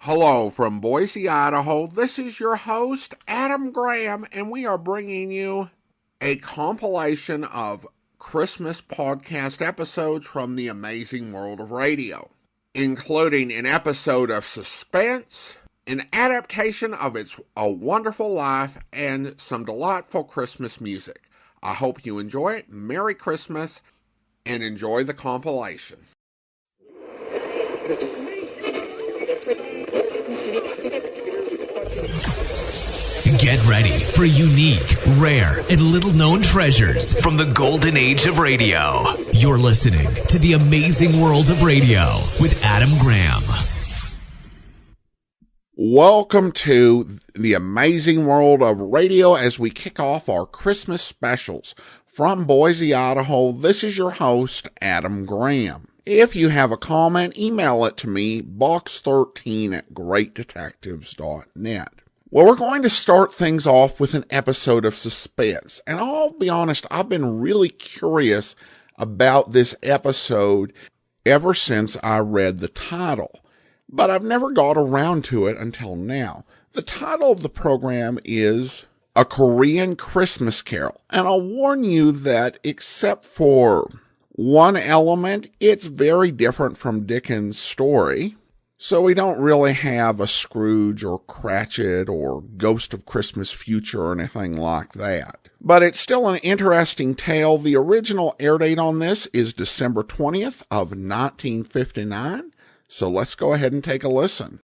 Hello from Boise, Idaho. This is your host, Adam Graham, and we are bringing you a compilation of Christmas podcast episodes from the amazing world of radio, including an episode of Suspense, an adaptation of It's a Wonderful Life, and some delightful Christmas music. I hope you enjoy it. Merry Christmas, and enjoy the compilation. Get ready for unique, rare, and little-known treasures from the golden age of radio. You're listening to The Amazing World of Radio with Adam Graham. Welcome to The Amazing World of Radio as we kick off our Christmas specials. From Boise, Idaho, this is your host, Adam Graham. If you have a comment, email it to me, box13@greatdetectives.net. Well, we're going to start things off with an episode of Suspense. And I'll be honest, I've been really curious about this episode ever since I read the title. But I've never got around to it until now. The title of the program is A Korean Christmas Carol. And I'll warn you that except for one element, it's very different from Dickens' story. So we don't really have a Scrooge or Cratchit or Ghost of Christmas Future or anything like that. But it's still an interesting tale. The original air date on this is December 20th of 1959. So let's go ahead and take a listen.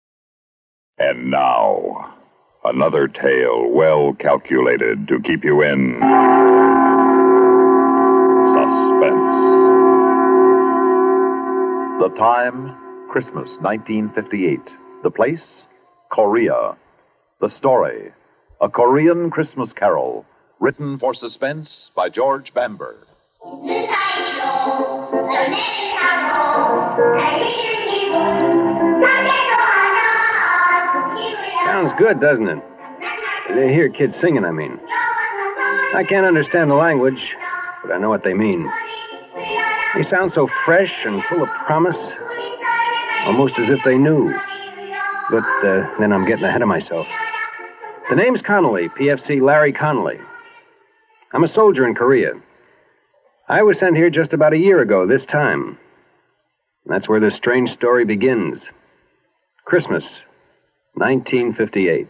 And now, another tale well calculated to keep you in suspense. The time, Christmas 1958. The place, Korea. The story, A Korean Christmas Carol, written for Suspense by George Bamber. Sounds good, doesn't it? They hear kids singing, I mean. I can't understand the language, but I know what they mean. They sound so fresh and full of promise, almost as if they knew. But then I'm getting ahead of myself. The name's Connolly, PFC Larry Connolly. I'm a soldier in Korea. I was sent here just about a year ago this time. That's where this strange story begins. Christmas, 1958.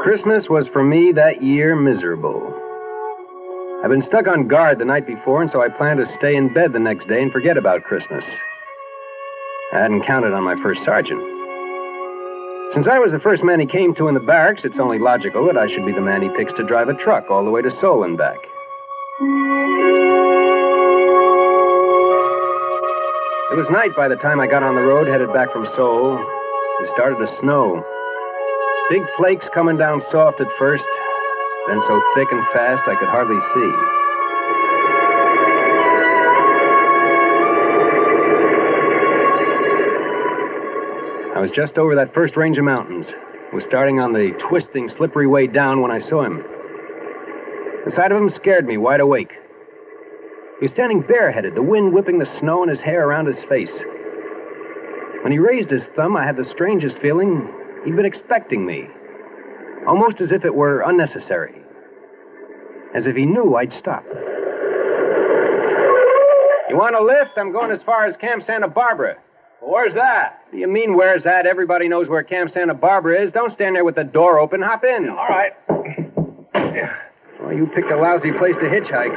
Christmas was for me that year miserable. I'd been stuck on guard the night before, and so I planned to stay in bed the next day and forget about Christmas. I hadn't counted on my first sergeant. Since I was the first man he came to in the barracks, it's only logical that I should be the man he picks to drive a truck all the way to Seoul and back. It was night by the time I got on the road, headed back from Seoul. It started to snow. Big flakes coming down soft at first, then so thick and fast I could hardly see. I was just over that first range of mountains. Was starting on the twisting, slippery way down when I saw him. The sight of him scared me wide awake. He was standing bareheaded, the wind whipping the snow and his hair around his face. When he raised his thumb, I had the strangest feeling he'd been expecting me. Almost as if it were unnecessary. As if he knew I'd stop. You want a lift? I'm going as far as Camp Santa Barbara. Well, where's that? What do you mean, where's that? Everybody knows where Camp Santa Barbara is. Don't stand there with the door open. Hop in. All right. Well, you picked a lousy place to hitchhike.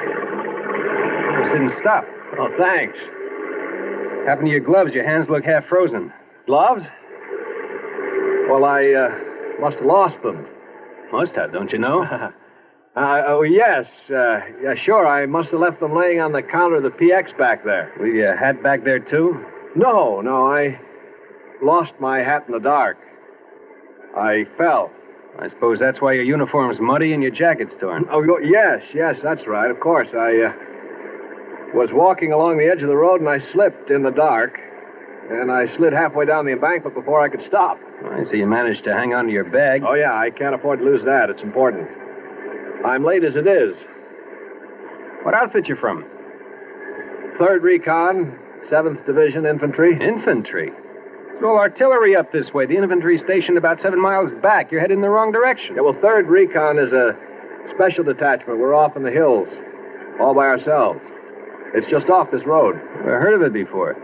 Just didn't stop. Oh, thanks. Happened to your gloves. Your hands look half frozen. Gloves? Well, I must have lost them. Must have, don't you know? Yes. Yeah, sure. I must have left them laying on the counter of the PX back there. Leave your hat back there, too? No. I lost my hat in the dark. I fell. I suppose that's why your uniform's muddy and your jacket's torn. Oh, yes, that's right. Of course. I was walking along the edge of the road and I slipped in the dark. And I slid halfway down the embankment before I could stop. I see you managed to hang on to your bag. Oh, yeah, I can't afford to lose that. It's important. I'm late as it is. What outfit you from? 3rd Recon, 7th Division Infantry. Infantry? There's all artillery up this way. The infantry stationed about 7 miles back. You're headed in the wrong direction. Yeah, well, 3rd Recon is a special detachment. We're off in the hills, all by ourselves. It's just off this road. Never heard of it before.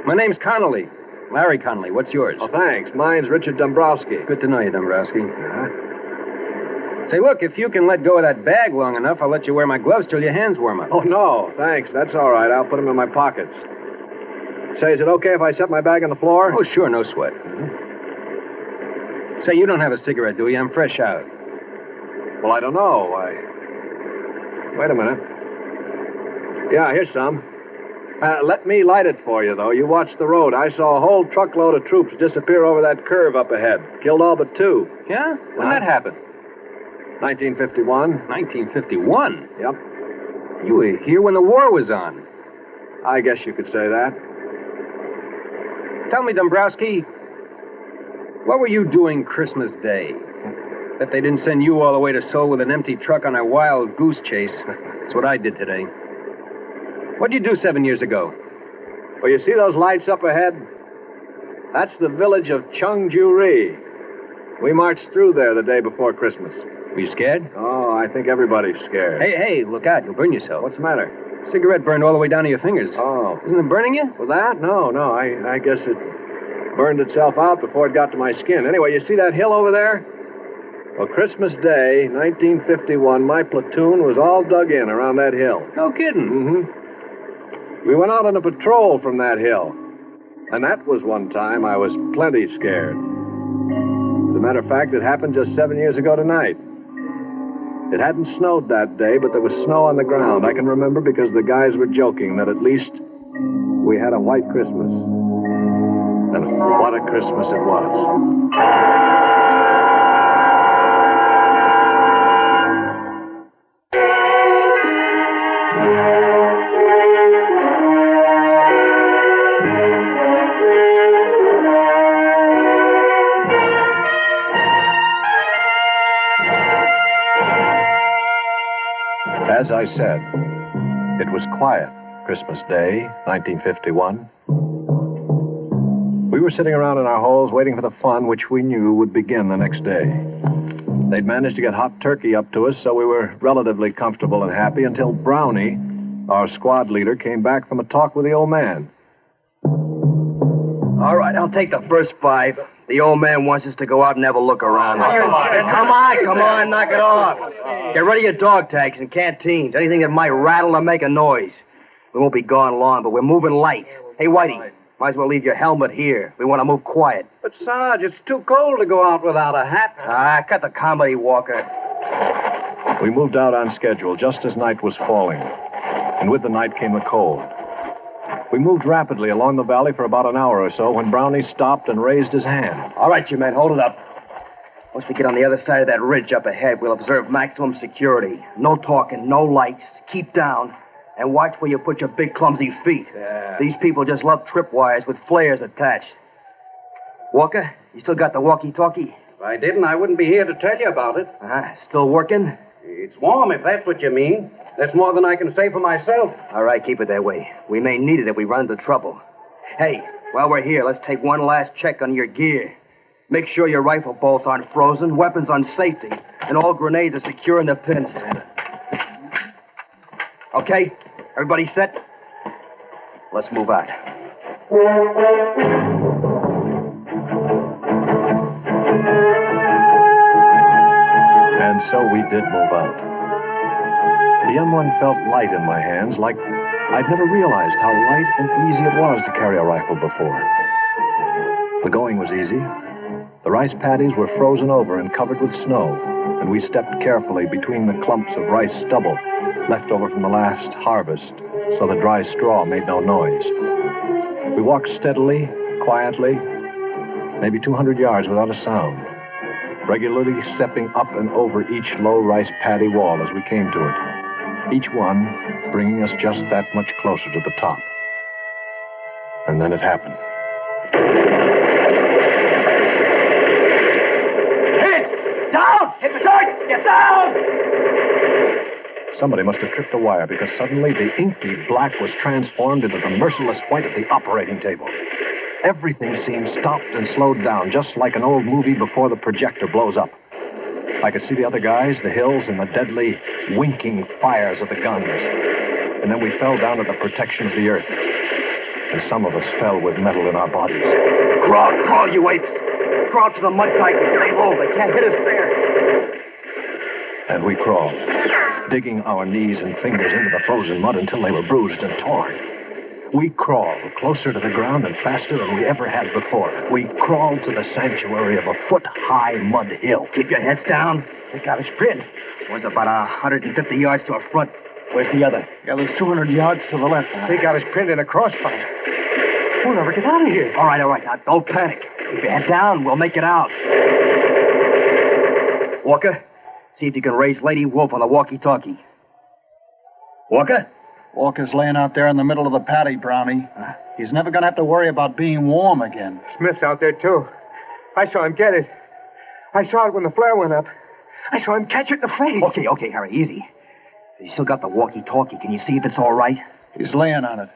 My name's Connolly. Larry Connolly. What's yours? Oh, thanks. Mine's Richard Dombrowski. Good to know you, Dombrowski. Say, look, if you can let go of that bag long enough, I'll let you wear my gloves till your hands warm up. Oh, no, thanks. That's all right. I'll put them in my pockets. Say, is it okay if I set my bag on the floor? Oh, sure, no sweat. Say, you don't have a cigarette, do you? I'm fresh out. Well, I don't know. Wait a minute. Yeah, here's some. Let me light it for you, though. You watch the road. I saw a whole truckload of troops disappear over that curve up ahead. Killed all but 2. Yeah? When that happened? 1951. 1951? Yep. You were here when the war was on. I guess you could say that. Tell me, Dombrowski, what were you doing Christmas Day? That they didn't send you all the way to Seoul with an empty truck on a wild goose chase. That's what I did today. What'd you do 7 years ago? Well, you see those lights up ahead? That's the village of Cheongju-ri. We marched through there the day before Christmas. Were you scared? Oh, I think everybody's scared. Hey, look out. You'll burn yourself. What's the matter? Cigarette burned all the way down to your fingers. Oh. Isn't it burning you? Well, that? No. I guess it burned itself out before it got to my skin. Anyway, you see that hill over there? Well, Christmas Day, 1951, my platoon was all dug in around that hill. No kidding. Mm-hmm. We went out on a patrol from that hill. And that was one time I was plenty scared. As a matter of fact, it happened just 7 years ago tonight. It hadn't snowed that day, but there was snow on the ground. I can remember because the guys were joking that at least we had a white Christmas. And what a Christmas it was. As I said, it was quiet Christmas Day, 1951. We were sitting around in our holes waiting for the fun which we knew would begin the next day. They'd managed to get hot turkey up to us, so we were relatively comfortable and happy until Brownie, our squad leader, came back from a talk with the old man. All right, I'll take the first 5. The old man wants us to go out and have a look around. Come on, knock it off. Get rid of your dog tags and canteens. Anything that might rattle or make a noise. We won't be gone long, but we're moving light. Hey, Whitey, might as well leave your helmet here. We want to move quiet. But, Sarge, it's too cold to go out without a hat. Cut the comedy, Walker. We moved out on schedule just as night was falling. And with the night came the cold. We moved rapidly along the valley for about an hour or so when Brownie stopped and raised his hand. All right, you men, hold it up. Once we get on the other side of that ridge up ahead, we'll observe maximum security. No talking, no lights. Keep down. And watch where you put your big, clumsy feet. Yeah. These people just love tripwires with flares attached. Walker, you still got the walkie-talkie? If I didn't, I wouldn't be here to tell you about it. Still working? It's warm, if that's what you mean. That's more than I can say for myself. All right, keep it that way. We may need it if we run into trouble. Hey, while we're here, let's take one last check on your gear. Make sure your rifle bolts aren't frozen, weapons on safety, and all grenades are secure in the pins. Okay? Everybody set? Let's move out. And so we did move out. The M1 felt light in my hands, like I'd never realized how light and easy it was to carry a rifle before. The going was easy. The rice paddies were frozen over and covered with snow, and we stepped carefully between the clumps of rice stubble left over from the last harvest, so the dry straw made no noise. We walked steadily, quietly, maybe 200 yards without a sound, regularly stepping up and over each low rice paddy wall as we came to it, each one bringing us just that much closer to the top. And then it happened. Hit! Down! Hit the target! Get down! Somebody must have tripped a wire because suddenly the inky black was transformed into the merciless white of the operating table. Everything seemed stopped and slowed down, just like an old movie before the projector blows up. I could see the other guys, the hills, and the deadly, winking fires of the guns. And then we fell down to the protection of the earth. And some of us fell with metal in our bodies. Crawl, you apes. Crawl to the mud tight and stay low. They can't hit us there. And we crawled, digging our knees and fingers into the frozen mud until they were bruised and torn. We crawled closer to the ground and faster than we ever had before. We crawled to the sanctuary of a foot-high mud hill. Keep your heads down. They got us pinned. One's about 150 yards to our front. Where's the other? Yeah, there's 200 yards to the left. They got us pinned in a crossfire. We'll never get out of here. All right. Now, don't panic. Keep your head down. We'll make it out. Walker, see if you can raise Lady Wolf on the walkie-talkie. Walker? Walker's laying out there in the middle of the paddy, Brownie. He's never going to have to worry about being warm again. Smith's out there, too. I saw him get it. I saw it when the flare went up. I saw him catch it in the face. Okay, Harry, easy. He's still got the walkie-talkie. Can you see if it's all right? He's laying on it.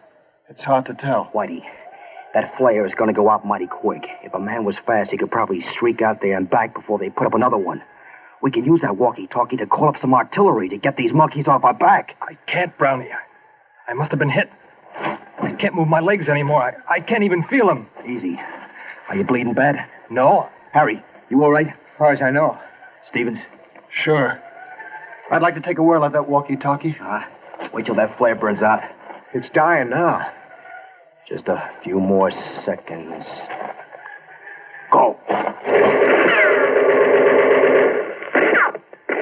It's hard to tell. Whitey, that flare is going to go out mighty quick. If a man was fast, he could probably streak out there and back before they put up another one. We can use that walkie-talkie to call up some artillery to get these monkeys off our back. I can't, Brownie. I must have been hit. I can't move my legs anymore. I can't even feel them. Easy. Are you bleeding bad? No. Harry, you all right? As far as I know. Stevens? Sure. I'd like to take a whirl at that walkie-talkie. Wait till that flare burns out. It's dying now. Just a few more seconds. Go.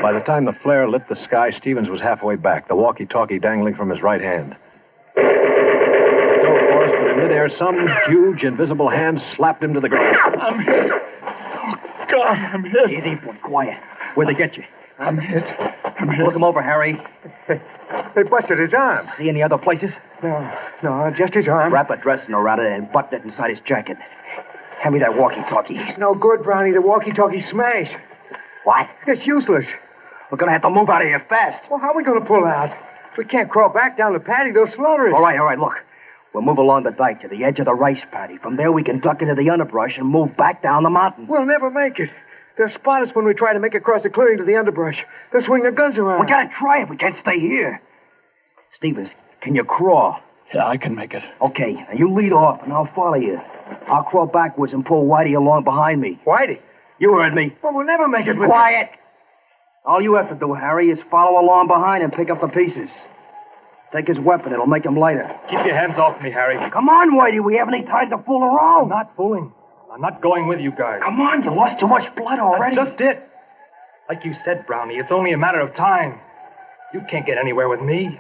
By the time the flare lit the sky, Stevens was halfway back, the walkie-talkie dangling from his right hand. He dove for us, but in midair, some huge, invisible hand slapped him to the ground. I'm hit. Oh, God, I'm hit. Easy, boy, quiet. Where'd they get you? I'm hit. Look him over, Harry. They busted his arm. See any other places? No, just his arm. Wrap a dressing around it and button it inside his jacket. Hand me that walkie-talkie. It's no good, Brownie. The walkie-talkie smashed. What? It's useless. We're going to have to move out of here fast. Well, how are we going to pull out? If we can't crawl back down the paddy, they'll slaughter us. All right, look. We'll move along the dike to the edge of the rice paddy. From there, we can duck into the underbrush and move back down the mountain. We'll never make it. They'll spot us when we try to make across the clearing to the underbrush. They'll swing their guns around. We gotta try it. We can't stay here. Stevens, can you crawl? Yeah, I can make it. Okay, now you lead off, and I'll follow you. I'll crawl backwards and pull Whitey along behind me. Whitey? You heard me. Well, we'll never make it with... Quiet! All you have to do, Harry, is follow along behind and pick up the pieces. Take his weapon. It'll make him lighter. Keep your hands off me, Harry. Come on, Whitey. We haven't any time to fool around. I'm not fooling. I'm not going with you guys. Come on, you lost too much blood already. That's just it. Like you said, Brownie, it's only a matter of time. You can't get anywhere with me.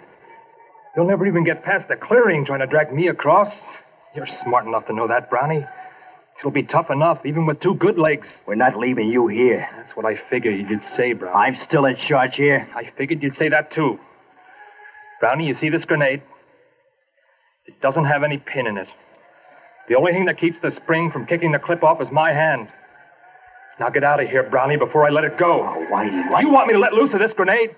You'll never even get past the clearing trying to drag me across. You're smart enough to know that, Brownie. It'll be tough enough, even with two good legs. We're not leaving you here. That's what I figured you'd say, Brownie. I'm still in charge here. I figured you'd say that, too. Brownie, you see this grenade? It doesn't have any pin in it. The only thing that keeps the spring from kicking the clip off is my hand. Now get out of here, Brownie, before I let it go. Oh, Whitey. You want me to let loose of this grenade?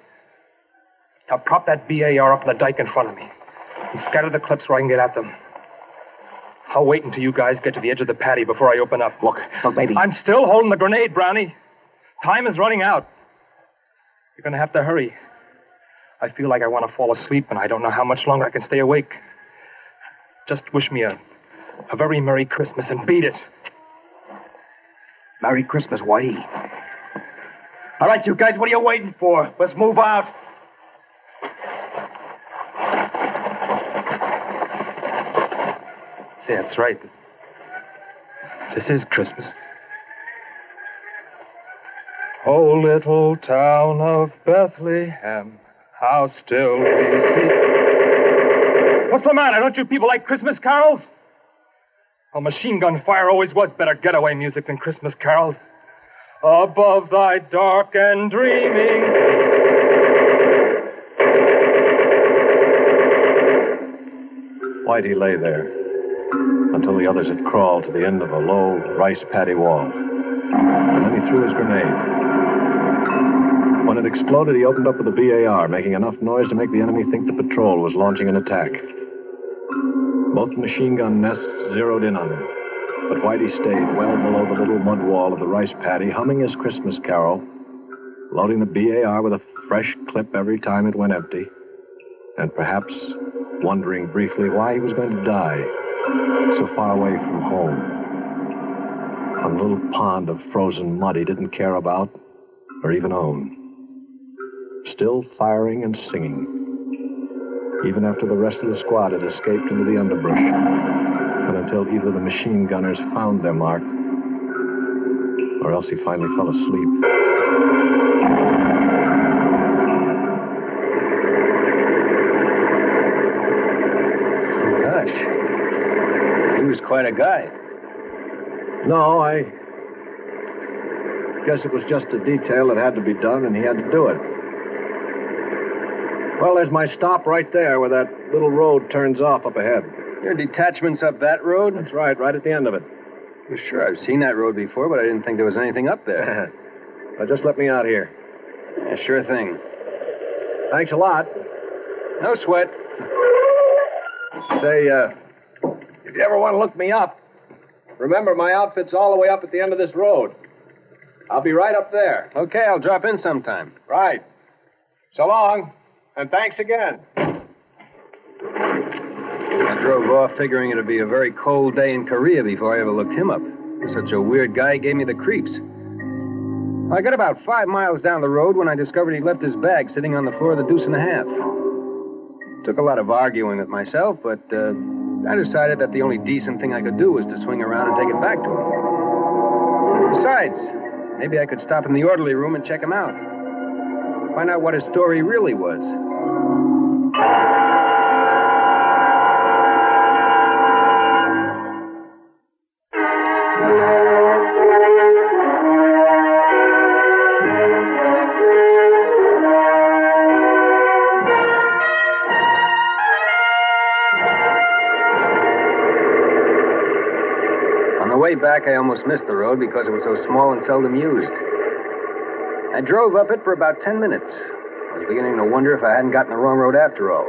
Now prop that BAR up on the dike in front of me and scatter the clips where I can get at them. I'll wait until you guys get to the edge of the paddy before I open up. Look, baby. I'm still holding the grenade, Brownie. Time is running out. You're going to have to hurry. I feel like I want to fall asleep, and I don't know how much longer I can stay awake. Just wish me a very Merry Christmas and beat it. Merry Christmas, Whitey. All right, you guys, what are you waiting for? Let's move out. Say, that's right. This is Christmas. Oh, little town of Bethlehem, how still we see. What's the matter? Don't you people like Christmas carols? Well, machine gun fire always was better getaway music than Christmas carols. Above thy dark and dreaming. Whitey lay there until the others had crawled to the end of a low rice paddy wall. And then he threw his grenade. When it exploded, he opened up with a BAR, making enough noise to make the enemy think the patrol was launching an attack. Both machine gun nests zeroed in on him, but Whitey stayed well below the little mud wall of the rice paddy, humming his Christmas carol, loading the BAR with a fresh clip every time it went empty, and perhaps wondering briefly why he was going to die so far away from home, on a little pond of frozen mud he didn't care about or even own. Still firing and singing, even after the rest of the squad had escaped into the underbrush, and until either the machine gunners found their mark, or else he finally fell asleep. Gosh, he was quite a guy. No, I guess it was just a detail that had to be done, and he had to do it. Well, there's my stop right there where that little road turns off up ahead. Your detachment's up that road? That's right at the end of it. Well, sure, I've seen that road before, but I didn't think there was anything up there. Now, just let me out here. Yeah, sure thing. Thanks a lot. No sweat. Say, if you ever want to look me up, remember my outfit's all the way up at the end of this road. I'll be right up there. Okay, I'll drop in sometime. Right. So long, and thanks again. I drove off figuring it'd be a very cold day in Korea before I ever looked him up. Such a weird guy gave me the creeps. I got about 5 miles down the road when I discovered he'd left his bag sitting on the floor of the Deuce and a Half. Took a lot of arguing with myself, but I decided that the only decent thing I could do was to swing around and take it back to him. Besides, maybe I could stop in the orderly room and check him out. Find out what his story really was. Way back, I almost missed the road because it was so small and seldom used. I drove up it for about 10 minutes. I was beginning to wonder if I hadn't gotten the wrong road after all,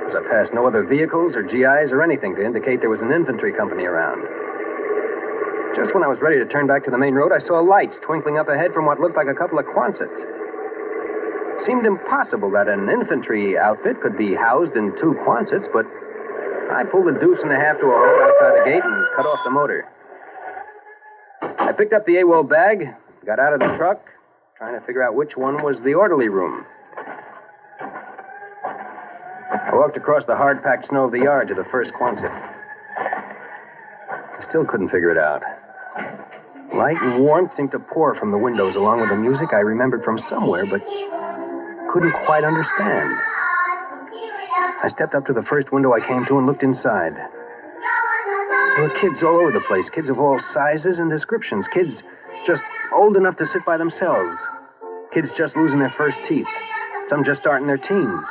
as I passed no other vehicles or GIs or anything to indicate there was an infantry company around. Just when I was ready to turn back to the main road, I saw lights twinkling up ahead from what looked like a couple of Quonsets. It seemed impossible that an infantry outfit could be housed in 2 Quonsets, but I pulled the Deuce and a Half to a halt outside the gate and cut off the motor. I picked up the AWOL bag, got out of the truck, trying to figure out which one was the orderly room. I walked across the hard-packed snow of the yard to the first Quonset. I still couldn't figure it out. Light and warmth seemed to pour from the windows along with the music I remembered from somewhere, but couldn't quite understand. I stepped up to the first window I came to and looked inside. There were kids all over the place, kids of all sizes and descriptions, kids just old enough to sit by themselves, kids just losing their first teeth, some just starting their teens.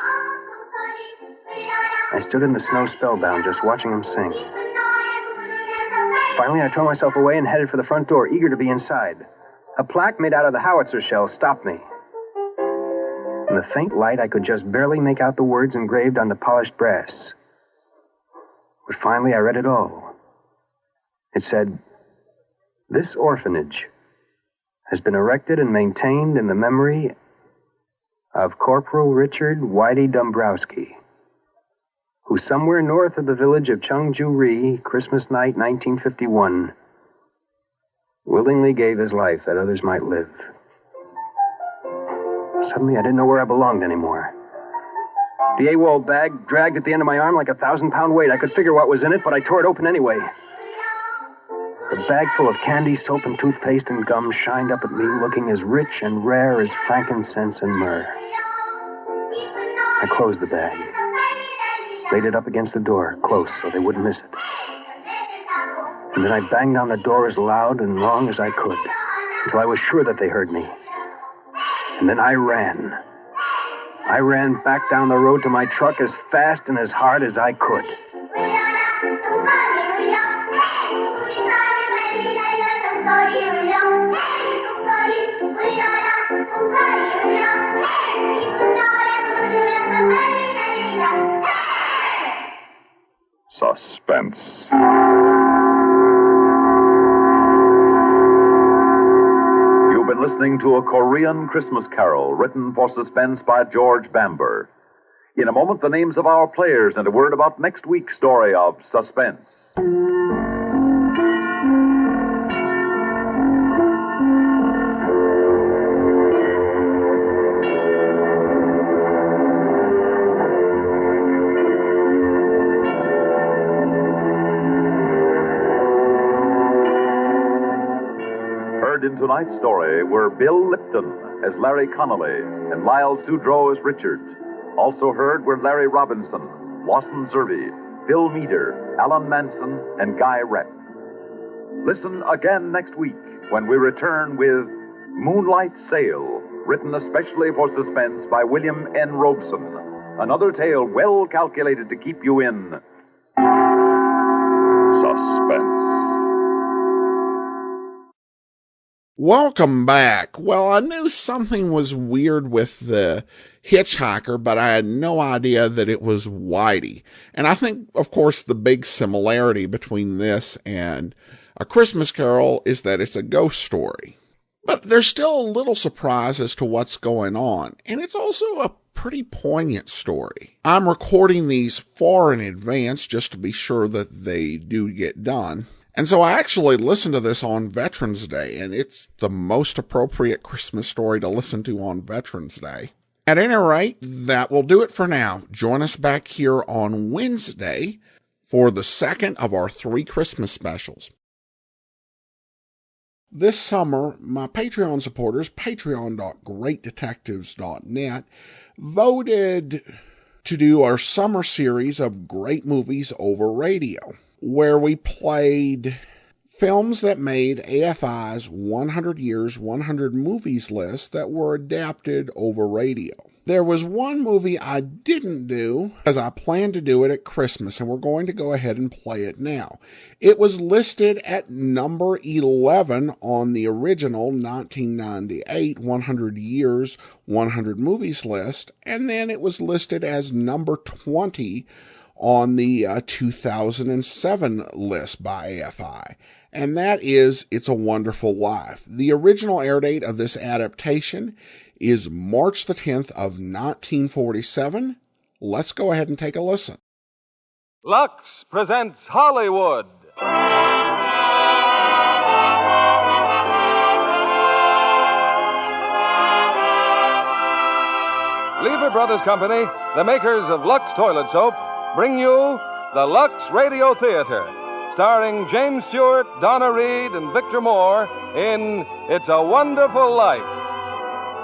I stood in the snow spellbound, just watching them sing. Finally, I tore myself away and headed for the front door, eager to be inside. A plaque made out of the howitzer shell stopped me. In the faint light, I could just barely make out the words engraved on the polished brass. But finally, I read it all. It said, "This orphanage has been erected and maintained in the memory of Corporal Richard Whitey Dombrowski, who somewhere north of the village of Chungju-ri, Christmas night, 1951, willingly gave his life that others might live." Suddenly, I didn't know where I belonged anymore. The AWOL bag dragged at the end of my arm like a 1,000-pound weight. I could figure what was in it, but I tore it open anyway. The bag full of candy, soap, and toothpaste and gum shined up at me, looking as rich and rare as frankincense and myrrh. I closed the bag, laid it up against the door, close, so they wouldn't miss it. And then I banged on the door as loud and long as I could, until I was sure that they heard me. And then I ran. I ran back down the road to my truck as fast and as hard as I could. Suspense. You've been listening to a Korean Christmas Carol written for Suspense by George Bamber. In a moment, the names of our players and a word about next week's story of Suspense. In tonight's story were Bill Lipton as Larry Connolly and Lyle Sudrow as Richard. Also heard were Larry Robinson, Lawson Zerby, Phil Meader, Alan Manson, and Guy Rep. Listen again next week when we return with Moonlight Sail, written especially for Suspense by William N. Robeson. Another tale well calculated to keep you in suspense. Welcome back. Well, I knew something was weird with the hitchhiker, but I had no idea that it was Whitey. And I think, of course, the big similarity between this and A Christmas Carol is that it's a ghost story. But there's still a little surprise as to what's going on, and it's also a pretty poignant story. I'm recording these far in advance just to be sure that they do get done. And so I actually listened to this on Veterans Day, and it's the most appropriate Christmas story to listen to on Veterans Day. At any rate, that will do it for now. Join us back here on Wednesday for the second of our 3 Christmas specials. This summer, my Patreon supporters, patreon.greatdetectives.net, voted to do our summer series of great movies over radio, where we played films that made AFI's 100 Years, 100 Movies list that were adapted over radio. There was one movie I didn't do, as I planned to do it at Christmas, and we're going to go ahead and play it now. It was listed at number 11 on the original 1998 100 Years, 100 Movies list, and then it was listed as number 20 on the 2007 list by AFI, and that is It's a Wonderful Life. The original air date of this adaptation is March the 10th of 1947. Let's go ahead and take a listen. Lux presents Hollywood. Lever Brothers Company, the makers of Lux Toilet Soap, bring you the Lux Radio Theater, starring James Stewart, Donna Reed, and Victor Moore in It's a Wonderful Life.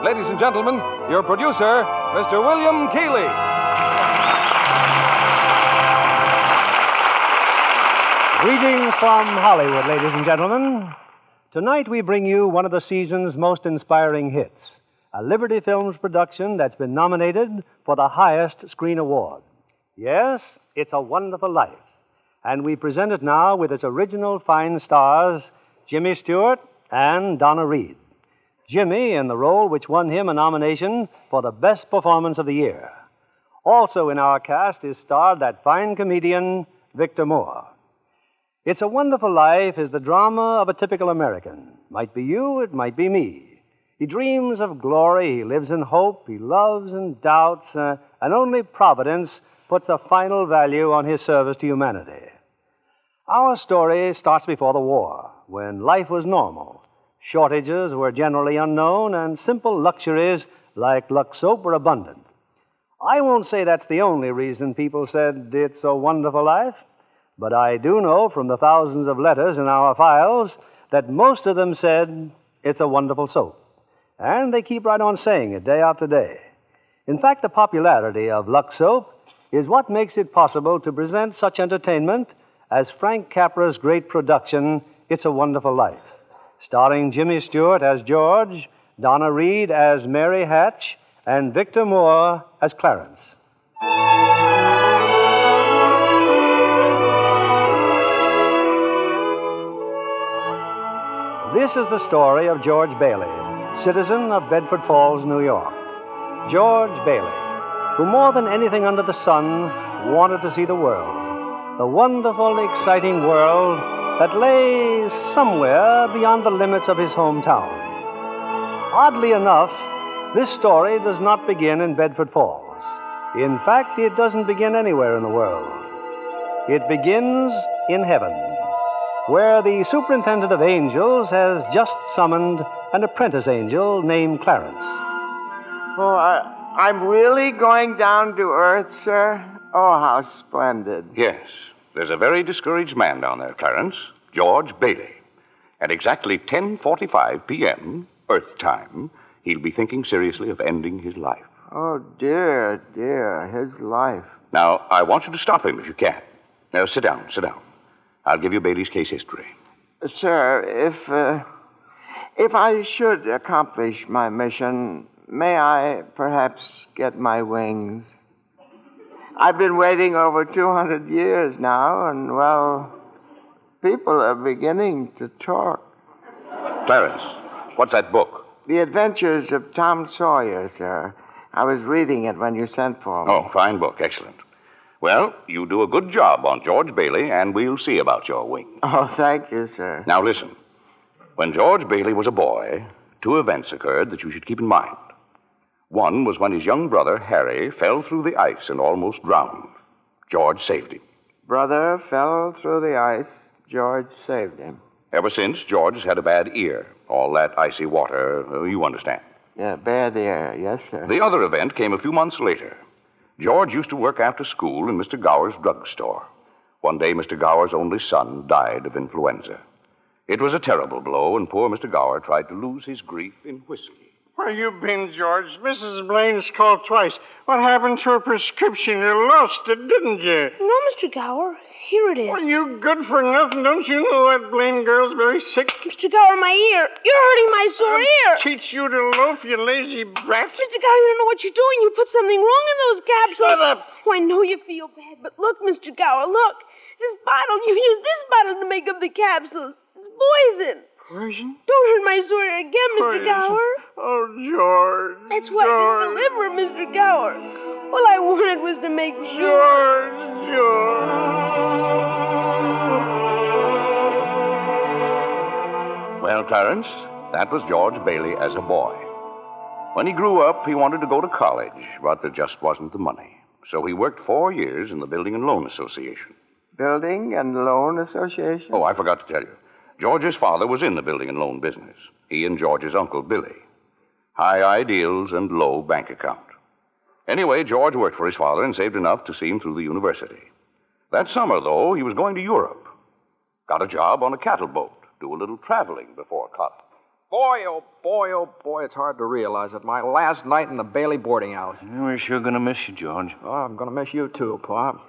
Ladies and gentlemen, your producer, Mr. William Keighley. Greetings from Hollywood, ladies and gentlemen. Tonight we bring you one of the season's most inspiring hits, a Liberty Films production that's been nominated for the highest screen award. Yes, It's a Wonderful Life. And we present it now with its original fine stars, Jimmy Stewart and Donna Reed. Jimmy in the role which won him a nomination for the best performance of the year. Also in our cast is starred that fine comedian, Victor Moore. It's a Wonderful Life is the drama of a typical American. Might be you, it might be me. He dreams of glory, he lives in hope, he loves and doubts, and only Providence puts a final value on his service to humanity. Our story starts before the war, when life was normal. Shortages were generally unknown, and simple luxuries like Lux soap were abundant. I won't say that's the only reason people said it's a wonderful life, but I do know from the thousands of letters in our files that most of them said it's a wonderful soap. And they keep right on saying it day after day. In fact, the popularity of Lux soap is what makes it possible to present such entertainment as Frank Capra's great production, It's a Wonderful Life, starring Jimmy Stewart as George, Donna Reed as Mary Hatch, and Victor Moore as Clarence. This is the story of George Bailey, citizen of Bedford Falls, New York. George Bailey, who more than anything under the sun wanted to see the world. The wonderful, exciting world that lay somewhere beyond the limits of his hometown. Oddly enough, this story does not begin in Bedford Falls. In fact, it doesn't begin anywhere in the world. It begins in heaven, where the superintendent of angels has just summoned an apprentice angel named Clarence. Oh, I'm really going down to Earth, sir? Oh, how splendid. Yes. There's a very discouraged man down there, Clarence, George Bailey. At exactly 10:45 p.m., Earth time, he'll be thinking seriously of ending his life. Oh, dear, his life. Now, I want you to stop him if you can. Now, sit down. I'll give you Bailey's case history. Sir, if I should accomplish my mission, may I perhaps get my wings? I've been waiting over 200 years now, and, well, people are beginning to talk. Clarence, what's that book? The Adventures of Tom Sawyer, sir. I was reading it when you sent for me. Oh, fine book. Excellent. Well, you do a good job on George Bailey, and we'll see about your wings. Oh, thank you, sir. Now, listen. When George Bailey was a boy, 2 events occurred that you should keep in mind. One was when his young brother, Harry, fell through the ice and almost drowned. George saved him. Brother fell through the ice. George saved him. Ever since, George has had a bad ear. All that icy water, you understand. Yeah, bad ear. Yes, sir. The other event came a few months later. George used to work after school in Mr. Gower's drugstore. One day, Mr. Gower's only son died of influenza. It was a terrible blow, and poor Mr. Gower tried to lose his grief in whiskey. Where you been, George? Mrs. Blaine's called twice. What happened to her prescription? You lost it, didn't you? No, Mr. Gower. Here it is. Well, you good for nothing. Don't you know that Blaine girl's very sick? Mr. Gower, my ear. You're hurting my sore ear. Teach you to loaf, you lazy brat. Mr. Gower, you don't know what you're doing. You put something wrong in those capsules. Shut up. Oh, I know you feel bad, but look, Mr. Gower, look. This bottle, you used this bottle to make up the capsules. It's poison. Poison? Don't hurt my sore ear again, Mr. Gower. Oh, George. That's why it's the liver, Mr. Gower. All I wanted was to make sure. Well, Clarence, that was George Bailey as a boy. When he grew up, he wanted to go to college, but there just wasn't the money. So he worked 4 years in the Building and Loan Association. Building and Loan Association? Oh, I forgot to tell you. George's father was in the building and loan business. He and George's uncle, Billy. High ideals and low bank account. Anyway, George worked for his father and saved enough to see him through the university. That summer, though, he was going to Europe. Got a job on a cattle boat. Do a little traveling before college. Boy, it's hard to realize it. My last night in the Bailey boarding house. We're sure going to miss you, George. Oh, I'm going to miss you, too, Pop.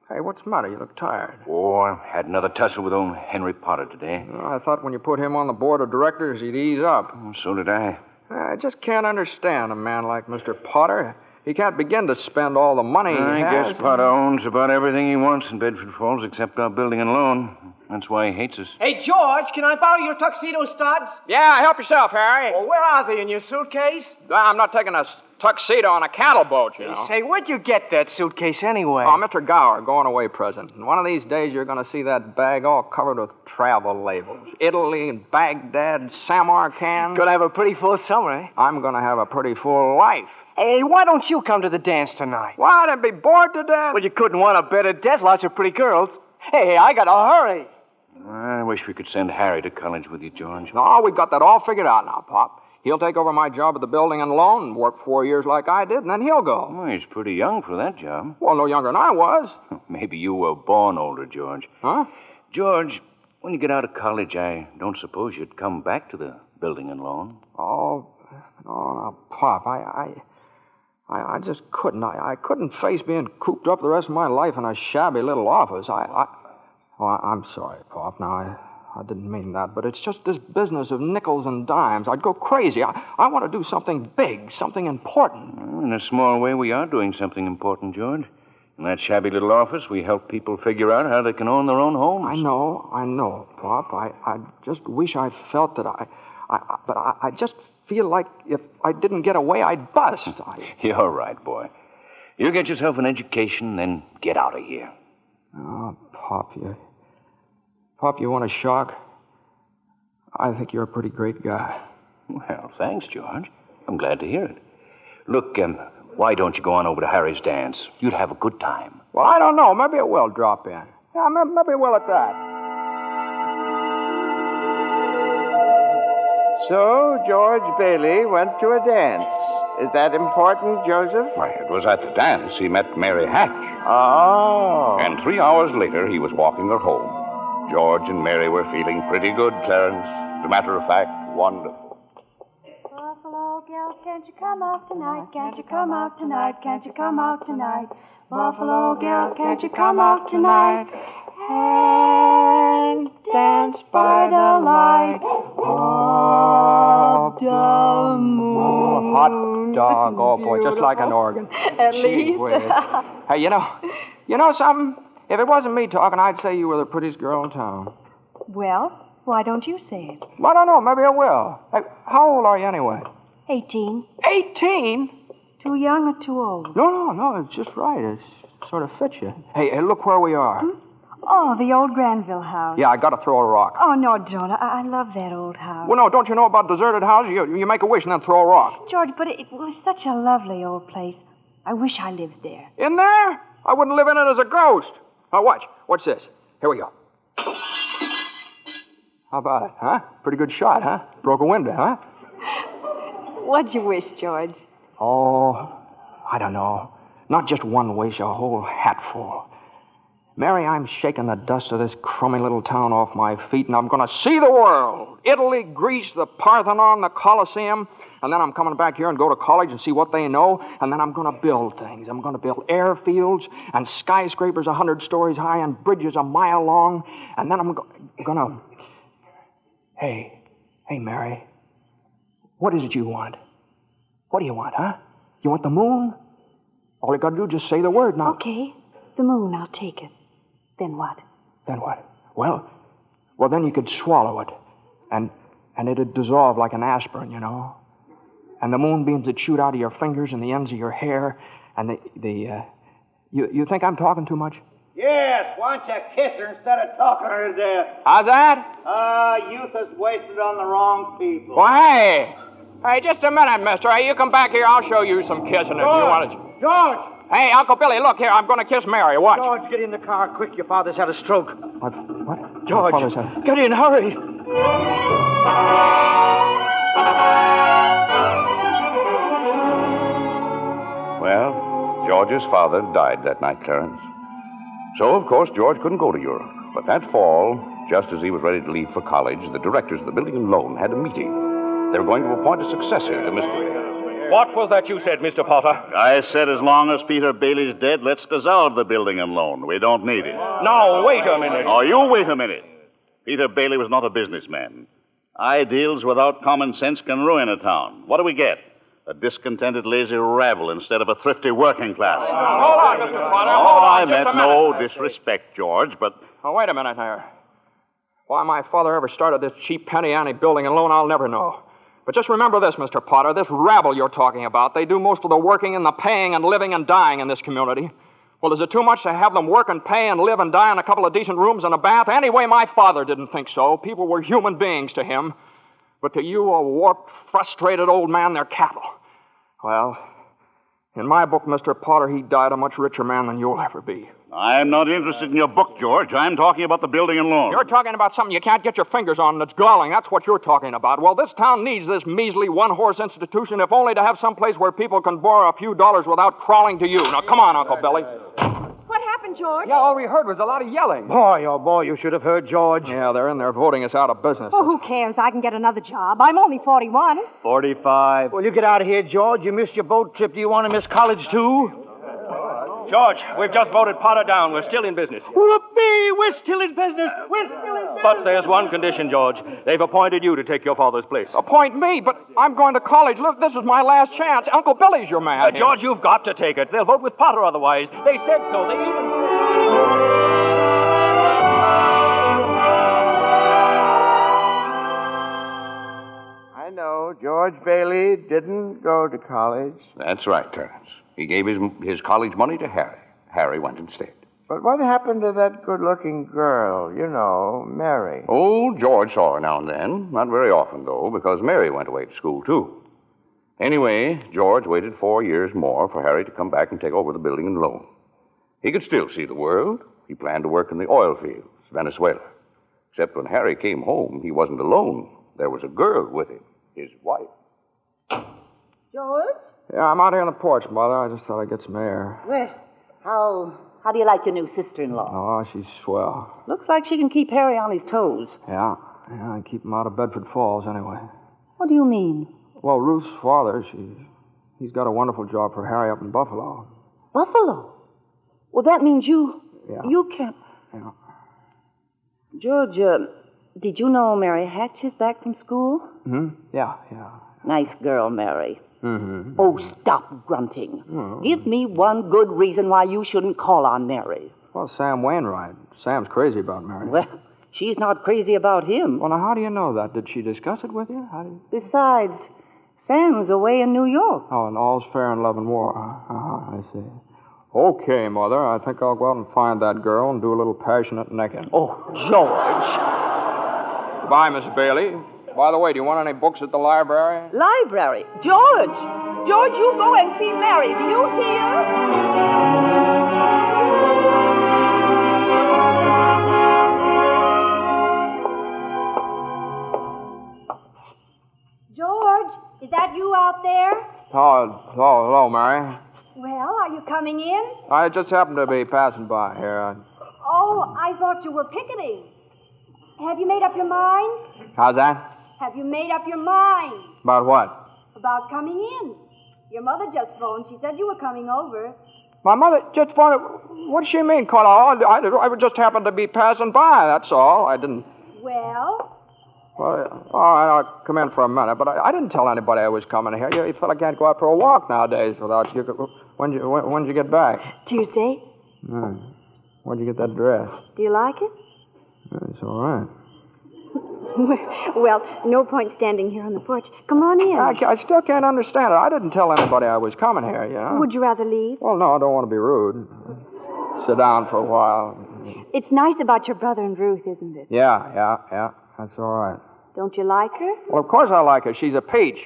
Hey, what's the matter? You look tired. Oh, I had another tussle with old Henry Potter today. I thought when you put him on the board of directors, he'd ease up. Oh, so did I. I just can't understand a man like Mr. Potter. He can't begin to spend all the money he I has. guess Potter owns about everything he wants in Bedford Falls except our building and loan. That's why he hates us. Hey, George, can I borrow your tuxedo studs? Yeah, help yourself, Harry. Well, where are they? In your suitcase? I'm not taking a tuxedo on a cattle boat, you know. Say, where'd you get that suitcase anyway? Oh, Mr. Gower, going away present. And one of these days you're going to see that bag all covered with travel labels. Italy and Baghdad, Samarkand. Gonna have a pretty full summer, eh? I'm going to have a pretty full life. Hey, why don't you come to the dance tonight? What? I'd be bored to death. Well, you couldn't want a better death. Lots of pretty girls. Hey, I gotta hurry. I wish we could send Harry to college with you, George. No, we've got that all figured out now, Pop. He'll take over my job at the building and loan and work 4 years like I did, and then he'll go. Well, he's pretty young for that job. Well, no younger than I was. Maybe you were born older, George. Huh? George, when you get out of college, I don't suppose you'd come back to the building and loan. Oh, no, Pop, I just couldn't. I couldn't face being cooped up the rest of my life in a shabby little office. I'm sorry, Pop. Now, I didn't mean that, but it's just this business of nickels and dimes. I'd go crazy. I want to do something big, something important. Well, in a small way, we are doing something important, George. In that shabby little office, we help people figure out how they can own their own homes. I know, Pop. I just wish I felt that but I just feel like if I didn't get away, I'd bust. You're right, boy. You get yourself an education, then get out of here. Oh, Pop, you want a shock? I think you're a pretty great guy. Well, thanks, George. I'm glad to hear it. Look, why don't you go on over to Harry's dance? You'd have a good time. Well, I don't know. Maybe it will drop in. Yeah, maybe it will at that. So, George Bailey went to a dance. Is that important, Joseph? Why, it was at the dance he met Mary Hatch. Oh. And 3 hours later, he was walking her home. George and Mary were feeling pretty good, Clarence. As a matter of fact, wonderful. Buffalo girl, can't you come out tonight? Can't you come out tonight? Can't you come out tonight? Buffalo girl, can't you come out tonight? And dance by the light of the moon. Hot dog. Oh, boy, just like an organ. At Gee least. whiz. Hey, you know something? If it wasn't me talking, I'd say you were the prettiest girl in town. Well, why don't you say it? I don't know. Maybe I will. Hey, how old are you anyway? 18. 18? Too young or too old? No. It's just right. It sort of fits you. Hey, look where we are. Oh, the old Granville house. Yeah, I got to throw a rock. Oh, no, don't. I love that old house. Well, no, don't you know about deserted houses? You make a wish and then throw a rock. George, but it was such a lovely old place. I wish I lived there. In there? I wouldn't live in it as a ghost. Now, watch. Watch this. Here we go. How about it, huh? Pretty good shot, huh? Broke a window, huh? What'd you wish, George? Oh, I don't know. Not just one wish, a whole hatful. Mary, I'm shaking the dust of this crummy little town off my feet, and I'm going to see the world. Italy, Greece, the Parthenon, the Colosseum. And then I'm coming back here and go to college and see what they know. And then I'm going to build things. I'm going to build airfields and skyscrapers 100 stories high and bridges a mile long. And then I'm going to... Hey, Mary. What is it you want? What do you want, huh? You want the moon? All you got to do is just say the word now. Okay, the moon, I'll take it. Then what? Then what? Well, then you could swallow it. And it'd dissolve like an aspirin, you know. And the moonbeams would shoot out of your fingers and the ends of your hair. And you think I'm talking too much? Yes, why don't you kiss her instead of talking her to death? How's that? Youth is wasted on the wrong people. Well, hey, just a minute, mister. Hey, you come back here. I'll show you some kissing if you want it. George! Hey, Uncle Billy, look here. I'm going to kiss Mary. Watch. George, get in the car quick. Your father's had a stroke. What? George, My father's had... get in, hurry. Well, George's father died that night, Clarence. So, of course, George couldn't go to Europe. But that fall, just as he was ready to leave for college, the directors of the building and loan had a meeting. They were going to appoint a successor to Mr. What was that you said, Mr. Potter? I said as long as Peter Bailey's dead, let's dissolve the building and loan. We don't need it. Now, wait a minute. Oh, you wait a minute. Peter Bailey was not a businessman. Ideals without common sense can ruin a town. What do we get? A discontented, lazy rabble instead of a thrifty working class. Hold on, Mr. Potter. I meant no disrespect, George, but... Oh, wait a minute here. Why my father ever started this cheap penny-ante building and loan, I'll never know. But just remember this, Mr. Potter, this rabble you're talking about, they do most of the working and the paying and living and dying in this community. Well, is it too much to have them work and pay and live and die in a couple of decent rooms and a bath? Anyway, my father didn't think so. People were human beings to him. But to you, a warped, frustrated old man, they're cattle. Well, in my book, Mr. Potter, he died a much richer man than you'll ever be. I'm not interested in your book, George. I'm talking about the building and loan. You're talking about something you can't get your fingers on that's galling. That's what you're talking about. Well, this town needs this measly one-horse institution, if only to have some place where people can borrow a few dollars without crawling to you. Now, come on, Uncle Billy. What happened, George? Yeah, all we heard was a lot of yelling. Boy, oh boy, you should have heard George. Yeah, they're in there voting us out of business. Oh, who cares? I can get another job. I'm only 41. 45. Well, you get out of here, George. You missed your boat trip. Do you want to miss college, too? George, we've just voted Potter down. We're still in business. Whoopee! We're still in business. We're still in business. But there's one condition, George. They've appointed you to take your father's place. Appoint me? But I'm going to college. Look, this is my last chance. Uncle Billy's your man. George, you've got to take it. They'll vote with Potter otherwise. They said so. They even... I know. George Bailey Billy didn't go to college? That's right, Terence. He gave his college money to Harry. Harry went instead. But what happened to that good-looking girl, you know, Mary? Oh, George saw her now and then. Not very often, though, because Mary went away to school, too. Anyway, George waited 4 years more for Harry to come back and take over the building and loan. He could still see the world. He planned to work in the oil fields, Venezuela. Except when Harry came home, he wasn't alone. There was a girl with him, his wife. George? Yeah, I'm out here on the porch, Mother. I just thought I'd get some air. Well, how do you like your new sister-in-law? Oh, she's swell. Looks like she can keep Harry on his toes. Yeah, I keep him out of Bedford Falls anyway. What do you mean? Well, Ruth's father, he's got a wonderful job for Harry up in Buffalo. Buffalo? Well, that means you can't... Yeah. George, did you know Mary Hatch is back from school? Yeah. Nice girl, Mary. Mm-hmm. Oh, stop grunting. Give me one good reason why you shouldn't call on Mary. Well, Sam Wainwright. Sam's crazy about Mary. Well, she's not crazy about him. Well, now, how do you know that? Did she discuss it with you? Besides, Sam's away in New York. Oh, and all's fair in love and war. I see. Okay, Mother, I think I'll go out and find that girl and do a little passionate necking. Oh, George. Goodbye, Miss Bailey. By the way, do you want any books at the library? Library? George! George, you go and see Mary. Do you hear? George, is that you out there? Hello, Mary. Well, are you coming in? I just happened to be passing by here. Oh, I thought you were picketing. Have you made up your mind? How's that? Have you made up your mind About what? about coming in? Your mother just phoned. She said you were coming over. My mother just phoned. What does she mean, Carla? I just happened to be passing by, that's all. I didn't... Well, Well, all right, I'll come in for a minute, but I didn't tell anybody I was coming here. You fella can't go out for a walk nowadays without you. When'd you get back? Tuesday. Where'd you get that dress? Do you like it? It's all right. Well, no point standing here on the porch. Come on in. I still can't understand it. I didn't tell anybody I was coming here, you know. Would you rather leave? Well, no, I don't want to be rude. Sit down for a while. It's nice about your brother and Ruth, isn't it? Yeah. That's all right. Don't you like her? Well, of course I like her. She's a peach.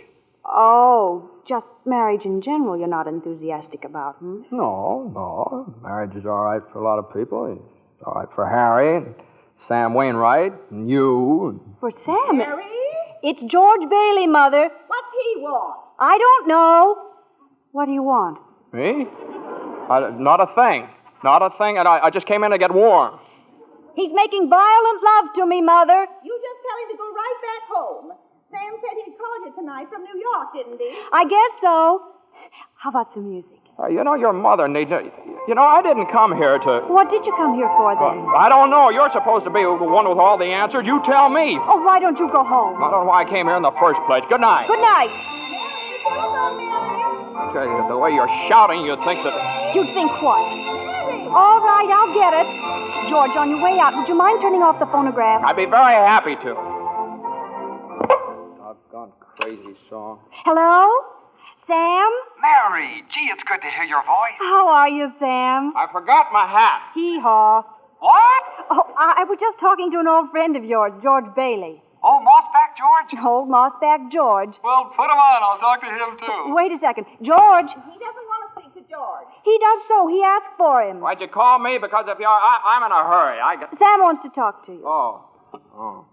Oh, just marriage in general you're not enthusiastic about, hmm? No. Marriage is all right for a lot of people. It's all right for Harry, and Sam Wainwright, and you. For Sam? Mary? It's George Bailey, Mother. What's he want? I don't know. What do you want? Me? Not a thing. Not a thing, and I just came in to get warm. He's making violent love to me, Mother. You just tell him to go right back home. Sam said he'd call you tonight from New York, didn't he? I guess so. How about some music? Your mother needs... I didn't come here to... What did you come here for, then? I don't know. You're supposed to be the one with all the answers. You tell me. Oh, why don't you go home? I don't know why I came here in the first place. Good night. Good night. Okay, the way you're shouting, you'd think that... You'd think what? All right, I'll get it. George, on your way out, would you mind turning off the phonograph? I'd be very happy to. Doggone crazy song. Hello? Sam? Mary, gee, it's good to hear your voice. How are you, Sam? I forgot my hat. Hee-haw. What? Oh, I was just talking to an old friend of yours, George Bailey. Oh, Mossback George? Old Mossback George. Well, put him on. I'll talk to him, too. Wait a second. George. He doesn't want to speak to George. He does so. He asked for him. Why'd you call me? Because if you're... I'm in a hurry. Sam wants to talk to you. Oh.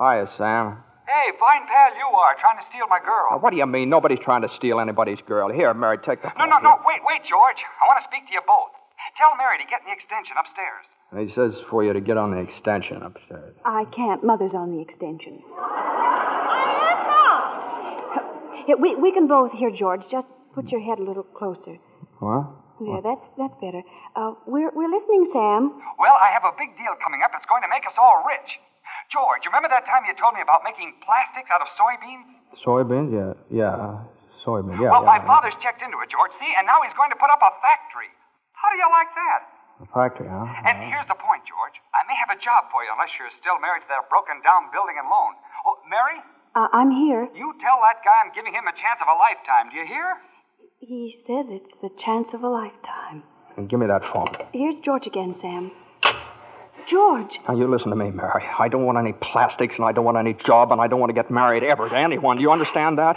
Hiya, Sam. Hey, fine pal you are, trying to steal my girl. Now, what do you mean? Nobody's trying to steal anybody's girl. Here, Mary, take the... No, wait, George. I want to speak to you both. Tell Mary to get in the extension upstairs. He says for you to get on the extension upstairs. I can't. Mother's on the extension. I am not. Here, we can both hear, George. Just put your head a little closer. What? Yeah, that's better. We're listening, Sam. Well, I have a big deal coming up that's going to make us all rich. George, you remember that time you told me about making plastics out of soybeans? Soybeans? Yeah. Soybeans, yeah. Well, my father's checked into it, George, see? And now he's going to put up a factory. How do you like that? A factory, huh? And here's the point, George. I may have a job for you unless you're still married to that broken-down building and loan. Oh, Mary? I'm here. You tell that guy I'm giving him a chance of a lifetime. Do you hear? He says it's the chance of a lifetime. Give me that phone. Here's George again, Sam. George! Now, you listen to me, Mary. I don't want any plastics, and I don't want any job, and I don't want to get married ever to anyone. Do you understand that?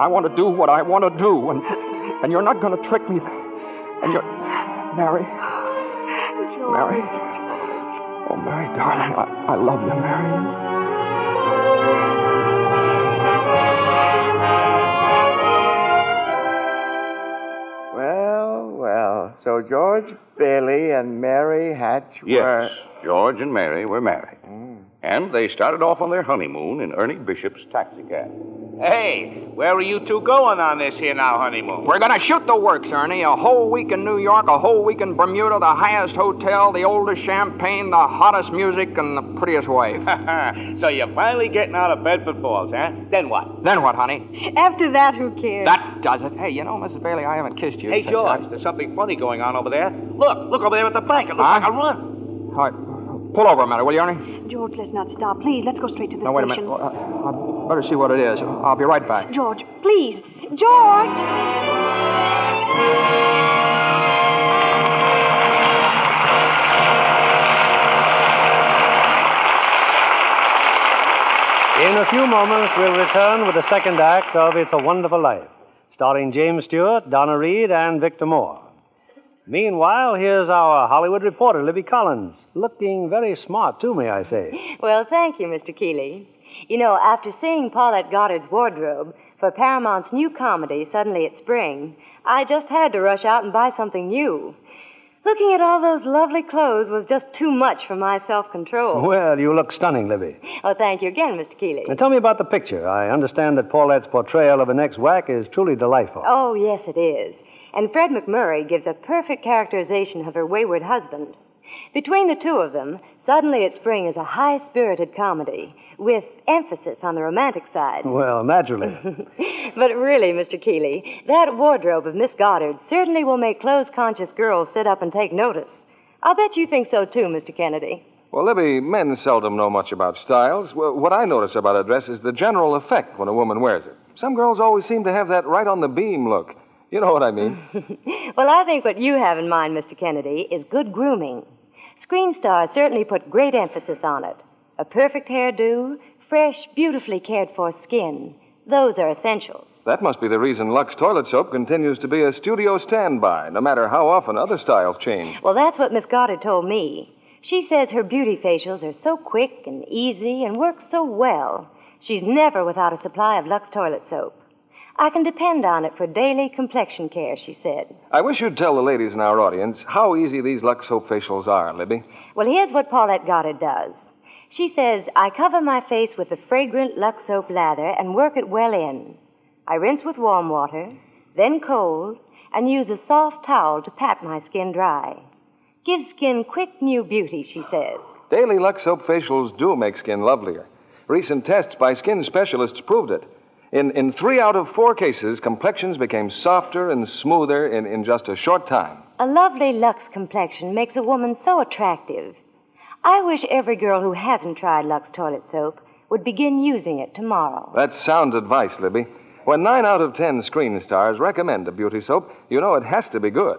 I want to do what I want to do, and you're not going to trick me. And you're... Mary. George. Mary. Oh, Mary, darling, I love you, Mary. Well, so George Bailey and Mary Hatch were... Yes, George and Mary were married. And they started off on their honeymoon in Ernie Bishop's taxicab. Hey, where are you two going on this here now honeymoon? We're going to shoot the works, Ernie. A whole week in New York, a whole week in Bermuda, the highest hotel, the oldest champagne, the hottest music, and the prettiest wife. So you're finally getting out of Bedford Falls, huh? Then what? Then what, honey? After that, who cares? That does it. Hey, you know, Mrs. Bailey, I haven't kissed you. Hey, since George, there's something funny going on over there. Look over there at the bank. It looks like a run. All right, pull over a minute, will you, Ernie? George, let's not stop. Please, let's go straight to the No, wait a station. minute. I better see what it is. I'll be right back. George, please. George! In a few moments, we'll return with the second act of It's a Wonderful Life, starring James Stewart, Donna Reed, and Victor Moore. Meanwhile, here's our Hollywood reporter, Libby Collins, looking very smart, too, may I say. Well, thank you, Mr. Keeley. You know, after seeing Paulette Goddard's wardrobe for Paramount's new comedy, Suddenly It's Spring, I just had to rush out and buy something new. Looking at all those lovely clothes was just too much for my self-control. Well, you look stunning, Libby. Oh, thank you again, Mr. Keeley. Now, tell me about the picture. I understand that Paulette's portrayal of an ex-whack is truly delightful. Oh, yes, it is. And Fred McMurray gives a perfect characterization of her wayward husband. Between the two of them, Suddenly It's Spring is a high-spirited comedy with emphasis on the romantic side. Well, naturally. But really, Mr. Keeley, that wardrobe of Miss Goddard certainly will make clothes-conscious girls sit up and take notice. I'll bet you think so, too, Mr. Kennedy. Well, Libby, men seldom know much about styles. Well, what I notice about a dress is the general effect when a woman wears it. Some girls always seem to have that right-on-the-beam look. You know what I mean. Well, I think what you have in mind, Mr. Kennedy, is good grooming. Screen stars certainly put great emphasis on it. A perfect hairdo, fresh, beautifully cared-for skin. Those are essentials. That must be the reason Lux Toilet Soap continues to be a studio standby, no matter how often other styles change. Well, that's what Miss Goddard told me. She says her beauty facials are so quick and easy and work so well. She's never without a supply of Lux Toilet Soap. I can depend on it for daily complexion care, she said. I wish you'd tell the ladies in our audience how easy these Lux Soap facials are, Libby. Well, here's what Paulette Goddard does. She says, I cover my face with the fragrant Lux Soap lather and work it well in. I rinse with warm water, then cold, and use a soft towel to pat my skin dry. Gives skin quick new beauty, she says. Daily Lux Soap facials do make skin lovelier. Recent tests by skin specialists proved it. In 3 out of 4 cases, complexions became softer and smoother in just a short time. A lovely Lux complexion makes a woman so attractive. I wish every girl who hasn't tried Lux Toilet Soap would begin using it tomorrow. That's sound advice, Libby. When 9 out of 10 screen stars recommend a beauty soap, you know it has to be good.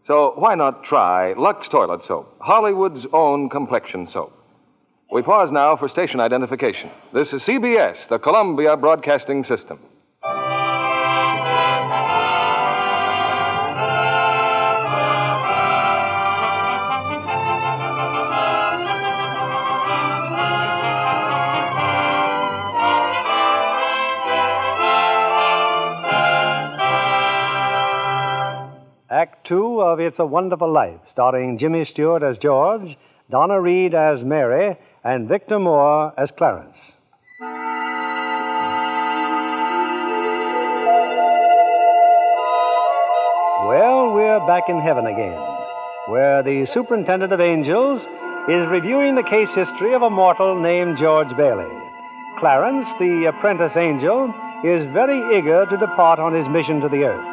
So why not try Lux Toilet Soap, Hollywood's own complexion soap? We pause now for station identification. This is CBS, the Columbia Broadcasting System. Act 2 of It's a Wonderful Life, starring Jimmy Stewart as George, Donna Reed as Mary, and Victor Moore as Clarence. Well, we're back in heaven again, where the superintendent of angels is reviewing the case history of a mortal named George Bailey. Clarence, the apprentice angel, is very eager to depart on his mission to the earth.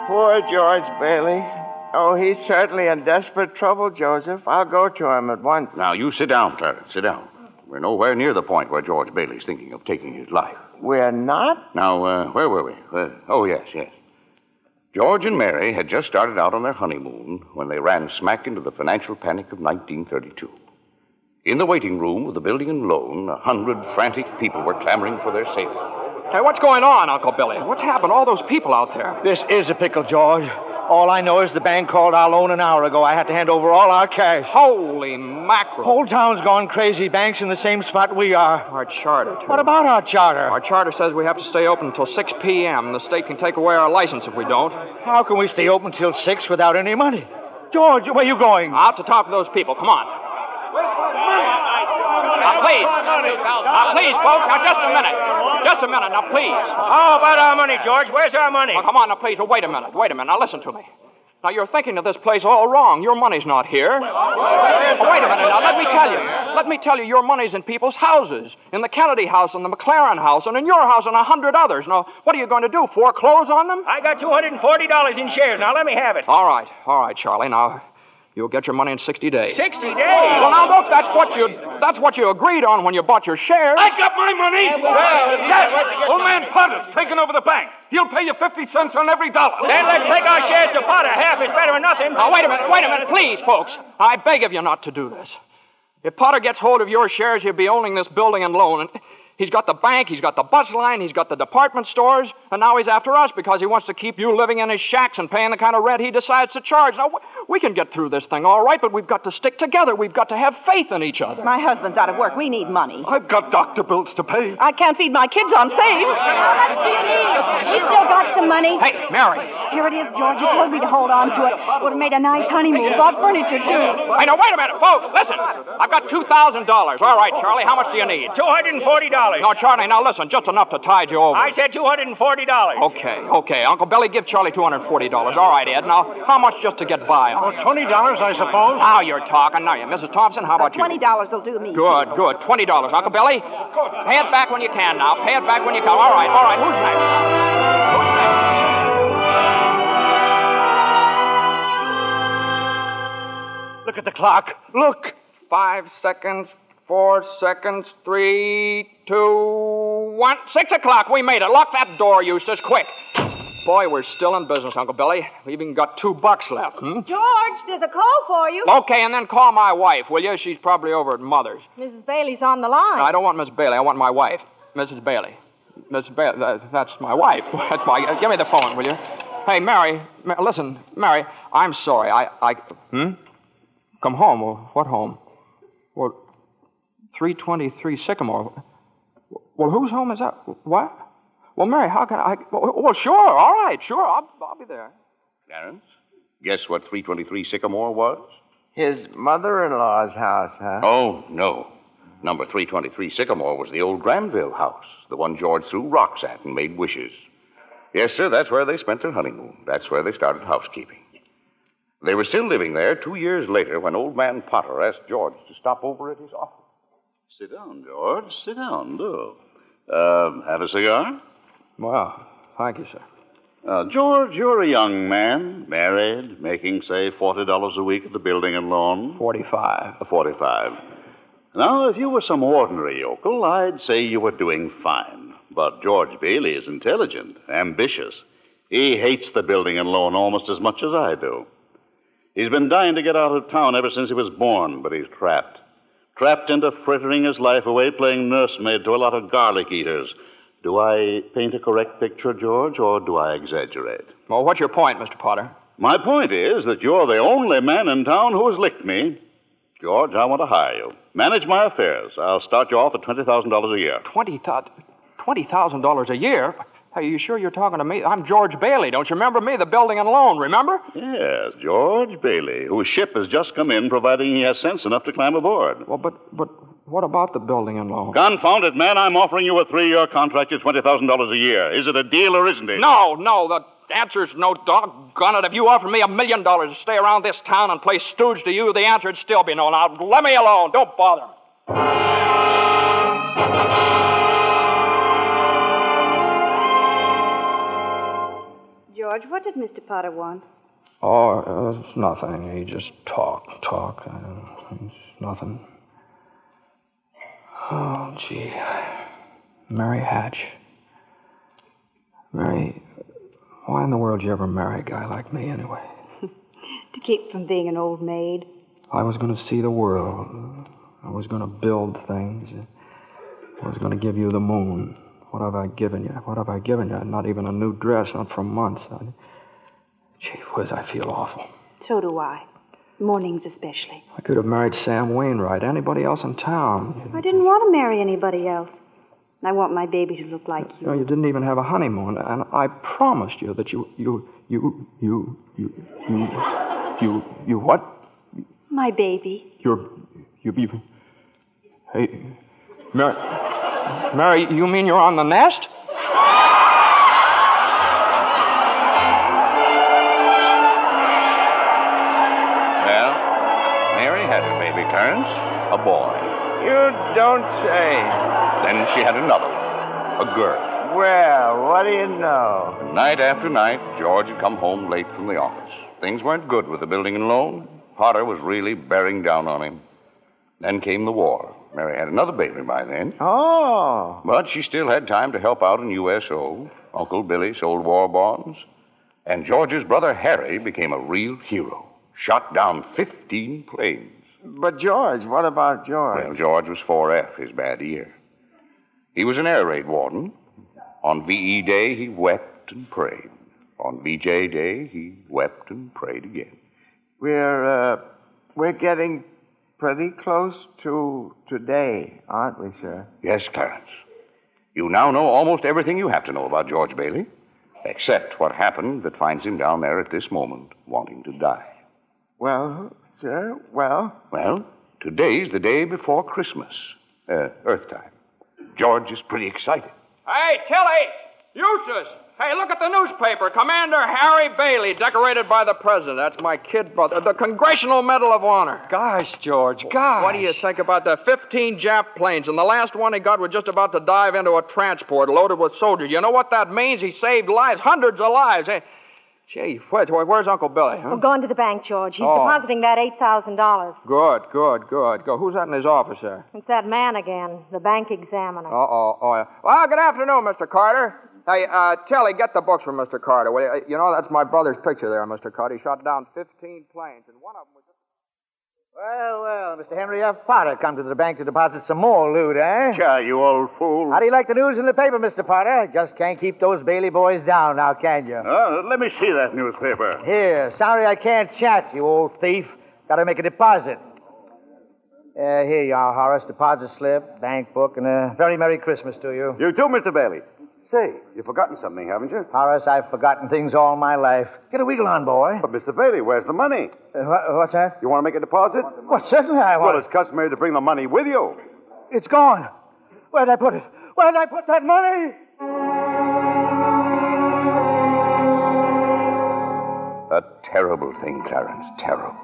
Poor George Bailey. Oh, he's certainly in desperate trouble, Joseph. I'll go to him at once. Now, you sit down, Clarence. Sit down. We're nowhere near the point where George Bailey's thinking of taking his life. We're not? Now, where were we? Oh, yes. George and Mary had just started out on their honeymoon when they ran smack into the financial panic of 1932. In the waiting room of the building and loan, 100 frantic people were clamoring for their safety. Hey, what's going on, Uncle Billy? What's happened to all those people out there? This is a pickle, George. All I know is the bank called our loan an hour ago. I had to hand over all our cash. Holy mackerel. Whole town's gone crazy. Bank's in the same spot we are. Our charter, too. What about our charter? Our charter says we have to stay open until 6 p.m. The state can take away our license if we don't. How can we stay open till 6 without any money? George, where are you going? Out to talk to those people. Come on. Now, please. Now, please, folks. Now, just a minute. Just a minute. Now, please. How about our money, George? Where's our money? Well, come on. Now, please. Well, wait a minute. Now, listen to me. Now, you're thinking of this place all wrong. Your money's not here. Wait a minute. Now, let me tell you, your money's in people's houses. In the Kennedy house, and the McLaren house, and in your house, and 100 others. Now, what are you going to do? Foreclose on them? I got $240 in shares. Now, let me have it. All right, Charlie. Now, you'll get your money in 60 days. 60 days? Well, now, look, that's what you agreed on when you bought your shares. I got my money! Yes! Old man Potter's taking over the bank. He'll pay you 50 cents on every dollar. Then let's take our shares to Potter. Half is better than nothing. Now, wait a minute, please, folks. I beg of you not to do this. If Potter gets hold of your shares, he'll be owning this building and loan. And he's got the bank, he's got the bus line, he's got the department stores, and now he's after us because he wants to keep you living in his shacks and paying the kind of rent he decides to charge. Now, we can get through this thing all right, but we've got to stick together. We've got to have faith in each other. My husband's out of work. We need money. I've got doctor bills to pay. I can't feed my kids on faith. How much do you need? We still got some money. Hey, Mary. Here it is, George. You told me to hold on to it. Would have made a nice honeymoon. Bought furniture, too. Hey, now, wait a minute, folks. Listen. I've got $2,000. All right, Charlie, how much do you need? $240. No, Charlie, now listen, just enough to tide you over. I said $240. Okay. Uncle Billy, give Charlie $240. All right, Ed. Now, how much just to get by on? $20, I suppose. Now you're talking. Now, Mrs. Thompson, how about you? $20 will do me. Good. $20. Uncle Billy, pay it back when you can now. Pay it back when you can. All right. Who's next? Look at the clock. Look. 5 seconds, 4 seconds, 3, 2, 1. 6 o'clock. We made it. Lock that door, Eustace. Quick. Boy, we're still in business, Uncle Billy. We've even got $2 left. George, there's a call for you. Okay, and then call my wife, will you? She's probably over at Mother's. Mrs. Bailey's on the line. No, I don't want Miss Bailey. I want my wife. Mrs. Bailey. Mrs. Bailey, that's my wife. That's my... give me the phone, will you? Hey, Mary. Listen, Mary, I'm sorry. I Come home? Well, what home? Well, 323 Sycamore. Well, whose home is that? What? Well, Mary, how can I... Well, sure, all right, sure, I'll be there. Clarence, guess what 323 Sycamore was? His mother-in-law's house, huh? Oh, no. Number 323 Sycamore was the old Granville house, the one George threw rocks at and made wishes. Yes, sir, that's where they spent their honeymoon. That's where they started housekeeping. They were still living there 2 years later when old man Potter asked George to stop over at his office. Sit down, George. Sit down, do. Have a cigar? Well, thank you, sir. George, you're a young man, married, making, say, $40 a week at the building and loan. 45. 45. Now, if you were some ordinary yokel, I'd say you were doing fine. But George Bailey is intelligent, ambitious. He hates the building and loan almost as much as I do. He's been dying to get out of town ever since he was born, but he's trapped. Trapped into frittering his life away playing nursemaid to a lot of garlic eaters. Do I paint a correct picture, George, or do I exaggerate? Well, what's your point, Mr. Potter? My point is that you're the only man in town who has licked me. George, I want to hire you. Manage my affairs. I'll start you off at $20,000 a year. $20,000 a year? Are you sure you're talking to me? I'm George Bailey. Don't you remember me? The building and loan, remember? Yes, George Bailey, whose ship has just come in, providing he has sense enough to climb aboard. Well, but what about the building and loan? Confound it, man. I'm offering you a 3-year contract at $20,000 a year. Is it a deal or isn't it? No. The answer's no, doggone it. If you offered me $1 million to stay around this town and play stooge to you, the answer'd still be no. Now, let me alone. Don't bother. George, what did Mr. Potter want? Oh, it's nothing. He just talk. It's nothing. Oh, gee. Mary Hatch. Mary, why in the world did you ever marry a guy like me anyway? To keep from being an old maid. I was going to see the world. I was going to build things. I was going to give you the moon. What have I given you? What have I given you? Not even a new dress, not for months. Gee whiz, I feel awful. So do I. Mornings especially. I could have married Sam Wainwright, anybody else in town. I didn't want to marry anybody else. I want my baby to look like you. No, you didn't even have a honeymoon, and I promised you that you what? My baby. Hey, Mary, you mean you're on the nest? Well, Mary had her baby, Clarence, a boy. You don't say. Then she had another one, a girl. Well, what do you know? Night after night, George had come home late from the office. Things weren't good with the building and loan. Potter was really bearing down on him. Then came the war. Mary had another baby by then. Oh. But she still had time to help out in USO. Uncle Billy sold war bonds. And George's brother Harry became a real hero. Shot down 15 planes. But George, what about George? Well, George was 4F, his bad ear. He was an air raid warden. On VE Day, he wept and prayed. On VJ Day, he wept and prayed again. We're getting pretty close to today, aren't we, sir? Yes, Clarence. You now know almost everything you have to know about George Bailey, except what happened that finds him down there at this moment, wanting to die. Well, sir, well? Well, today's the day before Christmas, Earth time. George is pretty excited. Hey, Tilly! Eustace! Hey, look at the newspaper. Commander Harry Bailey, decorated by the president. That's my kid brother. The Congressional Medal of Honor. Gosh, George, gosh. What do you think about the 15 Jap planes? And the last one he got was just about to dive into a transport loaded with soldiers. You know what that means? He saved lives, hundreds of lives. Hey, gee, where's Uncle Billy? Huh? We're going to the bank, George. He's depositing that $8,000. Good. Go. Who's that in his office there? It's that man again, the bank examiner. Oh, yeah. Well, good afternoon, Mr. Carter. Hey, Tilly, get the books from Mr. Carter. Will you know, that's my brother's picture there, Mr. Carter. He shot down 15 planes, and one of them was... Well, Mr. Henry F. Potter come to the bank to deposit some more loot, eh? Sure, you old fool. How do you like the news in the paper, Mr. Potter? Just can't keep those Bailey boys down now, can you? Let me see that newspaper. Here, sorry I can't chat, you old thief. Gotta make a deposit. Here you are, Horace. Deposit slip, bank book, and a very Merry Christmas to you. You too, Mr. Bailey. Say, you've forgotten something, haven't you? Horace, I've forgotten things all my life. Get a wiggle on, boy. But, Mr. Bailey, where's the money? What's that? You want to make a deposit? Well, certainly I want. Well, it's customary to bring the money with you. It's gone. Where'd I put it? Where'd I put that money? A terrible thing, Clarence, terrible.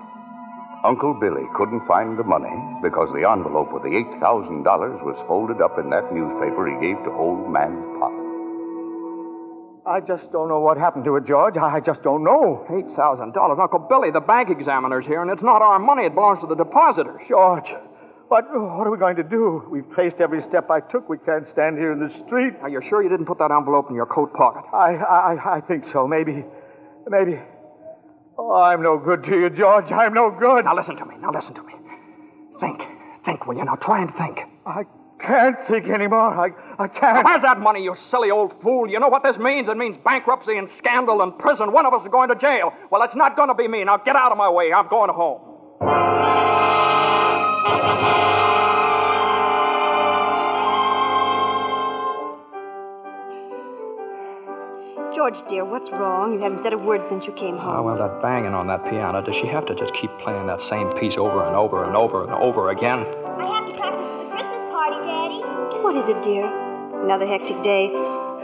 Uncle Billy couldn't find the money because the envelope with the $8,000 was folded up in that newspaper he gave to old man Potter. I just don't know what happened to it, George. I just don't know. $8,000. Uncle Billy, the bank examiner's here, and it's not our money. It belongs to the depositors. George, what are we going to do? We've traced every step I took. We can't stand here in the street. Are you sure you didn't put that envelope in your coat pocket? I think so. Maybe. Oh, I'm no good to you, George. I'm no good. Now listen to me. Think, will you? Now try and think. I can't think anymore. I can't. Where's that money, you silly old fool? You know what this means? It means bankruptcy and scandal and prison. One of us is going to jail. Well, it's not going to be me. Now get out of my way. I'm going home. George, dear, what's wrong? You haven't said a word since you came home. Oh, well, that banging on that piano. Does she have to just keep playing that same piece over and over and over and over again? I have to practice for the Christmas party, Daddy. What is it, dear? Another hectic day?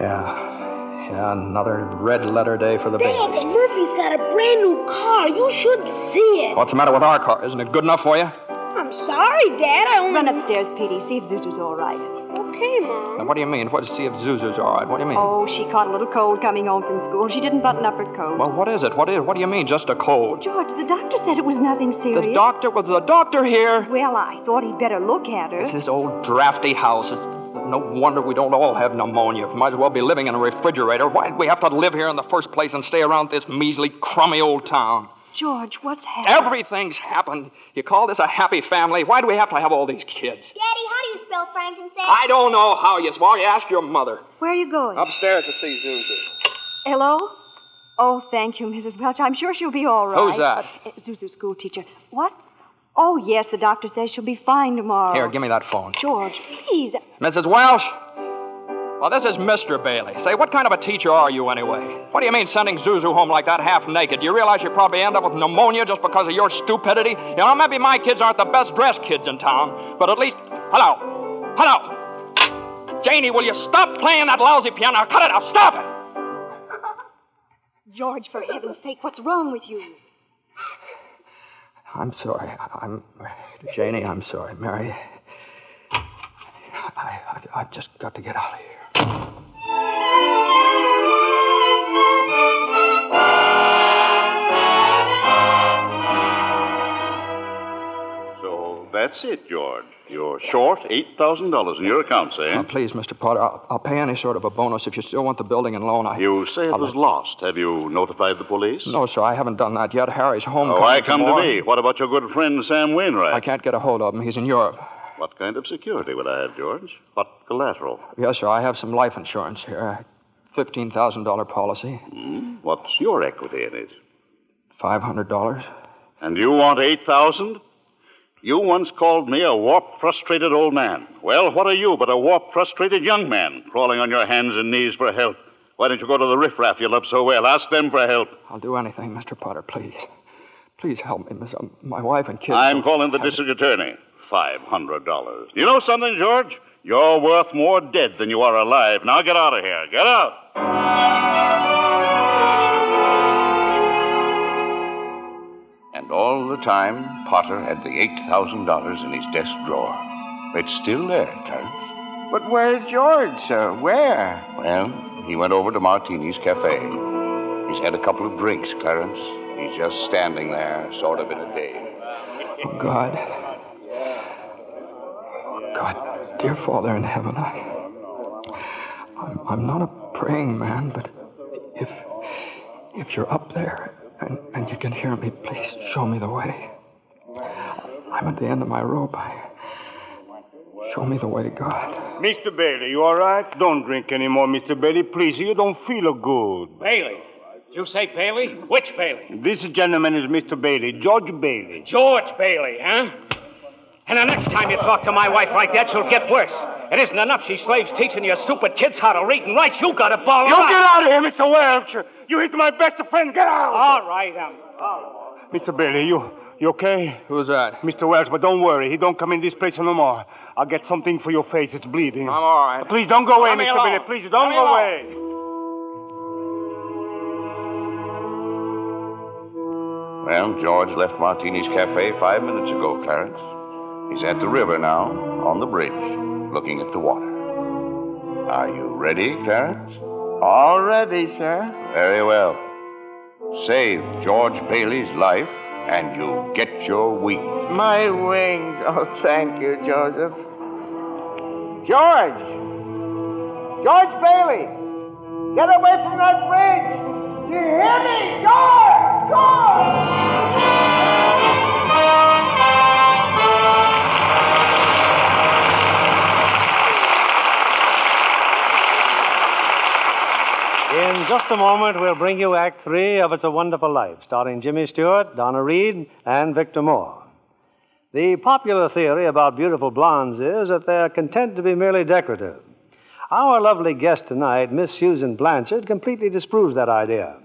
Yeah, another red letter day for the baby. Dad, Murphy's got a brand new car. You should see it. What's the matter with our car? Isn't it good enough for you? I'm sorry, Dad. I only... Run upstairs, Petey. See if Zuzu's all right. Okay, Mom. Now, what do you mean? What, see if Zuzu's all right? What do you mean? Oh, she caught a little cold coming home from school. She didn't button up her coat. Well, what is it? What do you mean, just a cold? George, the doctor said it was nothing serious. Was the doctor here? Well, I thought he'd better look at her. It's this old drafty house. It's no wonder we don't all have pneumonia. Might as well be living in a refrigerator. Why'd we have to live here in the first place and stay around this measly, crummy old town? George, what's happened? Everything's happened. You call this a happy family? Why do we have to have all these kids? Daddy, how do you spell frankincense? I don't know how you spell. You ask your mother. Where are you going? Upstairs to see Zuzu. Hello? Oh, thank you, Mrs. Welch. I'm sure she'll be all right. Who's that? Zuzu's school teacher. What? Oh, yes, the doctor says she'll be fine tomorrow. Here, give me that phone. George, please. Mrs. Welsh? Well, this is Mr. Bailey. Say, what kind of a teacher are you anyway? What do you mean sending Zuzu home like that half naked? Do you realize you probably end up with pneumonia just because of your stupidity? You know, maybe my kids aren't the best dressed kids in town, but at least... Hello! Janie, will you stop playing that lousy piano? Cut it out! Stop it! George, for heaven's sake, what's wrong with you? I'm sorry. Janie, I'm sorry. Mary, I've just got to get out of here. So that's it, George. You're short $8,000 in your accounts, eh? Now, please, Mr. Potter, I'll pay any sort of a bonus if you still want the building and loan. You say it was lost. Have you notified the police? No, sir, I haven't done that yet. Harry's home. Oh, I come to me. What about your good friend, Sam Wainwright? I can't get a hold of him. He's in Europe. What kind of security would I have, George? What collateral? Yes, sir, I have some life insurance here. $15,000 policy. What's your equity in it? $500. And you want $8,000? You once called me a warped, frustrated old man. Well, what are you but a warped, frustrated young man crawling on your hands and knees for help? Why don't you go to the riffraff you love so well? Ask them for help. I'll do anything, Mr. Potter, please. Please help me, Miss. My wife and kids. I'm calling the district attorney. $500. You know something, George? You're worth more dead than you are alive. Now get out of here. Get out. And all the time, Potter had the $8,000 in his desk drawer. It's still there, Clarence. But where's George, sir? Where? Well, he went over to Martini's Cafe. He's had a couple of drinks, Clarence. He's just standing there, sort of in a daze. Oh, God. God, dear Father in heaven, I'm not a praying man, but if you're up there and you can hear me, please show me the way. I'm at the end of my rope. Show me the way, God. Mr. Bailey, you all right? Don't drink anymore, Mr. Bailey. Please, you don't feel good. Bailey? Did you say Bailey? Which Bailey? This gentleman is Mr. Bailey, George Bailey. George Bailey, huh? And the next time you talk to my wife like that, she'll get worse. It isn't enough she slaves teaching you stupid kids how to read and write. You got a ball You get out of here, Mr. Welch. You hit my best friend. Get out. All right. Mr. Bailey, you okay? Who's that? Mr. Welch, but don't worry. He don't come in this place no more. I'll get something for your face. It's bleeding. I'm all right. Please don't go away, Let me Mr. alone. Bailey. Please don't Let me go alone. away. Well, George left Martini's Cafe 5 minutes ago, Clarence. He's at the river now, on the bridge, looking at the water. Are you ready, Clarence? All ready, sir. Very well. Save George Bailey's life, and you get your wings. My wings. Oh, thank you, Joseph. George! George Bailey! Get away from that bridge! You hear me? George! George! In just a moment, we'll bring you Act 3 of It's a Wonderful Life, starring Jimmy Stewart, Donna Reed, and Victor Moore. The popular theory about beautiful blondes is that they're content to be merely decorative. Our lovely guest tonight, Miss Susan Blanchard, completely disproves that idea.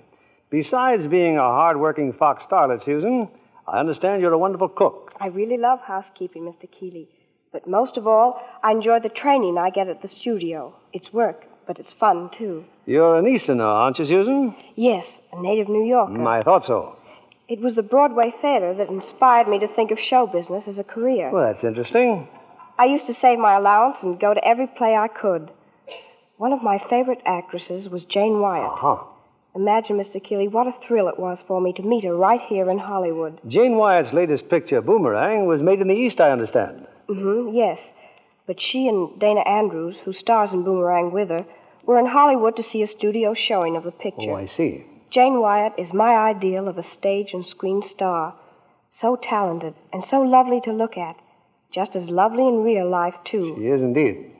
Besides being a hard-working Fox starlet, Susan, I understand you're a wonderful cook. I really love housekeeping, Mr. Keeley. But most of all, I enjoy the training I get at the studio. It's work, but it's fun, too. You're an Easterner, aren't you, Susan? Yes, a native New Yorker. I thought so. It was the Broadway theater that inspired me to think of show business as a career. Well, that's interesting. I used to save my allowance and go to every play I could. One of my favorite actresses was Jane Wyatt. Uh-huh. Imagine, Mr. Keeley, what a thrill it was for me to meet her right here in Hollywood. Jane Wyatt's latest picture, Boomerang, was made in the East, I understand. Yes. But she and Dana Andrews, who stars in Boomerang with her, were in Hollywood to see a studio showing of the picture. Oh, I see. Jane Wyatt is my ideal of a stage and screen star. So talented and so lovely to look at. Just as lovely in real life, too. She is indeed.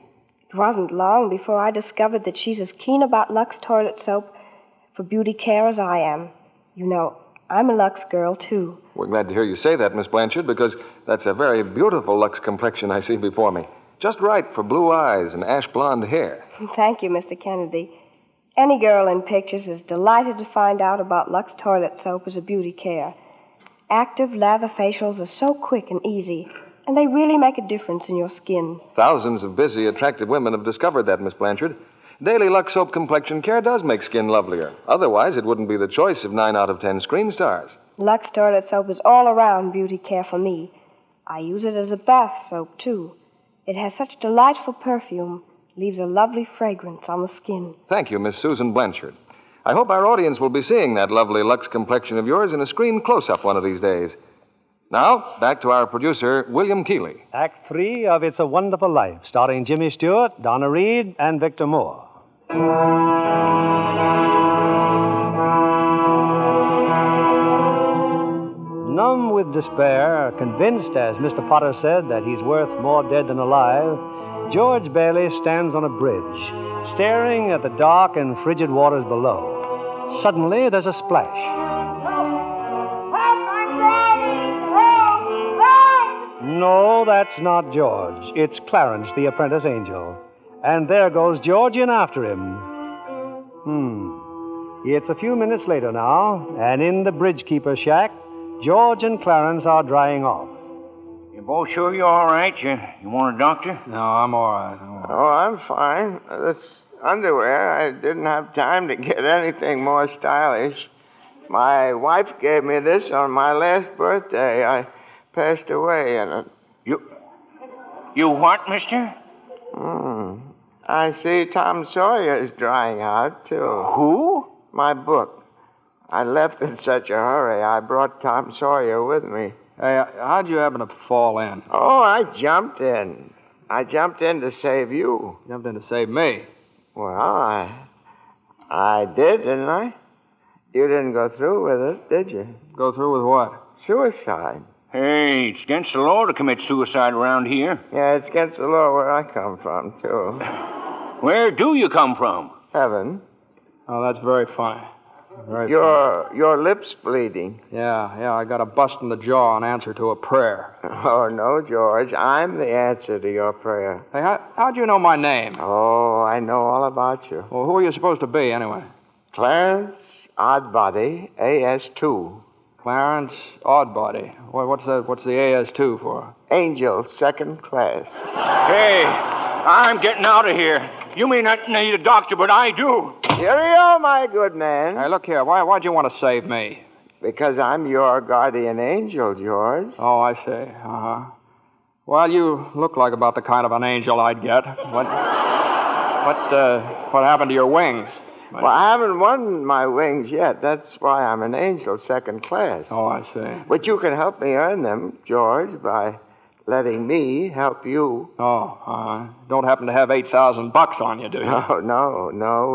It wasn't long before I discovered that she's as keen about Lux toilet soap for beauty care as I am. You know, I'm a Lux girl, too. We're glad to hear you say that, Miss Blanchard, because that's a very beautiful Lux complexion I see before me. Just right for blue eyes and ash blonde hair. Thank you, Mr. Kennedy. Any girl in pictures is delighted to find out about Lux toilet soap as a beauty care. Active lather facials are so quick and easy, and they really make a difference in your skin. Thousands of busy, attractive women have discovered that, Miss Blanchard. Daily Lux Soap Complexion Care does make skin lovelier. Otherwise, it wouldn't be the choice of 9 out of 10 screen stars. Lux toilet soap is all around beauty care for me. I use it as a bath soap, too. It has such delightful perfume, leaves a lovely fragrance on the skin. Thank you, Miss Susan Blanchard. I hope our audience will be seeing that lovely Lux complexion of yours in a screen close-up one of these days. Now, back to our producer, William Keeley. Act 3 of It's a Wonderful Life, starring Jimmy Stewart, Donna Reed, and Victor Moore. Numb with despair, convinced, as Mr. Potter said, that he's worth more dead than alive, George Bailey stands on a bridge, staring at the dark and frigid waters below. Suddenly, there's a splash. No, that's not George. It's Clarence, the apprentice angel. And there goes George in after him. It's a few minutes later now, and in the bridgekeeper's shack, George and Clarence are drying off. You both sure you're all right? You want a doctor? No, I'm all right. Oh, I'm fine. This underwear, I didn't have time to get anything more stylish. My wife gave me this on my last birthday. I passed away in it. You what, mister? I see Tom Sawyer is drying out, too. Who? My book. I left in such a hurry, I brought Tom Sawyer with me. Hey, how'd you happen to fall in? Oh, I jumped in. I jumped in to save you. Jumped in to save me? Well, I did, didn't I? You didn't go through with it, did you? Go through with what? Suicide. Hey, it's against the law to commit suicide around here. Yeah, it's against the law where I come from, too. Where do you come from? Heaven. Oh, that's very funny. Your lips bleeding. Yeah, I got a bust in the jaw in answer to a prayer. Oh, no, George. I'm the answer to your prayer. Hey, how'd you know my name? Oh, I know all about you. Well, who are you supposed to be, anyway? Clarence Oddbody, AS2. Clarence Oddbody. What's the AS2 for? Angel, second class. Hey, I'm getting out of here. You may not need a doctor, but I do. Cheerio, my good man. Hey, look here. Why'd you want to save me? Because I'm your guardian angel, George. Oh, I see. Uh-huh. Well, you look like about the kind of an angel I'd get. What happened to your wings? Well, I haven't won my wings yet. That's why I'm an angel, second class. Oh, I see. But you can help me earn them, George, by letting me help you. Oh, don't happen to have $8,000 on you, do you? No.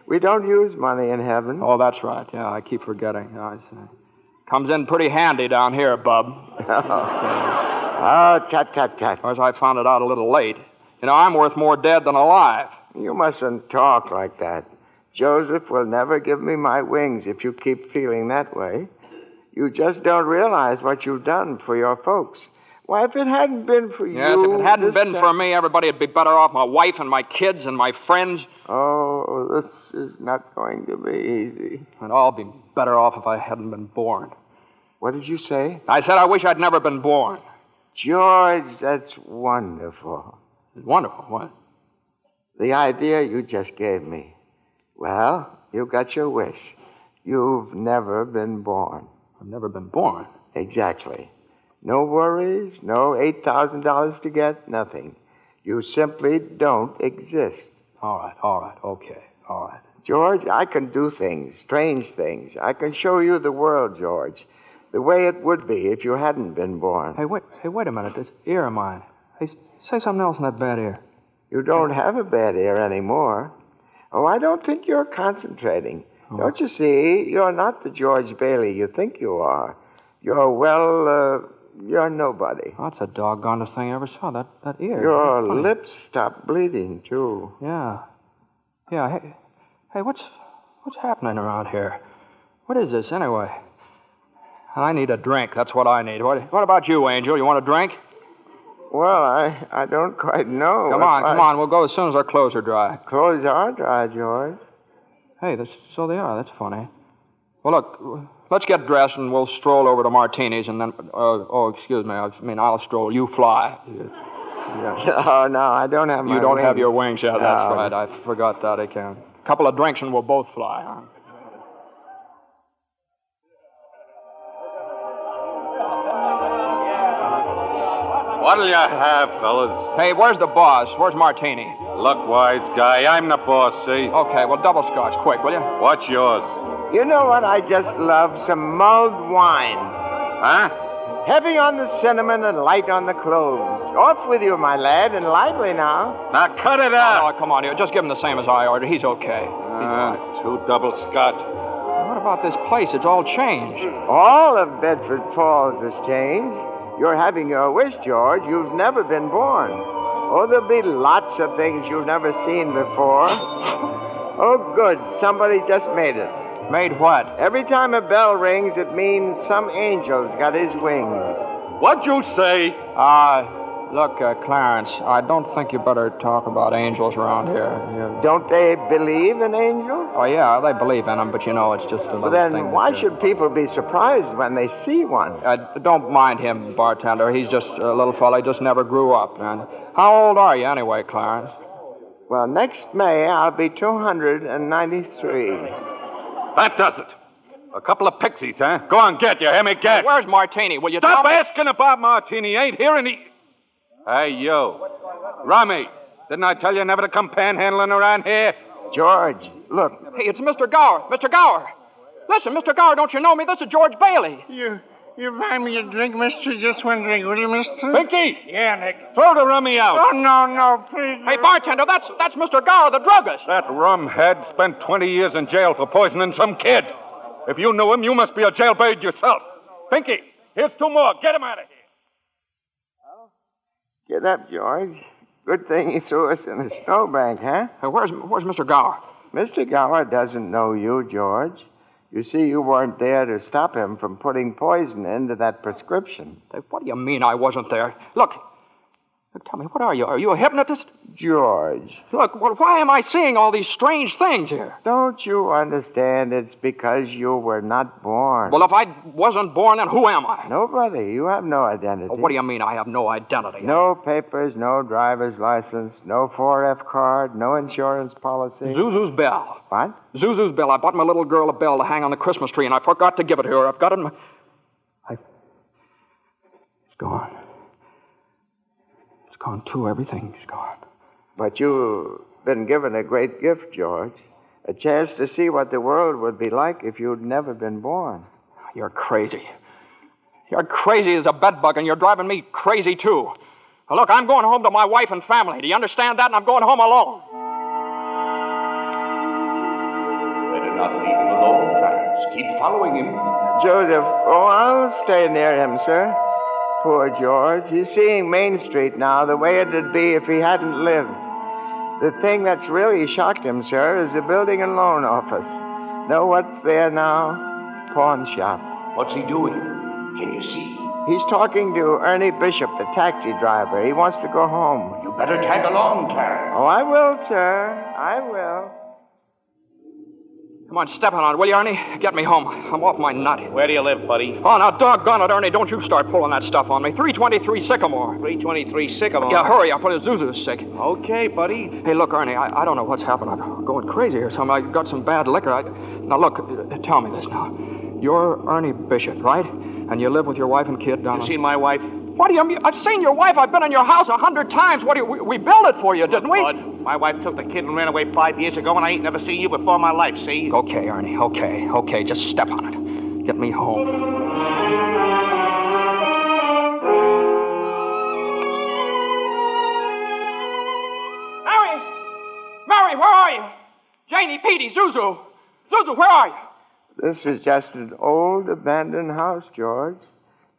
We don't use money in heaven. Oh, that's right. Yeah, I keep forgetting. I see. Comes in pretty handy down here, bub. Oh, tut. Of course, I found it out a little late. You know, I'm worth more dead than alive. You mustn't talk like that. Joseph will never give me my wings if you keep feeling that way. You just don't realize what you've done for your folks. Why, if it hadn't been for you... Yes, if it hadn't been for me, everybody would be better off. My wife and my kids and my friends. Oh, this is not going to be easy. And I'll be better off if I hadn't been born. What did you say? I said I wish I'd never been born. George, that's wonderful. Wonderful? What? The idea you just gave me. Well, you got your wish. You've never been born. I've never been born. Exactly. No worries, no $8,000 to get, nothing. You simply don't exist. All right, okay, all right. George, I can do things, strange things. I can show you the world, George, the way it would be if you hadn't been born. Hey, wait a minute. This ear of mine. Hey, say something else in that bad ear. You don't have a bad ear anymore. Oh, I don't think you're concentrating. Oh. Don't you see? You're not the George Bailey you think you are. You're nobody. Oh, that's the doggonest thing I ever saw, that ear. Your lips stopped bleeding, too. Yeah. Hey, what's happening around here? What is this, anyway? I need a drink. That's what I need. What about you, Angel? You want a drink? Well, I don't quite know. Come on. We'll go as soon as our clothes are dry. Clothes are dry, George. Hey, so they are. That's funny. Well, look, let's get dressed and we'll stroll over to Martini's and then... excuse me. I'll stroll. You fly. Yeah. Oh, no, I don't have my You don't wings. have your wings yet. That's right. I forgot that again. A couple of drinks and we'll both fly, huh? What'll you have, fellas? Hey, where's the boss? Where's Martini? Look, wise guy, I'm the boss, see? Okay, well, double scotch, quick, will you? What's yours? You know what I just love? Some mulled wine. Huh? Heavy on the cinnamon and light on the cloves. Off with you, my lad, and lively now. Now cut it out. Oh, come on, just give him the same as I ordered. He's okay. Two double scotch. What about this place? It's all changed. All of Bedford Falls has changed. You're having your wish, George. You've never been born. Oh, there'll be lots of things you've never seen before. Oh, good. Somebody just made it. Made what? Every time a bell rings, it means some angel's got his wings. What'd you say? Look, Clarence, I don't think you better talk about angels around here. Don't they believe in angels? Oh, yeah, they believe in them, but it's just a little thing. Then why should people be surprised when they see one? Don't mind him, bartender. He's just a little fella. He just never grew up, man. How old are you anyway, Clarence? Well, next May, I'll be 293. That does it. A couple of pixies, huh? Go on, get. You hear me? Get. Where's Martini? Will you Stop tell me? asking about Martini. Ain't here any... Hey, you. Rummy, didn't I tell you never to come panhandling around here? George, look. Hey, it's Mr. Gower. Mr. Gower. Listen, Mr. Gower, don't you know me? This is George Bailey. You buy me a drink, mister? Just one drink, will you, mister? Pinky! Yeah, Nick. Throw the rummy out. Oh, no, please. Hey, bartender, that's Mr. Gower, the druggist. That rumhead spent 20 years in jail for poisoning some kid. If you knew him, you must be a jailbird yourself. Pinky, here's two more. Get him out of here. Get up, George. Good thing he threw us in a snowbank, huh? Where's Mr. Gower? Mr. Gower doesn't know you, George. You see, you weren't there to stop him from putting poison into that prescription. What do you mean I wasn't there? Look, tell me, what are you? Are you a hypnotist? George. Look, why am I seeing all these strange things here? Don't you understand? It's because you were not born. Well, if I wasn't born, then who am I? Nobody. You have no identity. What do you mean I have no identity? No papers, no driver's license, no 4F card, no insurance policy. Zuzu's bell. What? Zuzu's bell. I bought my little girl a bell to hang on the Christmas tree, and I forgot to give it to her. I've got it in my... It's gone. It's gone, too. Everything's gone. But you've been given a great gift, George. A chance to see what the world would be like if you'd never been born. You're crazy. You're crazy as a bedbug, and you're driving me crazy, too. Now, look, I'm going home to my wife and family. Do you understand that? And I'm going home alone. Better not leave him alone, Clarence. Keep following him. Joseph, I'll stay near him, sir. Poor George. He's seeing Main Street now the way it'd be if he hadn't lived. The thing that's really shocked him, sir, is the building and loan office. Know what's there now? Pawn shop. What's he doing? Can you see? He's talking to Ernie Bishop, the taxi driver. He wants to go home. You better tag along, Clarence. Oh, I will, sir. I will. Come on, step on it, will you, Ernie? Get me home. I'm off my nut. Where do you live, buddy? Oh, now, doggone it, Ernie. Don't you start pulling that stuff on me. 323 Sycamore. 323 Sycamore? Yeah, hurry. I'll put his Zuzu's sick. Okay, buddy. Hey, look, Ernie, I don't know what's happened. I'm going crazy or something. I got some bad liquor. Now, look, tell me this now. You're Ernie Bishop, right? And you live with your wife and kid down. You seen my wife? What do you mean? I've seen your wife. I've been in your house 100 times. What do you... We built it for you, didn't we? Bud, my wife took the kid and ran away 5 years ago, and I ain't never seen you before in my life, see? Okay, Ernie, okay. Just step on it. Get me home. Mary, where are you? Janie, Petey, Zuzu. Zuzu, where are you? This is just an old abandoned house, George.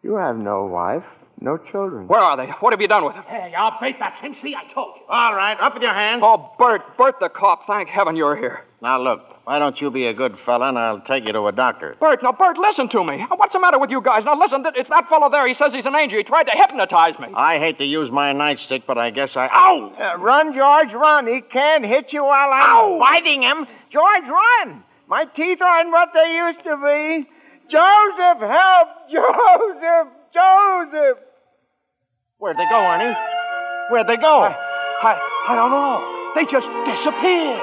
You have no wife, no children. Where are they? What have you done with them? Hey, I'll face that thing. See, I told you. All right, up with your hands. Oh, Bert the cop. Thank heaven you're here. Now, look, why don't you be a good fella and I'll take you to a doctor? Bert, listen to me. What's the matter with you guys? Now, listen, it's that fellow there. He says he's an angel. He tried to hypnotize me. I hate to use my nightstick, but I guess I... Ow! Run, George, run. He can't hit you while I'm biting him. George, run. My teeth aren't what they used to be. Joseph, help! Joseph! Where'd they go, Ernie? Where'd they go? I don't know. They just disappeared.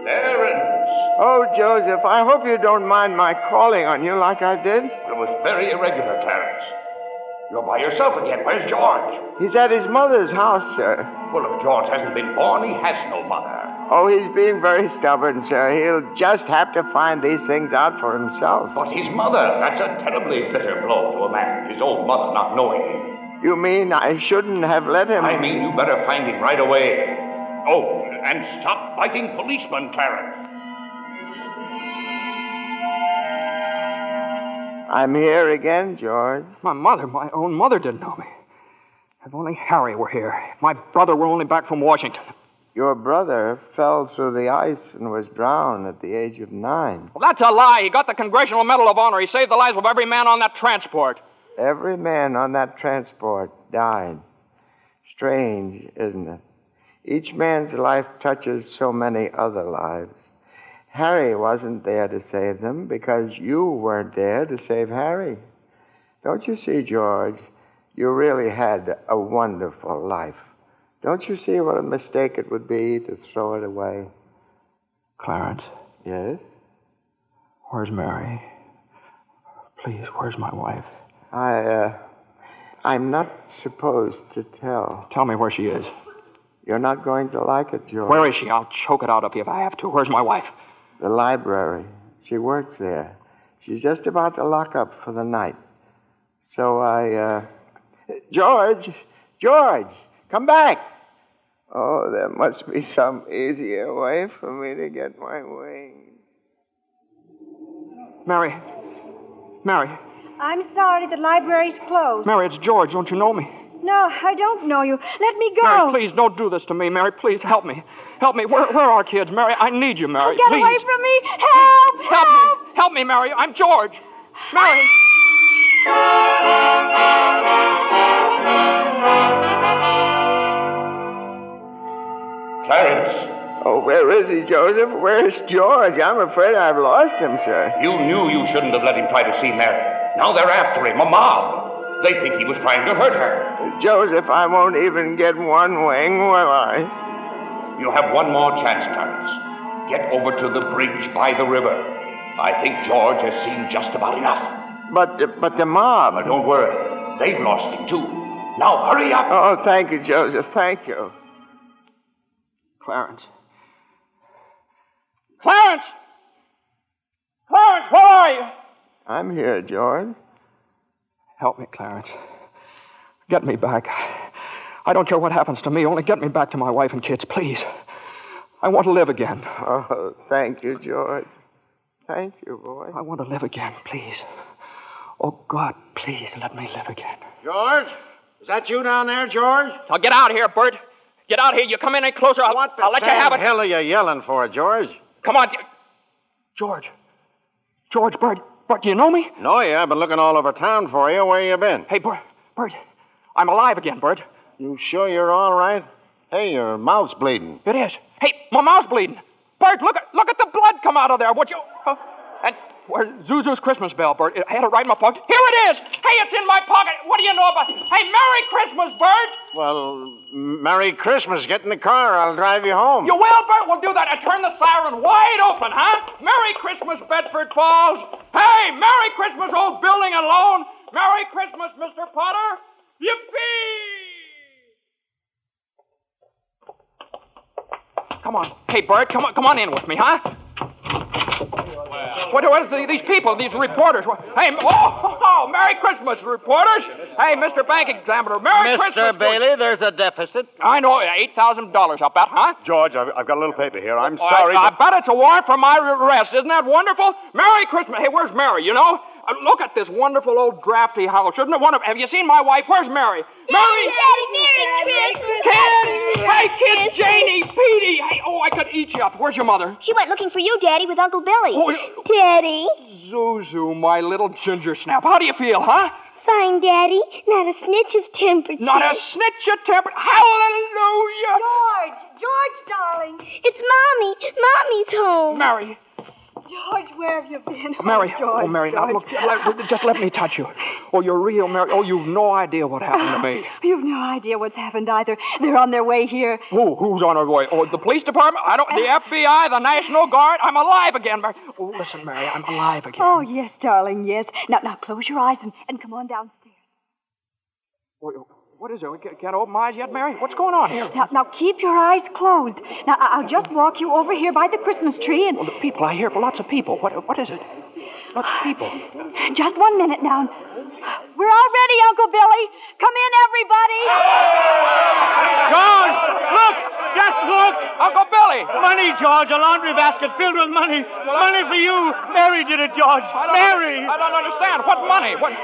Clarence. Oh, Joseph, I hope you don't mind my calling on you like I did. It was very irregular, Clarence. You're by yourself again. Where's George? He's at his mother's house, sir. Well, if George hasn't been born, he has no mother. Oh, he's being very stubborn, sir. He'll just have to find these things out for himself. But his mother, that's a terribly bitter blow to a man, his own mother not knowing him. You mean I shouldn't have let him... I mean you better find him right away. Oh, and stop fighting policemen, Clarence. I'm here again, George. My own mother didn't know me. If only Harry were here. My brother were only back from Washington. Your brother fell through the ice and was drowned at the age of 9. Well, that's a lie. He got the Congressional Medal of Honor. He saved the lives of every man on that transport. Every man on that transport died. Strange, isn't it? Each man's life touches so many other lives. Harry wasn't there to save them because you weren't there to save Harry. Don't you see, George? You really had a wonderful life. Don't you see what a mistake it would be to throw it away? Clarence. Yes? Where's Mary? Please, where's my wife? I'm not supposed to tell. Tell me where she is. You're not going to like it, George. Where is she? I'll choke it out of you if I have to. Where's my wife? The library. She works there. She's just about to lock up for the night. So George! Come back! Oh, there must be some easier way for me to get my wings. Mary. I'm sorry, the library's closed. Mary, it's George. Don't you know me? No, I don't know you. Let me go. Mary, please, don't do this to me. Mary, please, help me. Help me. Where are our kids? Mary, I need you, Mary. Get please. away from me. Help! me. Help me, Mary. I'm George. Mary. Clarence. Oh, where is he, Joseph? Where's George? I'm afraid I've lost him, sir. You knew you shouldn't have let him try to see Mary. Now they're after him, a mob. They think he was trying to hurt her. Joseph, I won't even get one wing, will I? You have one more chance, Clarence. Get over to the bridge by the river. I think George has seen just about enough. But the mob... But don't worry. They've lost him, too. Now, hurry up. Oh, thank you, Joseph. Thank you. Clarence, where are you? I'm here, George. Help me, Clarence. Get me back. I don't care what happens to me. Only get me back to my wife and kids, please. I want to live again. Oh, thank you, George. Thank you, boy. I want to live again, please. Oh, God, please let me live again. George? Is that you down there, George? Now get out here, Bert. Get out here. You come in any closer, I'll let you have it. What the hell are you yelling for, George? Come on. George, Bert, do you know me? No, yeah. I've been looking all over town for you. Where you been? Hey, Bert, I'm alive again, Bert. You sure you're all right? Hey, your mouth's bleeding. It is. Hey, my mouth's bleeding. Bert, look at the blood come out of there, would you? Where's Zuzu's Christmas bell, Bert? I had it right in my pocket. Here it is! Hey, it's in my pocket! What do you know about it? Hey, Merry Christmas, Bert! Well, Merry Christmas. Get in the car. I'll drive you home. You will, Bert? We'll do that. I turn the siren wide open, huh? Merry Christmas, Bedford Falls! Hey, Merry Christmas, old building and loan! Merry Christmas, Mr. Potter! Yippee! Come on. Hey, Bert, come on in with me, huh? What is these people, these reporters? Hey, Merry Christmas, reporters. Hey, Mr. Bank Examiner, Merry Christmas. Mr. Bailey, there's a deficit. I know, $8,000, I'll bet, huh? George, I've got a little paper here. I'm sorry. I bet it's a warrant for my arrest. Isn't that wonderful? Merry Christmas. Hey, where's Mary, you know? Look at this wonderful old drafty house. Isn't it wonderful? Have you seen my wife? Where's Mary? Mary! Merry Christmas! Kids! Hey, kids! Janie! Petey! Hey, I could eat you up. Where's your mother? She went looking for you, Daddy, with Uncle Billy. Oh, Daddy? Zuzu, my little ginger snap. How do you feel, huh? Fine, Daddy. Not a snitch's temperature. Not a snitch of temper. Hallelujah! George, darling. It's Mommy. Mommy's home. Mary. George, where have you been? Mary. George, Mary, now look, just let me touch you. Oh, you're real, Mary. Oh, you've no idea what happened to me. You've no idea what's happened either. They're on their way here. Who's on their way? Oh, the police department? The FBI, the National Guard? I'm alive again, Mary. Oh, listen, Mary, I'm alive again. Oh, yes, darling, yes. Now close your eyes and come on downstairs. What is it? Can't open my eyes yet, Mary? What's going on here? Now keep your eyes closed. Now, I'll just walk you over here by the Christmas tree and... Well, the people, I hear lots of people. What is it? Lots of people. Just 1 minute now. We're all ready, Uncle Billy. Come in, everybody. George, look! Just look! Uncle Billy! Money, George. A laundry basket filled with money. Money for you. Mary did it, George. Mary! I don't understand. What money? What...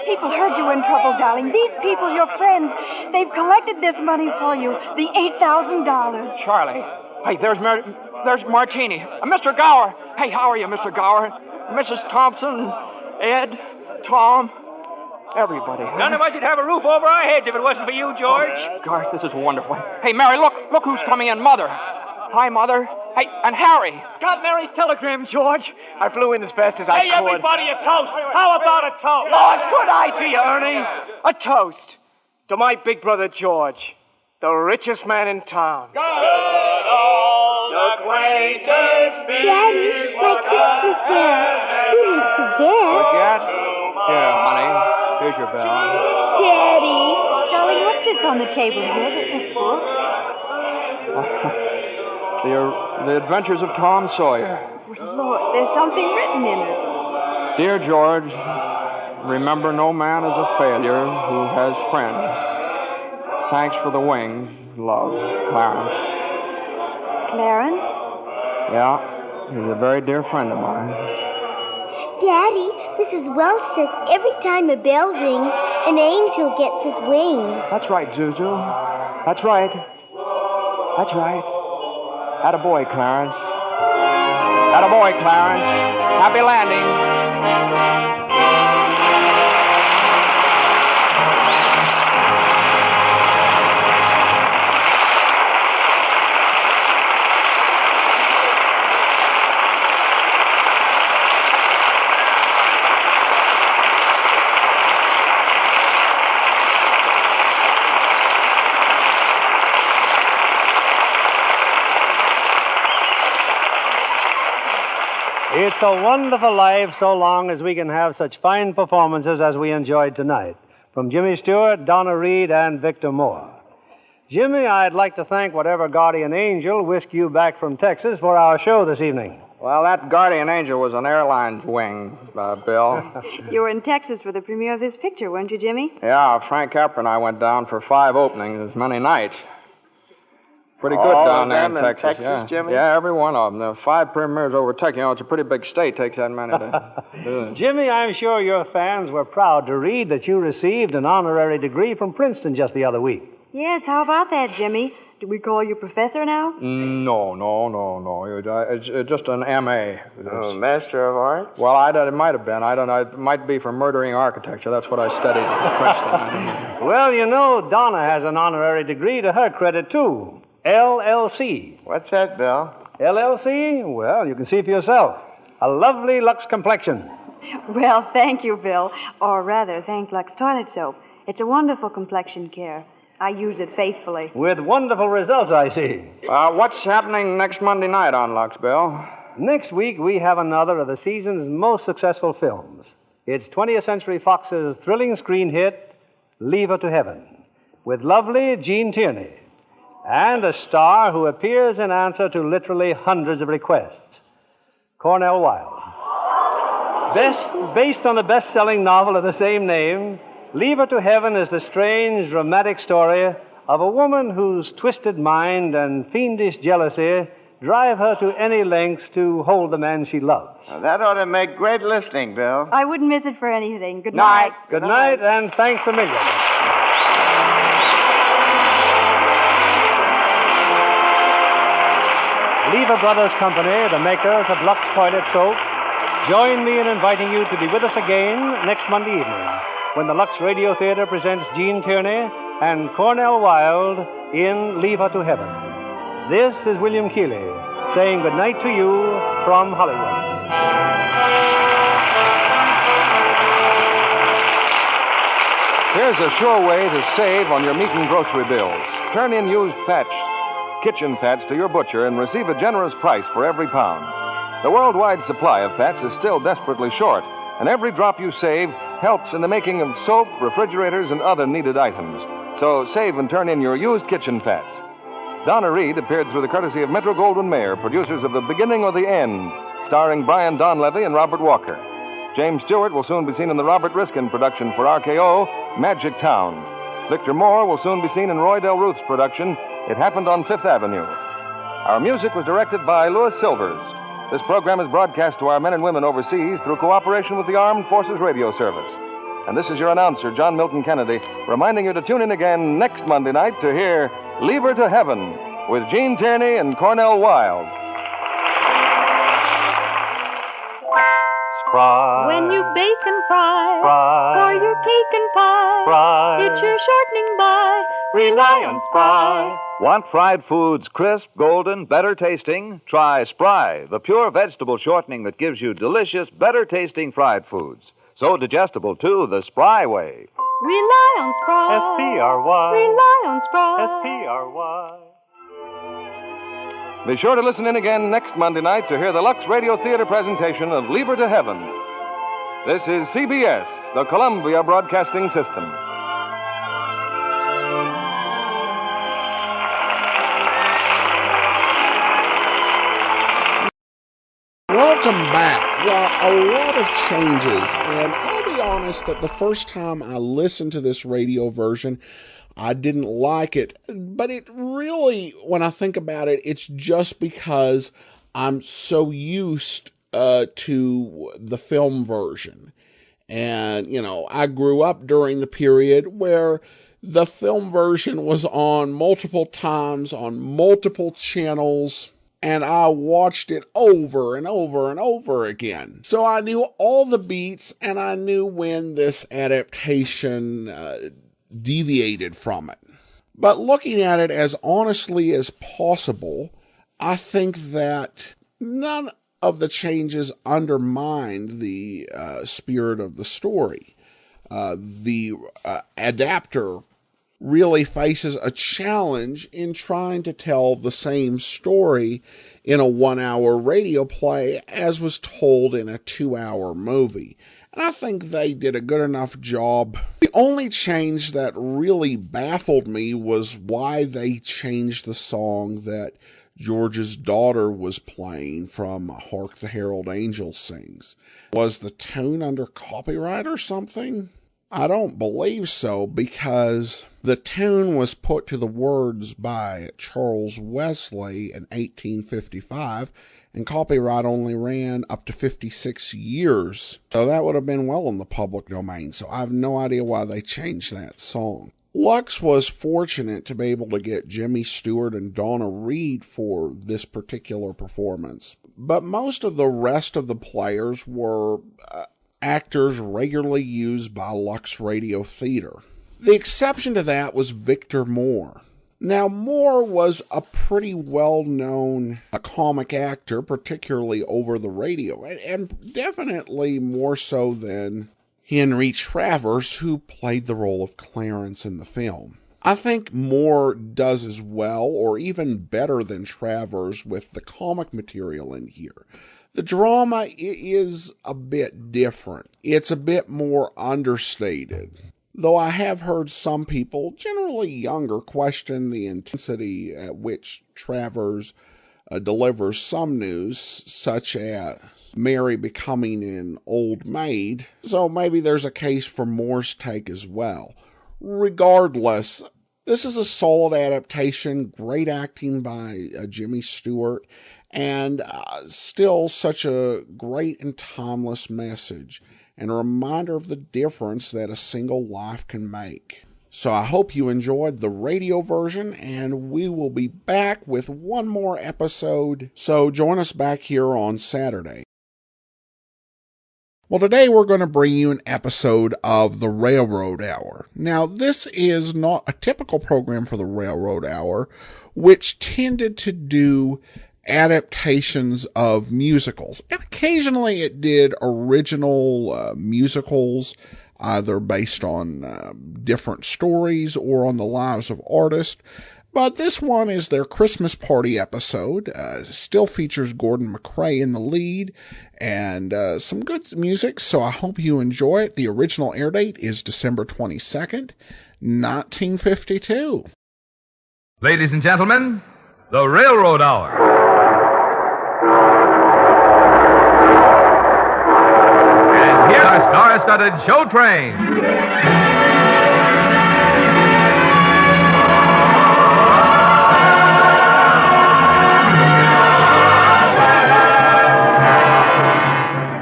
People heard you were in trouble, darling. These people, your friends, they've collected this money for you. The $8,000. Charlie. Hey, there's Martini. Mr. Gower. Hey, how are you, Mr. Gower? Mrs. Thompson, Ed, Tom, everybody. None of us would have a roof over our heads if it wasn't for you, George. Gosh, this is wonderful. Hey, Mary, look who's coming in. Mother. Hi, Mother. Hey, and Harry. Got Mary's telegram, George. I flew in as fast as I could. Hey, everybody, a toast. How about a toast? Oh, good idea, Ernie. A toast to my big brother, George, the richest man in town. Daddy, my Christmas bell. You didn't forget. Forget? Here, honey. Here's your bell. Daddy. Darling, what's this on the table here? This book? The Adventures of Tom Sawyer. Lord, there's something written in it. Dear George, remember no man is a failure who has friends. Thanks for the wings. Love, Clarence. Clarence? Yeah, he's a very dear friend of mine. Daddy, Mrs. Welch says every time a bell rings, an angel gets his wings. That's right, Zuzu. That's right. That's right. Attaboy, Clarence. Attaboy, Clarence. Happy landing. It's a wonderful life so long as we can have such fine performances as we enjoyed tonight. From Jimmy Stewart, Donna Reed, and Victor Moore. Jimmy, I'd like to thank whatever guardian angel whisked you back from Texas for our show this evening. Well, that guardian angel was an airline's wing, Bill. You were in Texas for the premiere of this picture, weren't you, Jimmy? Yeah, Frank Capra and I went down for 5 openings as many nights. Pretty good All down of there them in Texas, yeah. Jimmy? Yeah, every one of them. The 5 premieres over Texas. You know, it's a pretty big state. Takes that many to do it. Jimmy, I'm sure your fans were proud to read that you received an honorary degree from Princeton just the other week. Yes, how about that, Jimmy? Do we call you professor now? No. It's just an M.A. Oh, Master of Arts? Well, it might have been. I don't know. It might be for murdering architecture. That's what I studied at Princeton. Well, you know, Donna has an honorary degree to her credit, too. LLC. What's that, Bill? LLC? Well, you can see for yourself. a lovely Lux complexion. Well, thank you, Bill. Or rather, thank Lux Toilet Soap. It's a wonderful complexion care. I use it faithfully. With wonderful results, I see. What's happening next Monday night on Lux, Bill? Next week, we have another of the season's most successful films. It's 20th Century Fox's thrilling screen hit, Leave Her to Heaven, with lovely Jean Tierney, and a star who appears in answer to literally hundreds of requests, Cornell Wilde. Based on the best-selling novel of the same name, Leave Her to Heaven is the strange, dramatic story of a woman whose twisted mind and fiendish jealousy drive her to any lengths to hold the man she loves. Now, that ought to make great listening, Bill. I wouldn't miss it for anything. Good night. Good night, and thanks a million. Lever Brothers Company, the makers of Lux Toilet Soap, join me in inviting you to be with us again next Monday evening when the Lux Radio Theater presents Jean Tierney and Cornell Wilde in Leave Her to Heaven. This is William Keighley saying good night to you from Hollywood. Here's a sure way to save on your meat and grocery bills. Turn in used kitchen fats to your butcher and receive a generous price for every pound. The worldwide supply of fats is still desperately short, and every drop you save helps in the making of soap, refrigerators, and other needed items. So save and turn in your used kitchen fats. Donna Reed appeared through the courtesy of Metro-Goldwyn-Mayer, producers of The Beginning or the End, starring Brian Donlevy and Robert Walker. James Stewart will soon be seen in the Robert Riskin production for RKO, Magic Town. Victor Moore will soon be seen in Roy Del Ruth's production, It Happened on Fifth Avenue. Our music was directed by Louis Silvers. This program is broadcast to our men and women overseas through cooperation with the Armed Forces Radio Service. And this is your announcer, John Milton Kennedy, reminding you to tune in again next Monday night to hear Leave Her to Heaven with Jean Tierney and Cornell Wilde. Spry. When you bake and fry, for your cake and pie, it's your shortening by. Rely on Spry. Want fried foods crisp, golden, better tasting? Try Spry, the pure vegetable shortening that gives you delicious, better tasting fried foods. So digestible, too, the Spry way. Rely on Spry. S-P-R-Y. Rely on Spry. S-P-R-Y. Be sure to listen in again next Monday night to hear the Lux Radio Theater presentation of Leave Her to Heaven. This is CBS, the Columbia Broadcasting System. Welcome back. Well, a lot of changes, and I'll be honest that the first time I listened to this radio version, I didn't like it, but it really, when I think about it, it's just because I'm so used to the film version. And, you know, I grew up during the period where the film version was on multiple times, on multiple channels, and I watched it over and over and over again. So I knew all the beats, and I knew when this adaptation deviated from it. But looking at it as honestly as possible, I think that none of the changes undermined the spirit of the story. The adapter really faces a challenge in trying to tell the same story in a 1-hour radio play as was told in a 2-hour movie. And I think they did a good enough job. The only change that really baffled me was why they changed the song that George's daughter was playing from Hark the Herald Angels Sings. Was the tune under copyright or something? I don't believe so, because the tune was put to the words by Charles Wesley in 1855, and copyright only ran up to 56 years. So that would have been well in the public domain, so I have no idea why they changed that song. Lux was fortunate to be able to get Jimmy Stewart and Donna Reed for this particular performance, but most of the rest of the players were actors regularly used by Lux Radio Theater. The exception to that was Victor Moore. Now, Moore was a pretty well-known comic actor, particularly over the radio, and definitely more so than Henry Travers, who played the role of Clarence in the film. I think Moore does as well, or even better than Travers, with the comic material in here. The drama is a bit different. It's a bit more understated. Though I have heard some people, generally younger, question the intensity at which Travers delivers some news, such as Mary becoming an old maid, so maybe there's a case for Moore's take as well. Regardless, this is a solid adaptation, great acting by Jimmy Stewart, and still such a great and timeless message, and a reminder of the difference that a single life can make. So I hope you enjoyed the radio version, and we will be back with one more episode, so join us back here on Saturday. Well, today we're going to bring you an episode of the Railroad Hour. Now, this is not a typical program for the Railroad Hour, which tended to do adaptations of musicals, and occasionally it did original musicals, either based on different stories or on the lives of artists. But this one is their Christmas party episode. Still features Gordon Macrae in the lead, and some good music, so I hope you enjoy it. The original air date is December 22nd, 1952. Ladies and gentlemen, the Railroad Hour. And here's our star-studded show train.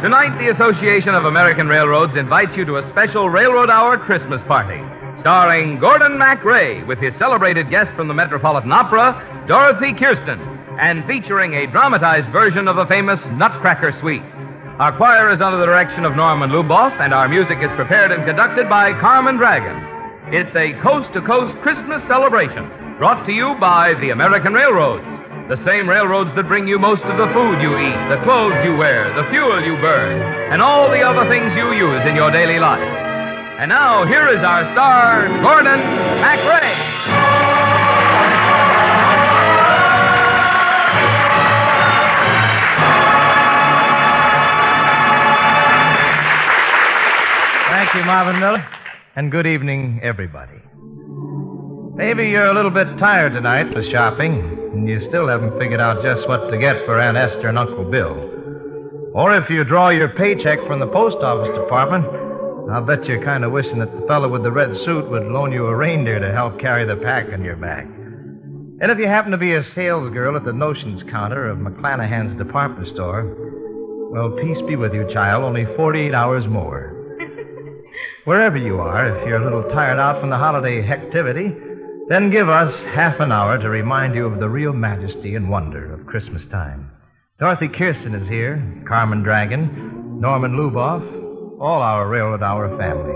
Tonight, the Association of American Railroads invites you to a special Railroad Hour Christmas party, starring Gordon Macrae with his celebrated guest from the Metropolitan Opera, Dorothy Kirsten, and featuring a dramatized version of the famous Nutcracker Suite. Our choir is under the direction of Norman Luboff, and our music is prepared and conducted by Carmen Dragon. It's a coast-to-coast Christmas celebration brought to you by the American Railroads, the same railroads that bring you most of the food you eat, the clothes you wear, the fuel you burn, and all the other things you use in your daily life. And now, here is our star, Gordon Macrae. Thank you, Marvin Miller, and good evening, everybody. Maybe you're a little bit tired tonight with shopping, and you still haven't figured out just what to get for Aunt Esther and Uncle Bill. Or if you draw your paycheck from the post office department, I'll bet you're kind of wishing that the fellow with the red suit would loan you a reindeer to help carry the pack on your back. And if you happen to be a salesgirl at the notions counter of McClanahan's department store, well, peace be with you, child, only 48 hours more. Wherever you are, if you're a little tired out from the holiday hectivity, then give us half an hour to remind you of the real majesty and wonder of Christmas time. Dorothy Kirsten is here, Carmen Dragon, Norman Luboff, all our Railroad Hour family.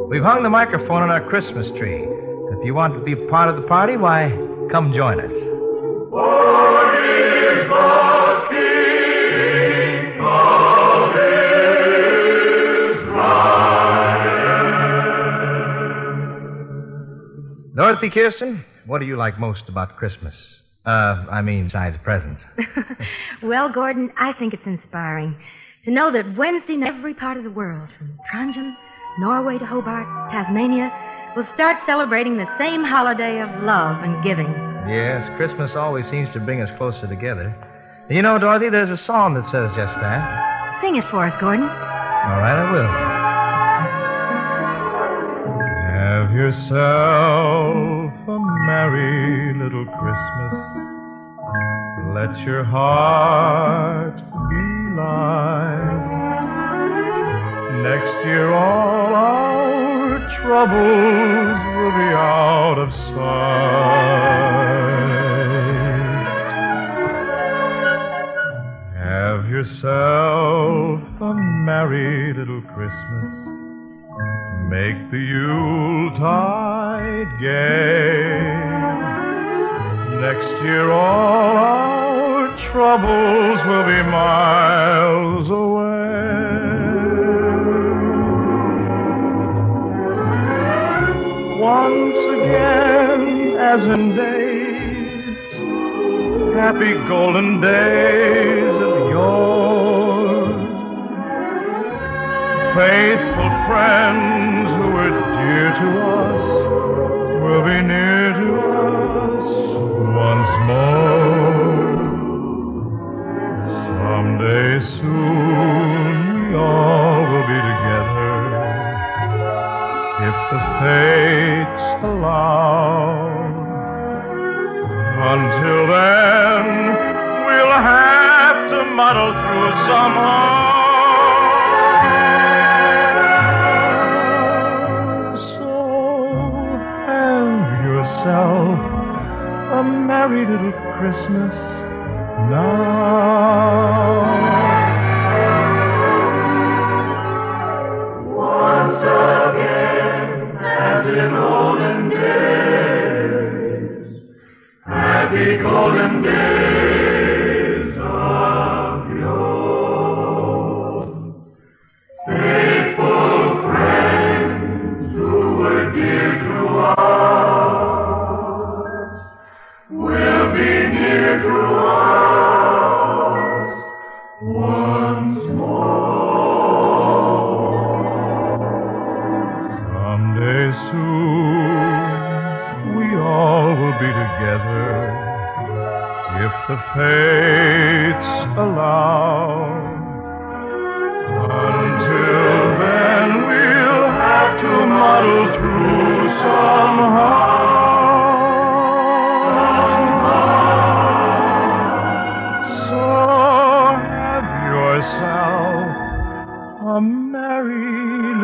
We've hung the microphone on our Christmas tree. If you want to be part of the party, why, come join us. Dorothy Kirsten, what do you like most about Christmas? Besides presents. Well, Gordon, I think it's inspiring to know that Wednesday night, every part of the world, from Trondheim, Norway to Hobart, Tasmania, will start celebrating the same holiday of love and giving. Yes, Christmas always seems to bring us closer together. You know, Dorothy, there's a song that says just that. Sing it for us, Gordon. All right, I will. Have yourself a merry little Christmas. Let your heart be light. Next year all our troubles will be out of sight. Have yourself a merry little Christmas. Make the Yuletide gay. Next year all our troubles will be miles away. Once again, as in days, happy golden days of yore, faithful friends who were dear to us will be near to us once more. Someday soon we all will be together, if the fates allow. Until then, we'll have to muddle through somehow. So have yourself a merry little Christmas now. Once again, as in olden days, happy golden days of yore. Faithful friends who were dear to us will be near to us once more. Someday soon we all will be together, if the fates allow. Until then, we'll have to muddle through somehow. So have yourself a merry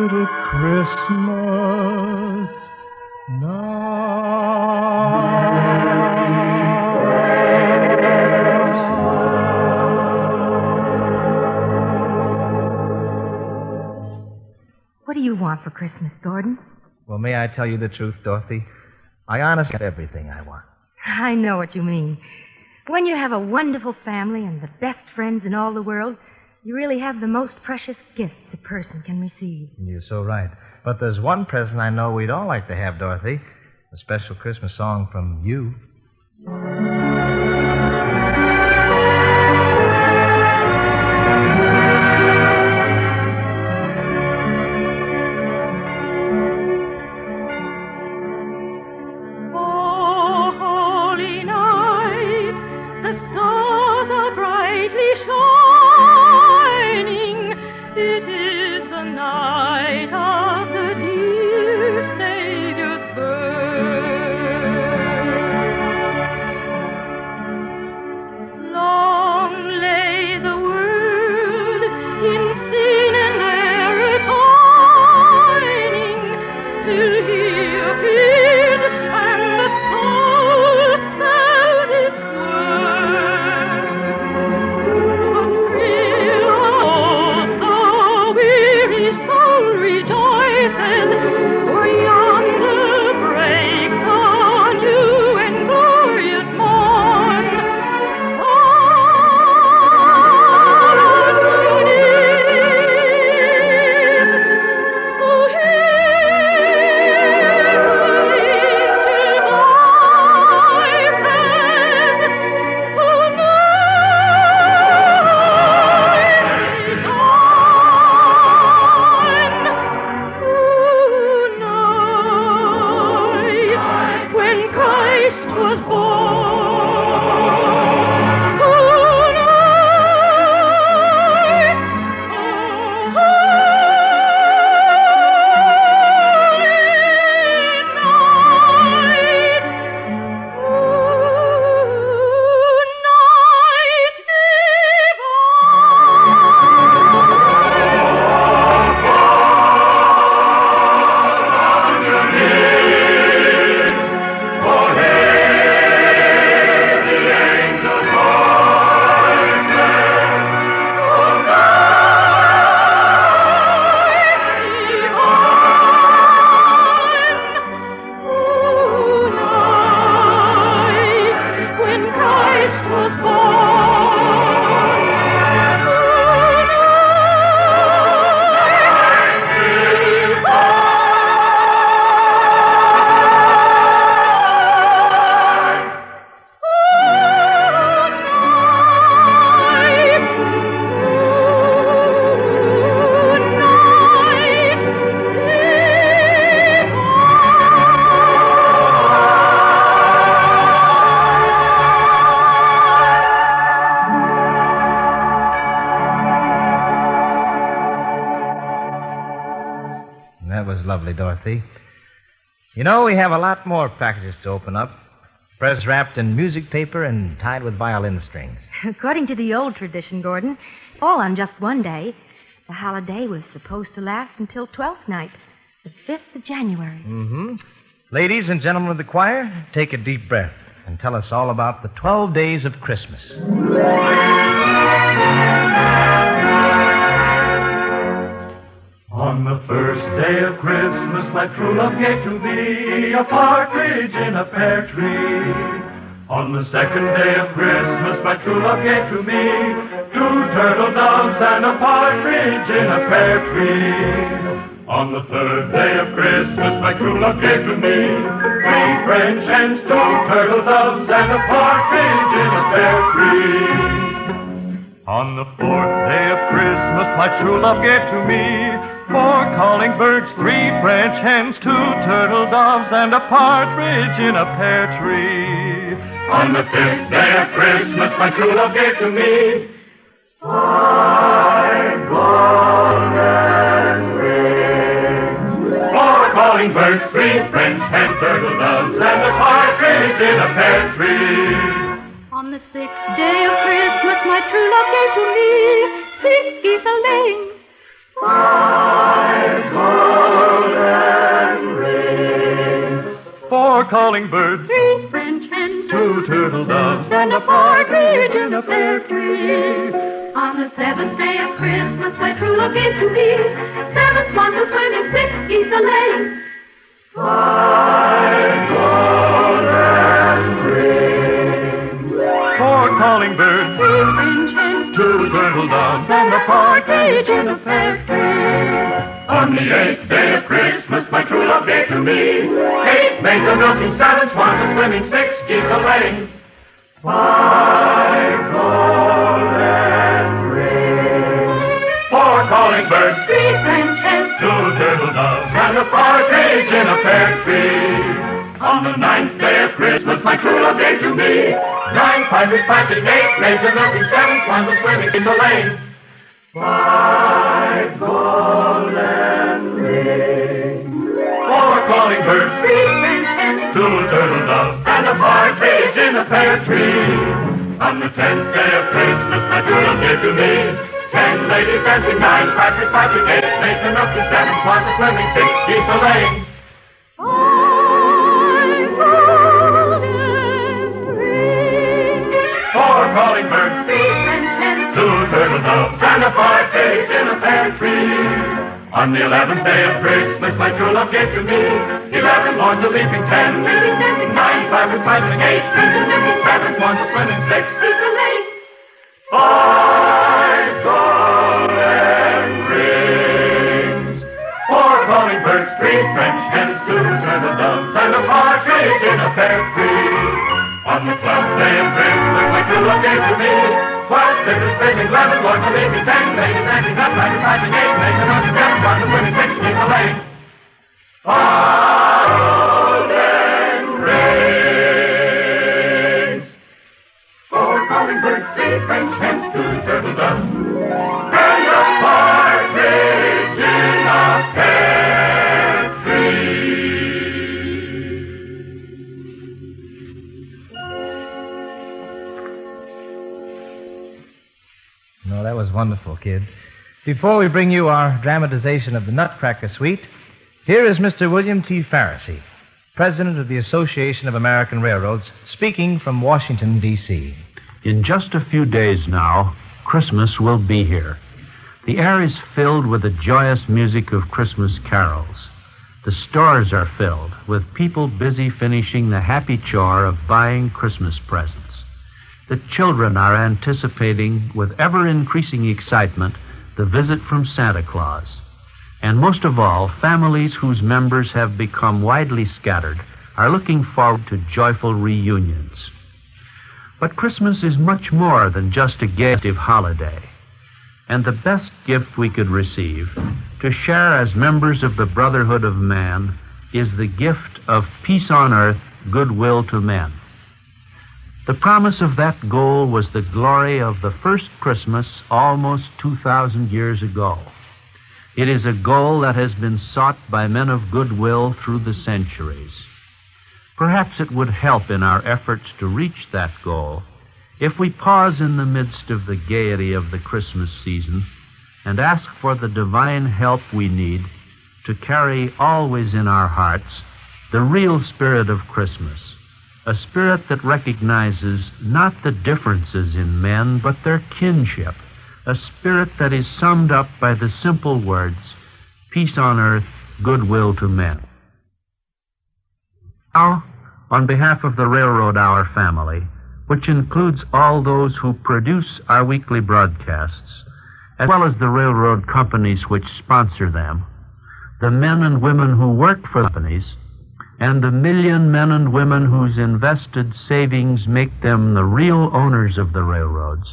little Christmas now. What do you want for Christmas, Gordon? Well, may I tell you the truth, Dorothy? I honestly got everything I want. I know what you mean. When you have a wonderful family and the best friends in all the world, you really have the most precious gifts a person can receive. You're so right. But there's one present I know we'd all like to have, Dorothy. A special Christmas song from you. lovely, Dorothy. You know, we have a lot more packages to open up. Press wrapped in music paper and tied with violin strings. According to the old tradition, Gordon, all on just one day. The holiday was supposed to last until 12th night, the 5th of January. Mm-hmm. Ladies and gentlemen of the choir, take a deep breath and tell us all about the 12 days of Christmas. On the first day of Christmas, my true love gave to me a partridge in a pear tree. On the second day of Christmas, my true love gave to me 2 turtle doves and a partridge in a pear tree. On the third day of Christmas, my true love gave to me 3 French hens, 2 turtle doves, and a partridge in a pear tree. On the fourth day of Christmas, my true love gave to me 4 calling birds, 3 French hens, 2 turtle doves, and a partridge in a pear tree. On the 5th day of Christmas, my true love gave to me 5 golden rings, 4 calling birds, 3 French hens, turtle doves, and a partridge in a pear tree. On the 6th day of Christmas, my true love gave to me 6 geese a-laying, 5 golden rings, 4 calling birds, 3 French hens, 2 turtle doves, and a partridge in a pear tree. On the 7th day of Christmas, my true love gave to me 7 swans a-swimming, 6 geese a-laying, 5 golden rings, 4 calling birds, 3 French hens, 2 turtle doves, and a partridge in a pear tree. On the 8th day of Christmas, my true love gave to me 8 maids a-milking, 7 swans a-swimming, 6 geese a-laying, 5 golden rings, 4 calling birds, 3 French hens, 2 turtle doves, and a partridge in a pear tree. On the 9th day of Christmas, my true love gave to me 9 pipers piping, 8 maids a-milking, 7 swans a-swimming, 6 a-laying, 5 golden rings, 4 calling birds, 3 French hens, 2 turtle doves, and a partridge in a pear tree. On the 10th day of Christmas, my true love gave to me 10 ladies dancing, 9 pipers piping, 8 maids a-milking, 7 swans a-swimming, 6 geese a-laying, 4 calling birds, 3 French hens, 2 turtle doves, and a partridge in a pear tree. On the 11th day of Christmas, my true love gave to me 11 lords a-leaping, 10 ladies dancing, 9 pipers piping, 8 maids a-milking, 7 swans a-swimming, 6 geese a-laying, 5 golden rings, 4 calling birds, 3 French hens, 2 turtle doves, and a partridge in a pear tree. On the 12th day of Christmas, my true love gave to me 12 sisters spinning, 11 lords a-leaping, 10 ladies dancing, 9 pipers piping, 8 maids a-milking, 7 swans a-swimming, 6 geese a-laying, 5 golden rings, 4 calling birds, 3 French hens, 2 turtle doves, and a partridge in a pear tree. No, that was wonderful, kid. Before we bring you our dramatization of the Nutcracker Suite, here is Mr. William T. Farrisee, President of the Association of American Railroads, speaking from Washington, D.C. In just a few days now, Christmas will be here. The air is filled with the joyous music of Christmas carols. The stores are filled with people busy finishing the happy chore of buying Christmas presents. The children are anticipating with ever-increasing excitement the visit from Santa Claus. And most of all, families whose members have become widely scattered are looking forward to joyful reunions. But Christmas is much more than just a festive holiday. And the best gift we could receive, to share as members of the brotherhood of man, is the gift of peace on earth, goodwill to men. The promise of that goal was the glory of the first Christmas almost 2,000 years ago. It is a goal that has been sought by men of goodwill through the centuries. Perhaps it would help in our efforts to reach that goal if we pause in the midst of the gaiety of the Christmas season and ask for the divine help we need to carry always in our hearts the real spirit of Christmas, a spirit that recognizes not the differences in men, but their kinship, a spirit that is summed up by the simple words, peace on earth, goodwill to men. Now, on behalf of the Railroad Hour family, which includes all those who produce our weekly broadcasts, as well as the railroad companies which sponsor them, the men and women who work for companies, and the million men and women whose invested savings make them the real owners of the railroads.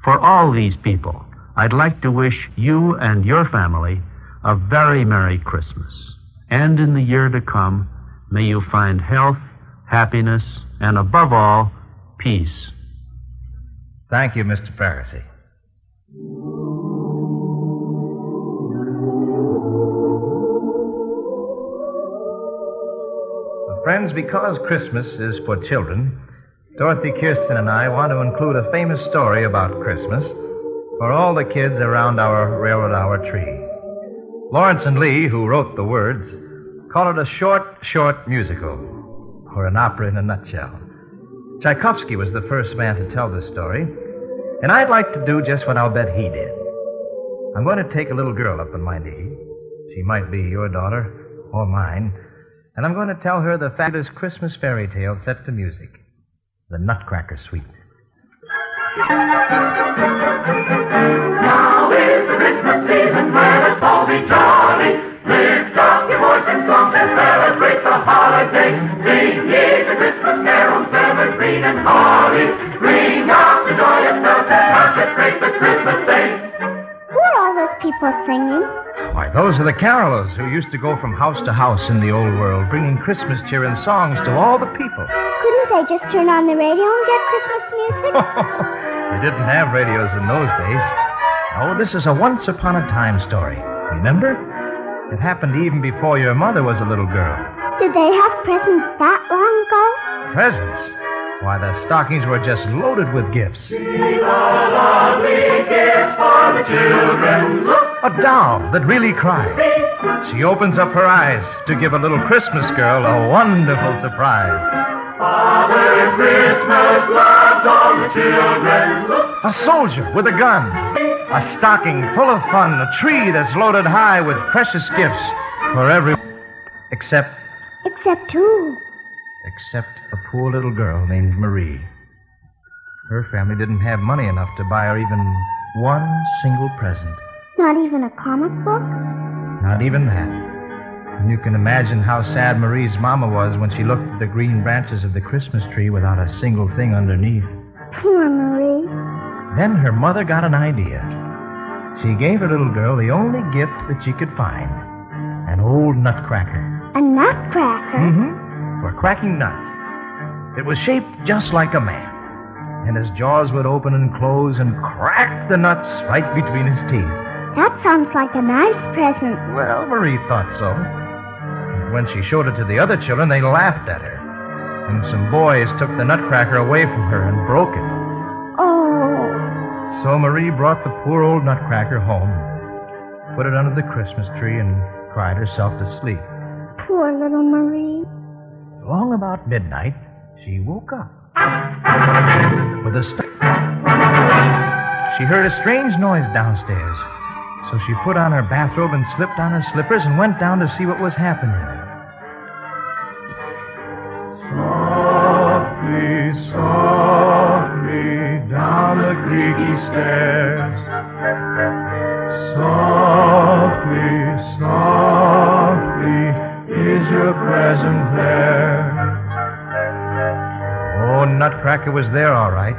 For all these people, I'd like to wish you and your family a very Merry Christmas. And in the year to come, may you find health, happiness, and above all, peace. Thank you, Mr. Parisi. Friends, because Christmas is for children, Dorothy, Kirsten, and I want to include a famous story about Christmas for all the kids around our Railroad Hour tree. Lawrence and Lee, who wrote the words, call it a short musical, or an opera in a nutshell. Tchaikovsky was the first man to tell this story, and I'd like to do just what I'll bet he did. I'm going to take a little girl up on my knee. She might be your daughter or mine. And I'm going to tell her the fabulous Christmas fairy tale set to music, the Nutcracker Suite. Now is the Christmas season, let us all be jolly. Lift up your voice and song and celebrate the holiday. Sing ye the Christmas carols, evergreen and holly. Ring out the joyous bells and concentrate the Christmas day. Who are all those people singing? Why, those are the carolers who used to go from house to house in the old world, bringing Christmas cheer and songs to all the people. Couldn't they just turn on the radio and get Christmas music? They didn't have radios in those days. Oh, this is a once-upon-a-time story. Remember? It happened even before your mother was a little girl. Did they have presents that long ago? Presents? Why, the stockings were just loaded with gifts. See the lovely gifts for the children. Look! A doll that really cries. She opens up her eyes to give a little Christmas girl a wonderful surprise. Father Christmas loves all the children. Look! A soldier with a gun. A stocking full of fun. A tree that's loaded high with precious gifts for everyone. Except who? Except a poor little girl named Marie. Her family didn't have money enough to buy her even one single present. Not even a comic book? Not even that. And you can imagine how sad Marie's mama was when she looked at the green branches of the Christmas tree without a single thing underneath. Poor Marie. Then her mother got an idea. She gave her little girl the only gift that she could find. An old nutcracker. A nutcracker? Mm-hmm. For cracking nuts. It was shaped just like a man. And his jaws would open and close and crack the nuts right between his teeth. That sounds like a nice present. Well, Marie thought so. When she showed it to the other children, they laughed at her. And some boys took the nutcracker away from her and broke it. Oh. So Marie brought the poor old nutcracker home, put it under the Christmas tree, and cried herself to sleep. Poor little Marie. Along about midnight, she woke up. With a start, she heard a strange noise downstairs. So she put on her bathrobe and slipped on her slippers and went down to see what was happening. Softly, softly, down the creaky stairs. Softly, softly, is your present there? Oh, Nutcracker was there, all right.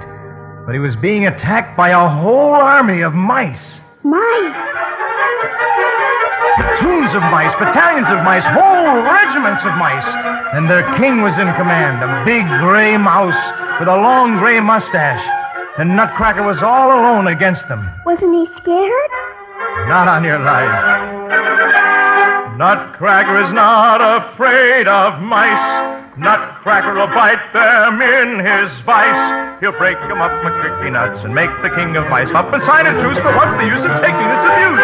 But he was being attacked by a whole army of mice. Mice? Platoons of mice, battalions of mice, whole regiments of mice. And their king was in command, a big gray mouse with a long gray mustache. And Nutcracker was all alone against them. Wasn't he scared? Not on your life. Nutcracker is not afraid of mice. Nutcracker will bite them in his vice. He'll break 'em up, McCricky nuts, and make the king of mice up and sign a truce, but what's the use of taking this abuse?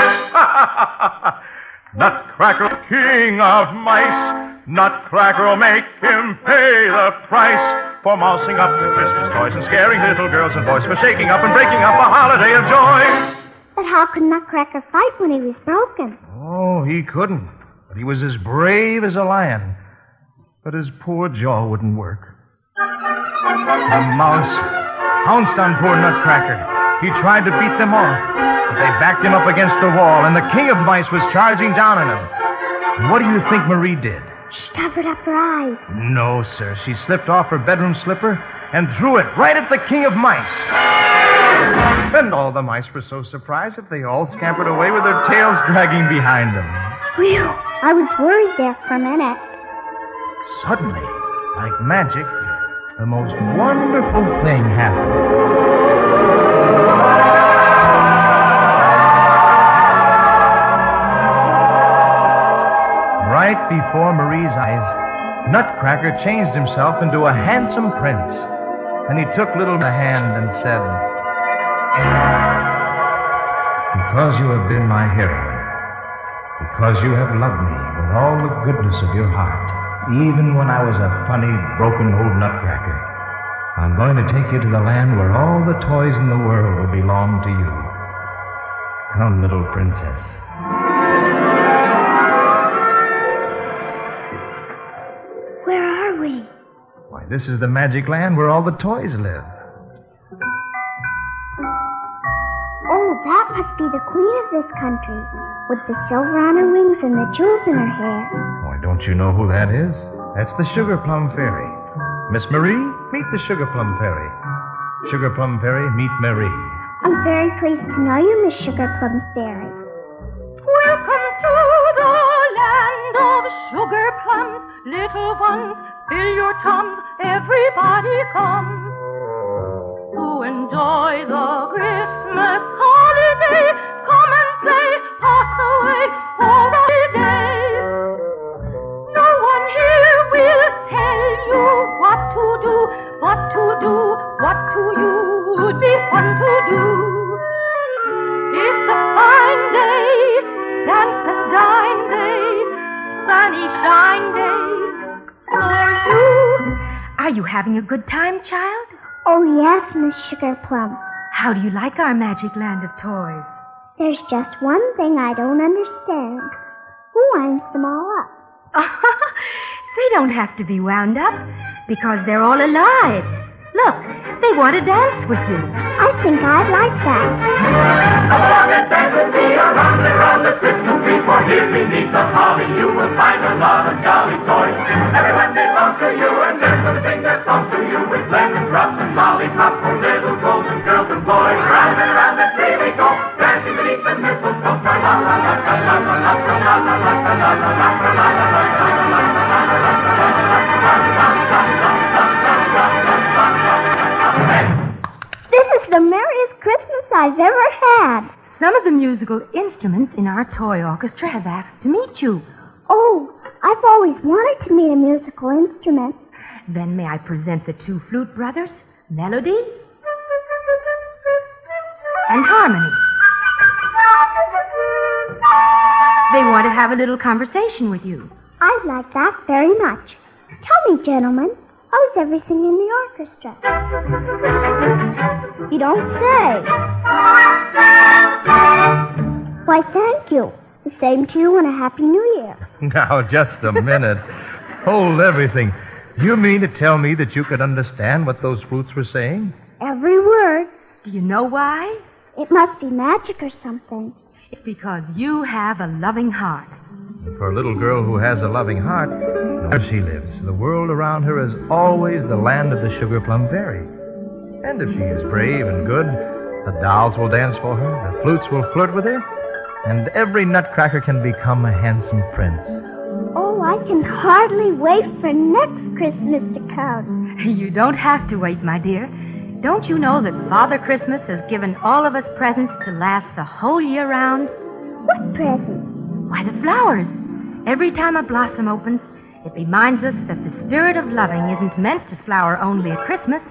Nutcracker, king of mice. Nutcracker will make him pay the price for mousing up the Christmas toys and scaring little girls and boys, for shaking up and breaking up a holiday of joy. But how could Nutcracker fight when he was broken? Oh, he couldn't. But he was as brave as a lion. But his poor jaw wouldn't work. The mouse pounced on poor Nutcracker. He tried to beat them off, but they backed him up against the wall, and the king of mice was charging down on him. And what do you think Marie did? She covered up her eyes. No, sir. She slipped off her bedroom slipper and threw it right at the king of mice. And all the mice were so surprised that they all scampered away with their tails dragging behind them. Phew, I was worried there for a minute. Suddenly, like magic, the most wonderful thing happened. Right before Marie's eyes, Nutcracker changed himself into a handsome prince. And he took little by the hand and said, "Because you have been my hero, because you have loved me with all the goodness of your heart, even when I was a funny, broken old nutcracker, I'm going to take you to the land where all the toys in the world will belong to you. Come, little princess." Where are we? Why, this is the magic land where all the toys live. Oh, that must be the queen of this country, with the silver on her wings and the jewels in her hair. Why, don't you know who that is? That's the Sugar Plum Fairy. Miss Marie, meet the Sugar Plum Fairy. Sugar Plum Fairy, meet Marie. I'm very pleased to know you, Miss Sugar Plum Fairy. Welcome to the land of sugar plums, little ones, fill your tums, everybody comes to enjoy the Christmas holiday. Come and play, pass away for the day. No one here will tell you what to do, what to do, what to you would be fun to do. It's a fine day, dance and dine day, sunny shine day for you. Are you having a good time, child? Oh, yes, Miss Sugar Plum. How do you like our magic land of toys? There's just one thing I don't understand. Who winds them all up? They don't have to be wound up because they're all alive. Look, they want to dance with you. I think I'd like that. Come along and dance with me around the Christmas tree, for here beneath the holly you will find a lot of jolly toys. Everyone belongs to you, and they're going to sing their songs to you with lemon drops and lollipops for little golden girls and boys. Round and round the tree we go, dancing beneath the mistletoe. La la la la la la la la la la la la la la la. This is the merriest Christmas I've ever had. Some of the musical instruments in our toy orchestra have asked to meet you. Oh, I've always wanted to meet a musical instrument. Then may I present the two flute brothers, Melody and Harmony. They want to have a little conversation with you. I'd like that very much. Tell me, gentlemen, how's everything in the orchestra? You don't say. Why, thank you. The same to you and a Happy New Year. Now, just a minute. Hold everything. You mean to tell me that you could understand what those flutes were saying? Every word. Do you know why? It must be magic or something. It's because you have a loving heart. For a little girl who has a loving heart, where she lives, the world around her is always the land of the Sugar Plum Fairy. And if she is brave and good, the dolls will dance for her, the flutes will flirt with her, and every nutcracker can become a handsome prince. Oh, I can hardly wait for next Christmas to come. You don't have to wait, my dear. Don't you know that Father Christmas has given all of us presents to last the whole year round? What present? Why, the flowers. Every time a blossom opens, it reminds us that the spirit of loving isn't meant to flower only at Christmas,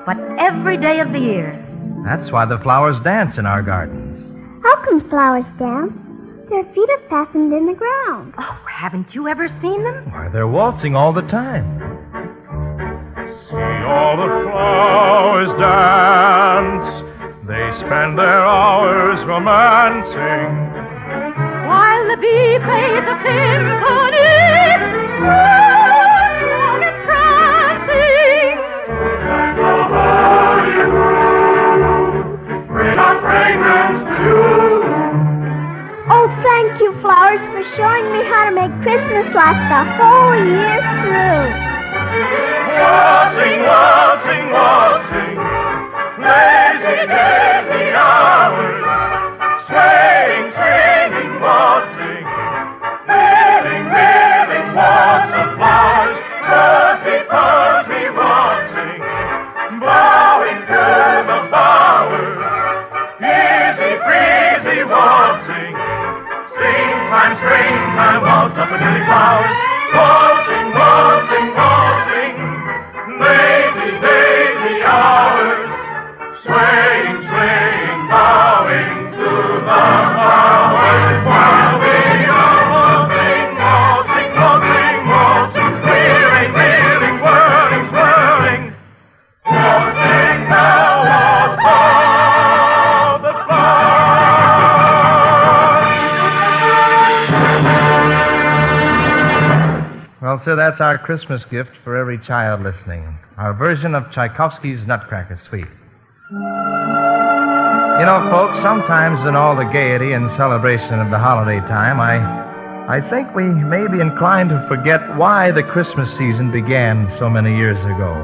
but every day of the year. That's why the flowers dance in our gardens. How can flowers dance? Their feet are fastened in the ground. Oh, haven't you ever seen them? Why, they're waltzing all the time. See all the flowers dance. They spend their hours romancing. While the bee plays a symphony, strong and prancing. And the holy room bring our fragrance to you. Oh, thank you, flowers, for showing me how to make Christmas last the whole year through. Waltzing, waltzing, waltzing, lazy, lazy hours, swaying, swinging, waltzing, living, living, waltz of flowers, fuzzy, fuzzy, waltzing, blowing through the bowers, easy, breezy, waltzing, springtime, springtime, waltz up in the flowers, waltzing, waltzing, waltzing, lazy, lazy hours, swaying, swaying, bowing to the flowers, while we are waltzing, waltzing, waltzing, waltzing, reeling, reeling, whirling, swirling, waltzing the waltz of the Well, sir, that's our Christmas gift for every child listening. Our version of Tchaikovsky's Nutcracker Suite. You know, folks, sometimes in all the gaiety and celebration of the holiday time, I think we may be inclined to forget why the Christmas season began so many years ago.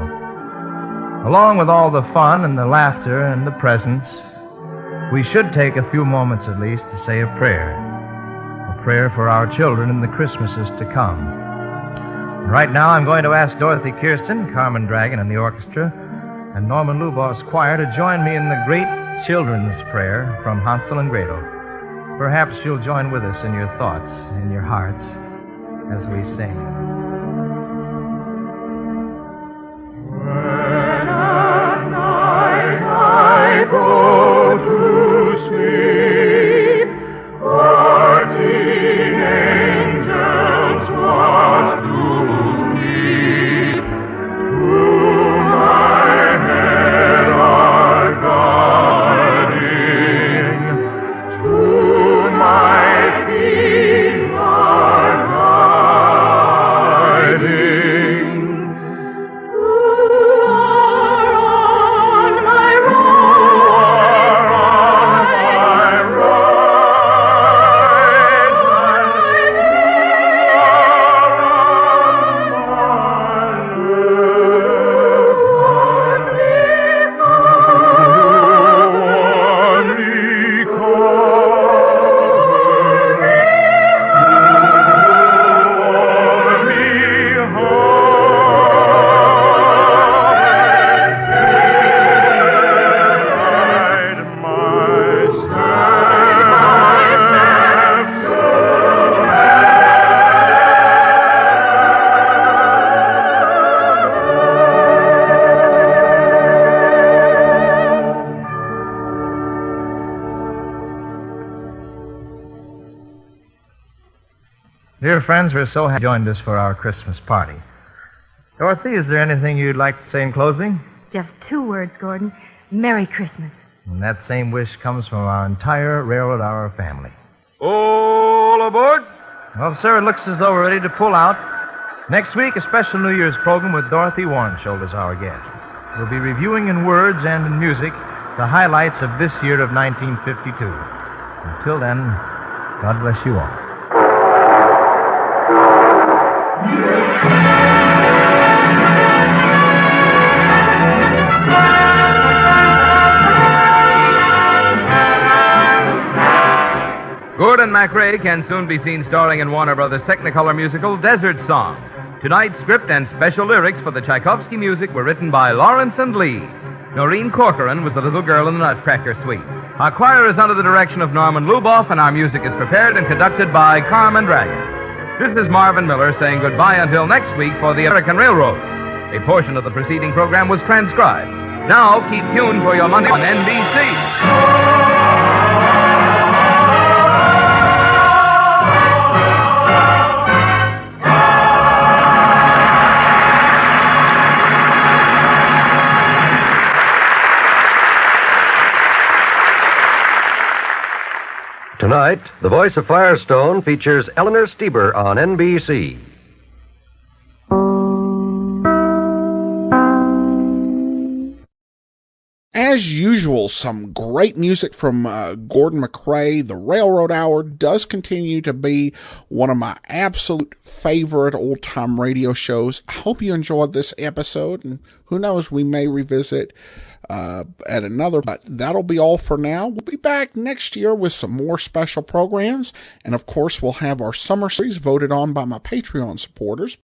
Along with all the fun and the laughter and the presents, we should take a few moments at least to say a prayer for our children in the Christmases to come. Right now, I'm going to ask Dorothy Kirsten, Carmen Dragon, and the orchestra, and Norman Lubaugh's choir to join me in the great children's prayer from Hansel and Gretel. Perhaps you'll join with us in your thoughts, in your hearts, as we sing. When at night I go to sleep, guardian angels watch me. Through my head are guarding, to my feet are guiding. Dear friends, we're so happy you joined us for our Christmas party. Dorothy, is there anything you'd like to say in closing? Just 2 words, Gordon. Merry Christmas. And that same wish comes from our entire Railroad Hour family. All aboard? Well, sir, it looks as though we're ready to pull out. Next week, a special New Year's program with Dorothy Warensholt as our guest. We'll be reviewing in words and in music the highlights of this year of 1952. Until then, God bless you all. Gordon Macrae can soon be seen starring in Warner Brothers' Technicolor musical Desert Song. Tonight's script and special lyrics for the Tchaikovsky music were written by Lawrence and Lee. Noreen Corcoran was the little girl in the Nutcracker Suite. Our choir is under the direction of Norman Luboff, and our music is prepared and conducted by Carmen Dragon. This is Marvin Miller saying goodbye until next week for the American Railroads. A portion of the preceding program was transcribed. Now, keep tuned for your Monday on NBC. Tonight, The Voice of Firestone features Eleanor Stieber on NBC. As usual, some great music from Gordon Macrae. The Railroad Hour does continue to be one of my absolute favorite old-time radio shows. I hope you enjoyed this episode, and who knows, we may revisit at another, but that'll be all for now. We'll be back next year with some more special programs, and of course we'll have our summer series voted on by my Patreon supporters.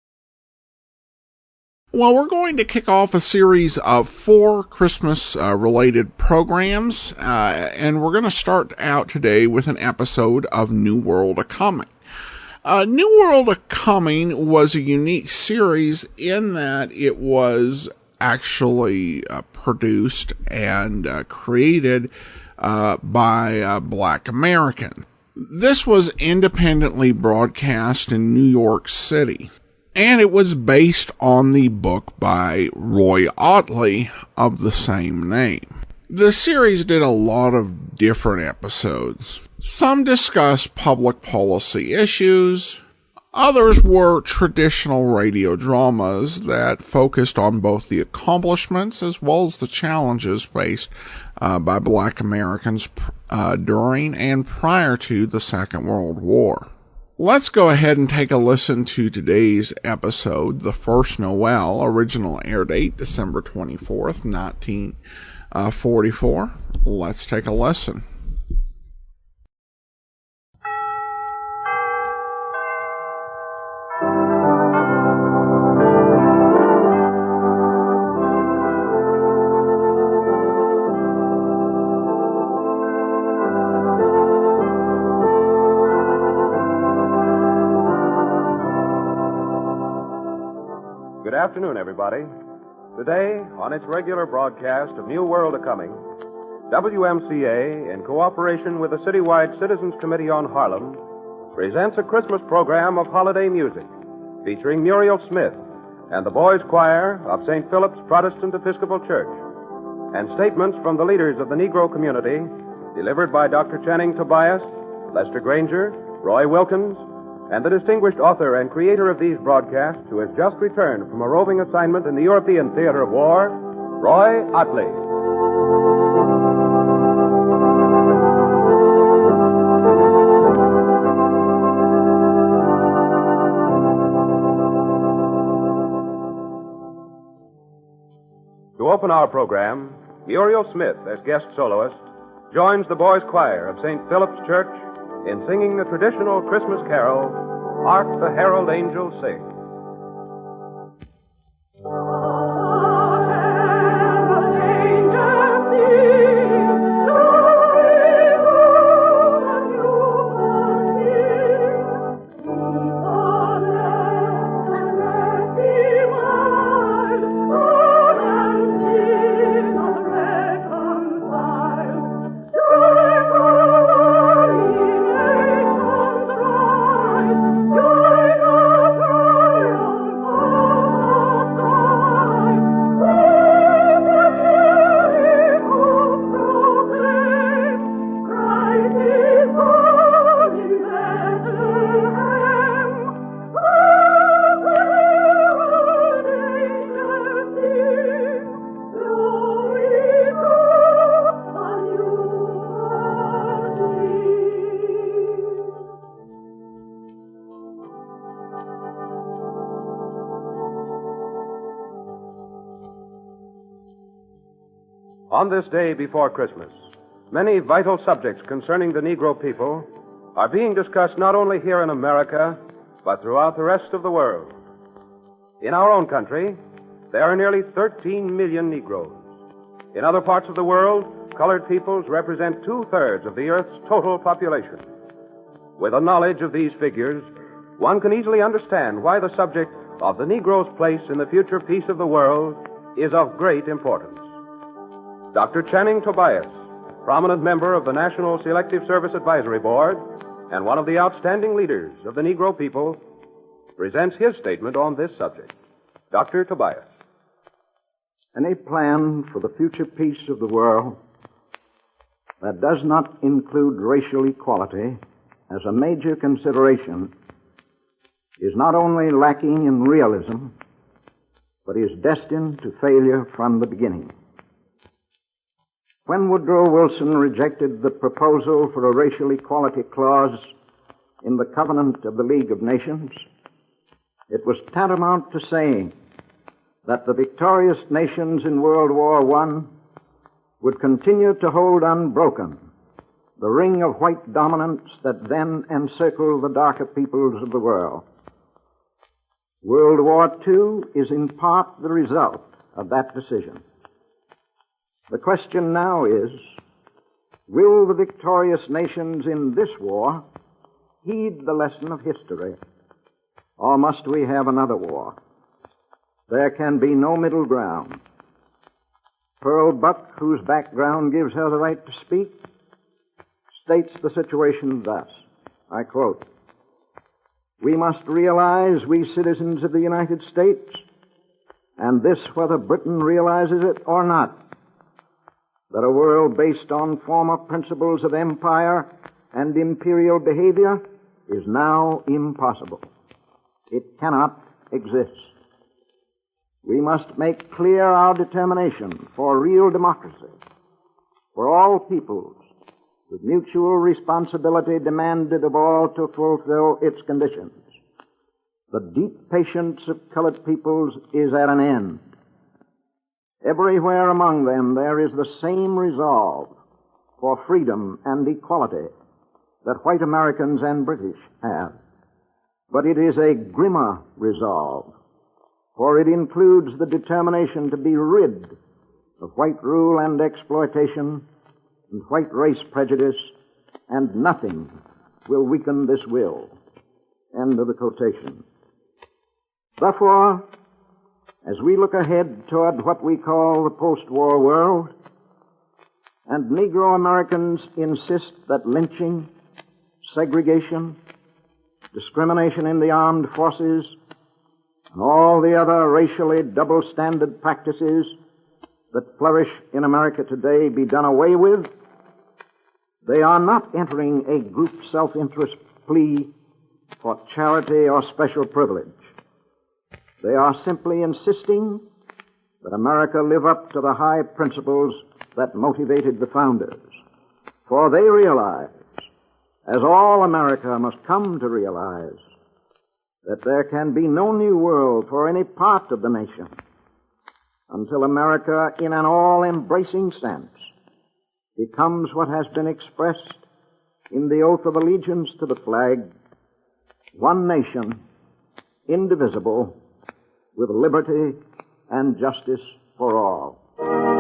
Well, we're going to kick off a series of 4 Christmas related programs, and we're going to start out today with an episode of New World A-Coming. New World A-Coming was a unique series in that it was actually produced and created by a Black American. This was independently broadcast in New York City, and it was based on the book by Roy Ottley of the same name. The series did a lot of different episodes. Some discussed public policy issues. Others were traditional radio dramas that focused on both the accomplishments as well as the challenges faced by Black Americans during and prior to the Second World War. Let's go ahead and take a listen to today's episode, The First Noel, original air date December 24th, 1944. Let's take a listen. Good afternoon, everybody. Today, on its regular broadcast of New World A-Coming, WMCA, in cooperation with the Citywide Citizens Committee on Harlem, presents a Christmas program of holiday music featuring Muriel Smith and the Boys' Choir of St. Philip's Protestant Episcopal Church, and statements from the leaders of the Negro community delivered by Dr. Channing Tobias, Lester Granger, Roy Wilkins, and the distinguished author and creator of these broadcasts, who has just returned from a roving assignment in the European theater of war, Roy Ottley. To open our program, Muriel Smith, as guest soloist, joins the Boys' Choir of St. Philip's Church in singing the traditional Christmas carol, Hark the Herald Angels Sing. On this day before Christmas, many vital subjects concerning the Negro people are being discussed not only here in America, but throughout the rest of the world. In our own country, there are nearly 13 million Negroes. In other parts of the world, colored peoples represent 2/3 of the Earth's total population. With a knowledge of these figures, one can easily understand why the subject of the Negro's place in the future peace of the world is of great importance. Dr. Channing Tobias, prominent member of the National Selective Service Advisory Board and one of the outstanding leaders of the Negro people, presents his statement on this subject. Dr. Tobias. Any plan for the future peace of the world that does not include racial equality as a major consideration is not only lacking in realism, but is destined to failure from the beginning. When Woodrow Wilson rejected the proposal for a racial equality clause in the Covenant of the League of Nations, it was tantamount to saying that the victorious nations in World War I would continue to hold unbroken the ring of white dominance that then encircled the darker peoples of the world. World War II is in part the result of that decision. The question now is, will the victorious nations in this war heed the lesson of history, or must we have another war? There can be no middle ground. Pearl Buck, whose background gives her the right to speak, states the situation thus, I quote, "We must realize, we citizens of the United States, and this whether Britain realizes it or not, that a world based on former principles of empire and imperial behavior is now impossible. It cannot exist. We must make clear our determination for real democracy, for all peoples, with mutual responsibility demanded of all to fulfill its conditions. The deep patience of colored peoples is at an end. Everywhere among them there is the same resolve for freedom and equality that white Americans and British have. But it is a grimmer resolve, for it includes the determination to be rid of white rule and exploitation and white race prejudice, and nothing will weaken this will." End of the quotation. Therefore, as we look ahead toward what we call the post-war world, and Negro Americans insist that lynching, segregation, discrimination in the armed forces, and all the other racially double-standard practices that flourish in America today be done away with, they are not entering a group self-interest plea for charity or special privilege. They are simply insisting that America live up to the high principles that motivated the founders. For they realize, as all America must come to realize, that there can be no new world for any part of the nation until America, in an all-embracing sense, becomes what has been expressed in the oath of allegiance to the flag, one nation, indivisible, with liberty and justice for all. Oh,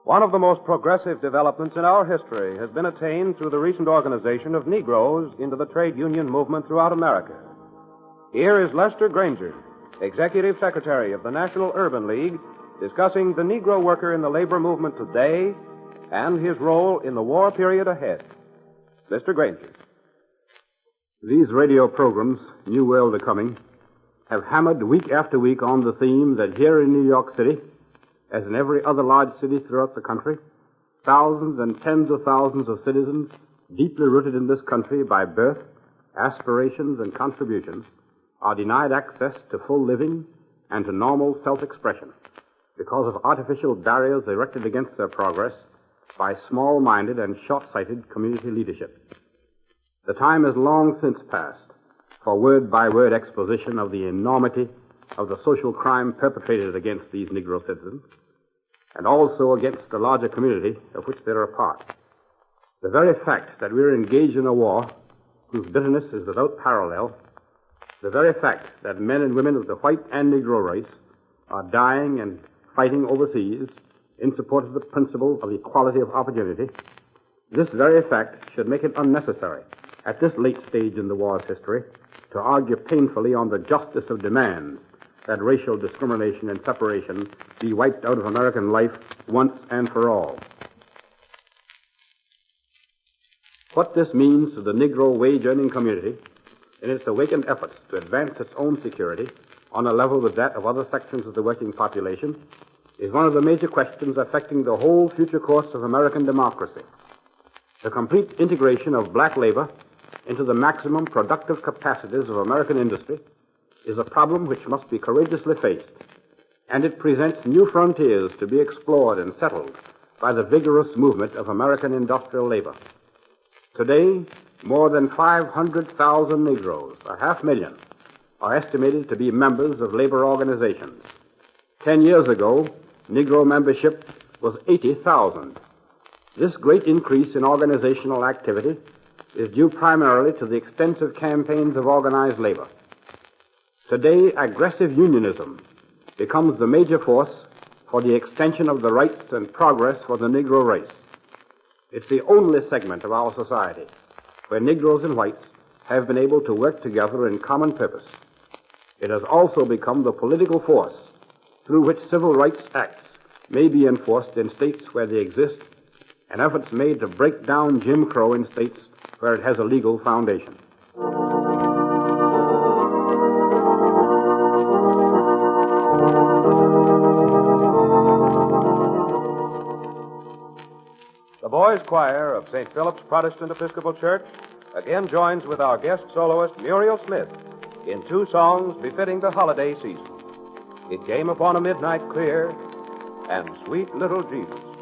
One of the most progressive developments in our history has been attained through the recent organization of Negroes into the trade union movement throughout America. Here is Lester Granger, Executive Secretary of the National Urban League, discussing the Negro worker in the labor movement today and his role in the war period ahead. Mr. Granger. These radio programs, New World a Coming, have hammered week after week on the theme that here in New York City, as in every other large city throughout the country, thousands and tens of thousands of citizens deeply rooted in this country by birth, aspirations, and contributions are denied access to full living and to normal self-expression because of artificial barriers erected against their progress by small-minded and short-sighted community leadership. The time is long since passed for word-by-word exposition of the enormity of the social crime perpetrated against these Negro citizens, and also against the larger community of which they are a part. The very fact that we are engaged in a war whose bitterness is without parallel, the very fact that men and women of the white and Negro race are dying and fighting overseas in support of the principle of equality of opportunity, this very fact should make it unnecessary at this late stage in the war's history to argue painfully on the justice of demands that racial discrimination and separation be wiped out of American life once and for all. What this means to the Negro wage-earning community in its awakened efforts to advance its own security on a level with that of other sections of the working population is one of the major questions affecting the whole future course of American democracy. The complete integration of black labor into the maximum productive capacities of American industry is a problem which must be courageously faced, and it presents new frontiers to be explored and settled by the vigorous movement of American industrial labor. Today, more than 500,000 Negroes, 500,000, are estimated to be members of labor organizations. 10 years ago, Negro membership was 80,000. This great increase in organizational activity is due primarily to the extensive campaigns of organized labor. Today, aggressive unionism becomes the major force for the extension of the rights and progress for the Negro race. It's the only segment of our society where Negroes and whites have been able to work together in common purpose. It has also become the political force through which civil rights acts may be enforced in states where they exist, and efforts made to break down Jim Crow in states where it has a legal foundation. The Boys' Choir of St. Philip's Protestant Episcopal Church again joins with our guest soloist Muriel Smith in two songs befitting the holiday season. It Came Upon a Midnight Clear and Sweet Little Jesus.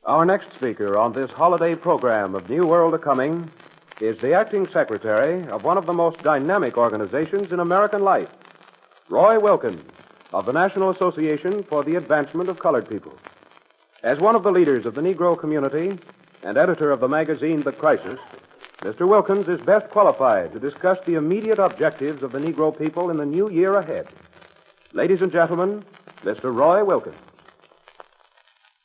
Our next speaker on this holiday program of New World A-Coming is the acting secretary of one of the most dynamic organizations in American life, Roy Wilkins, of the National Association for the Advancement of Colored People. As one of the leaders of the Negro community and editor of the magazine The Crisis, Mr. Wilkins is best qualified to discuss the immediate objectives of the Negro people in the new year ahead. Ladies and gentlemen, Mr. Roy Wilkins.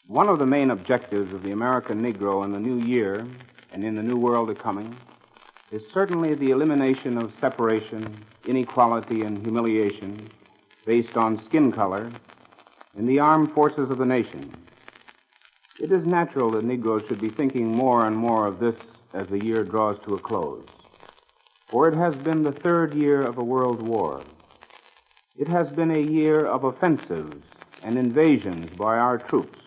One of the main objectives of the American Negro in the new year and in the new world A-Coming is certainly the elimination of separation, inequality, and humiliation based on skin color in the armed forces of the nation. It is natural that Negroes should be thinking more and more of this as the year draws to a close, for it has been the third year of a world war. It has been a year of offensives and invasions by our troops,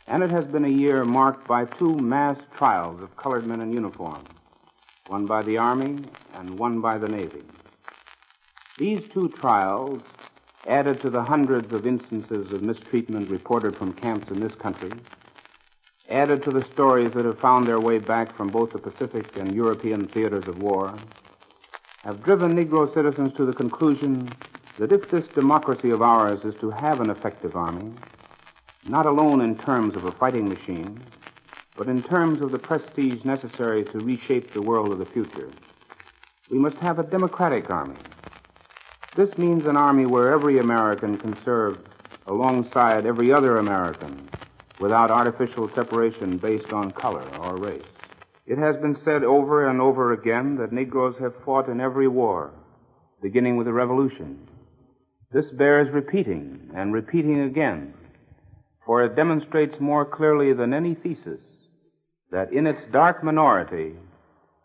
and it has been a year marked by two mass trials of colored men in uniform, one by the Army and one by the Navy. These two trials, added to the hundreds of instances of mistreatment reported from camps in this country, added to the stories that have found their way back from both the Pacific and European theaters of war, have driven Negro citizens to the conclusion that if this democracy of ours is to have an effective army, not alone in terms of a fighting machine, but in terms of the prestige necessary to reshape the world of the future, we must have a democratic army. This means an army where every American can serve alongside every other American without artificial separation based on color or race. It has been said over and over again that Negroes have fought in every war, beginning with the Revolution. This bears repeating and repeating again, for it demonstrates more clearly than any thesis that in its dark minority,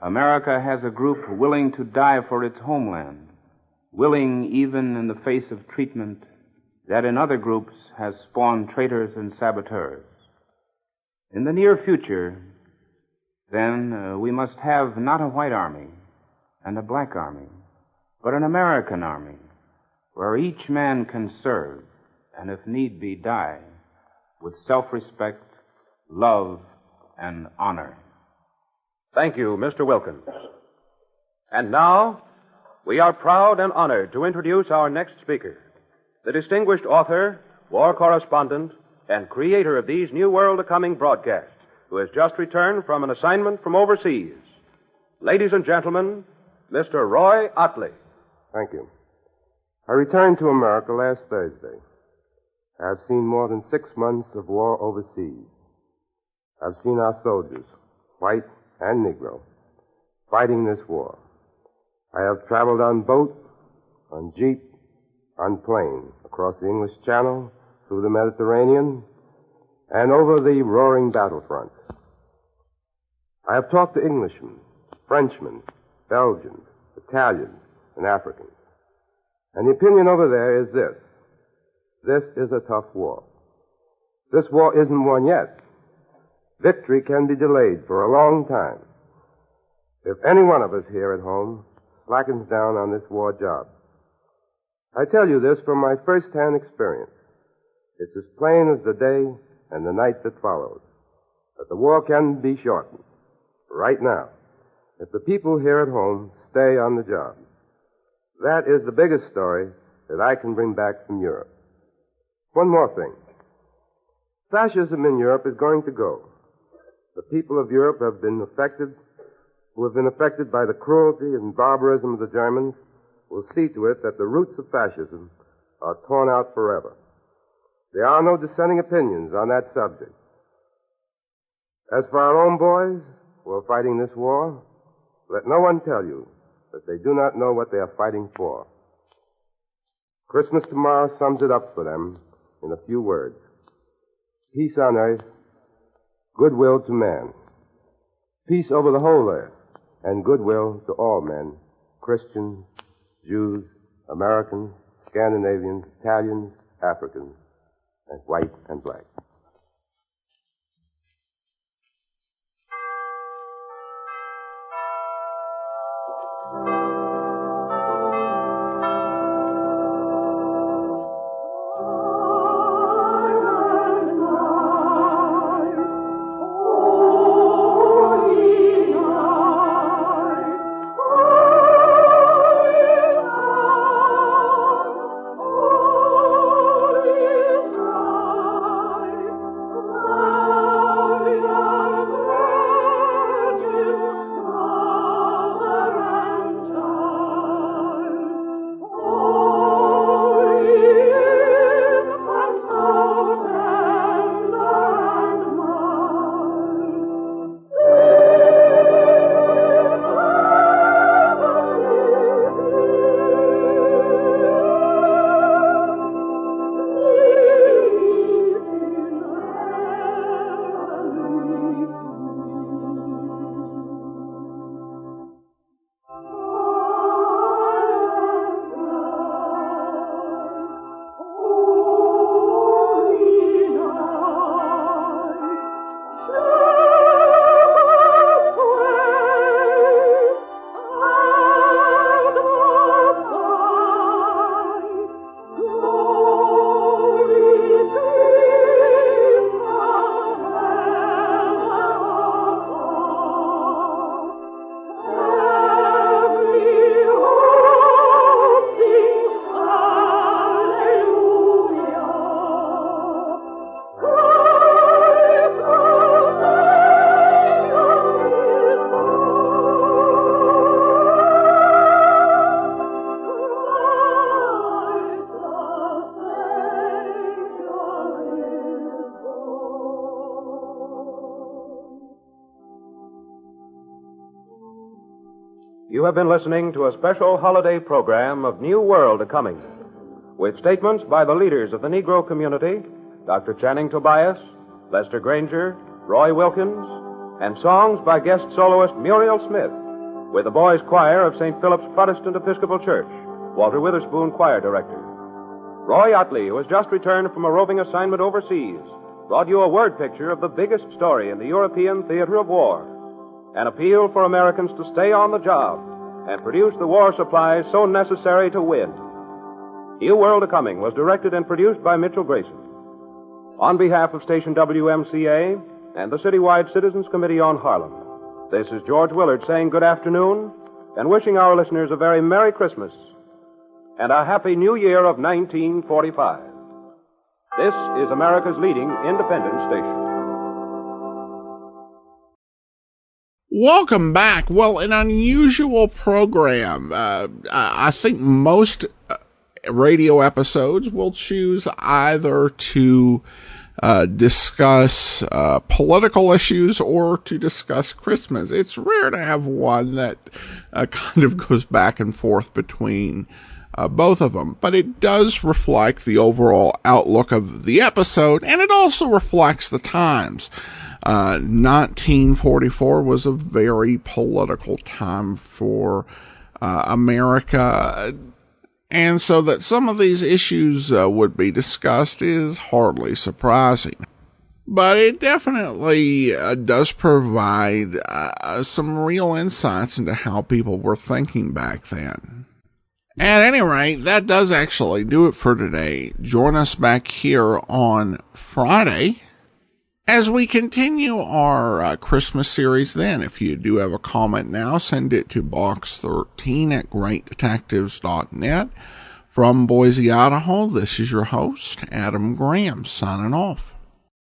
America has a group willing to die for its homeland, willing even in the face of treatment that in other groups has spawned traitors and saboteurs. In the near future, then, we must have not a white army and a black army, but an American army where each man can serve and, if need be, die with self-respect, love, and honor. Thank you, Mr. Wilkins. And now, we are proud and honored to introduce our next speaker, the distinguished author, war correspondent, and creator of these New World A-Coming broadcasts, who has just returned from an assignment from overseas. Ladies and gentlemen, Mr. Roy Otley. Thank you. I returned to America last Thursday. I've seen more than 6 months of war overseas. I've seen our soldiers, white and Negro, fighting this war. I have traveled on boat, on jeep, on plane, across the English Channel, through the Mediterranean, and over the roaring battlefront. I have talked to Englishmen, Frenchmen, Belgians, Italians, and Africans. And the opinion over there is this. This is a tough war. This war isn't won yet. Victory can be delayed for a long time. If any one of us here at home slackens down on this war job, I tell you this from my first-hand experience. It's as plain as the day and the night that follows, that the war can be shortened right now if the people here at home stay on the job. That is the biggest story that I can bring back from Europe. One more thing. Fascism in Europe is going to go. The people of Europe who have been affected by the cruelty and barbarism of the Germans will see to it that the roots of fascism are torn out forever. There are no dissenting opinions on that subject. As for our own boys who are fighting this war, let no one tell you that they do not know what they are fighting for. Christmas tomorrow sums it up for them in a few words. Peace on earth, goodwill to man. Peace over the whole earth, and goodwill to all men, Christians, Jews, Americans, Scandinavians, Italians, Africans, and white and black. You have been listening to a special holiday program of New World A-Coming, with statements by the leaders of the Negro community, Dr. Channing Tobias, Lester Granger, Roy Wilkins, and songs by guest soloist Muriel Smith, with the Boys' Choir of St. Philip's Protestant Episcopal Church, Walter Witherspoon, choir director. Roy Utley, who has just returned from a roving assignment overseas, brought you a word picture of the biggest story in the European theater of war, an appeal for Americans to stay on the job and produce the war supplies so necessary to win. New World A-Coming was directed and produced by Mitchell Grayson. On behalf of station WMCA and the Citywide Citizens Committee on Harlem, this is George Willard saying good afternoon and wishing our listeners a very Merry Christmas and a Happy New Year of 1945. This is America's leading independent station. Welcome back. Well, an unusual program. I think most radio episodes will choose either to discuss political issues or to discuss Christmas. It's rare to have one that kind of goes back and forth between both of them, but it does reflect the overall outlook of the episode, and it also reflects the times. 1944 was a very political time for America, and so that some of these issues would be discussed is hardly surprising. But it definitely does provide some real insights into how people were thinking back then. At any rate, that does actually do it for today. Join us back here on Friday as we continue our Christmas series then. If you do have a comment now, send it to box13@greatdetectives.net. From Boise, Idaho, this is your host, Adam Graham, signing off.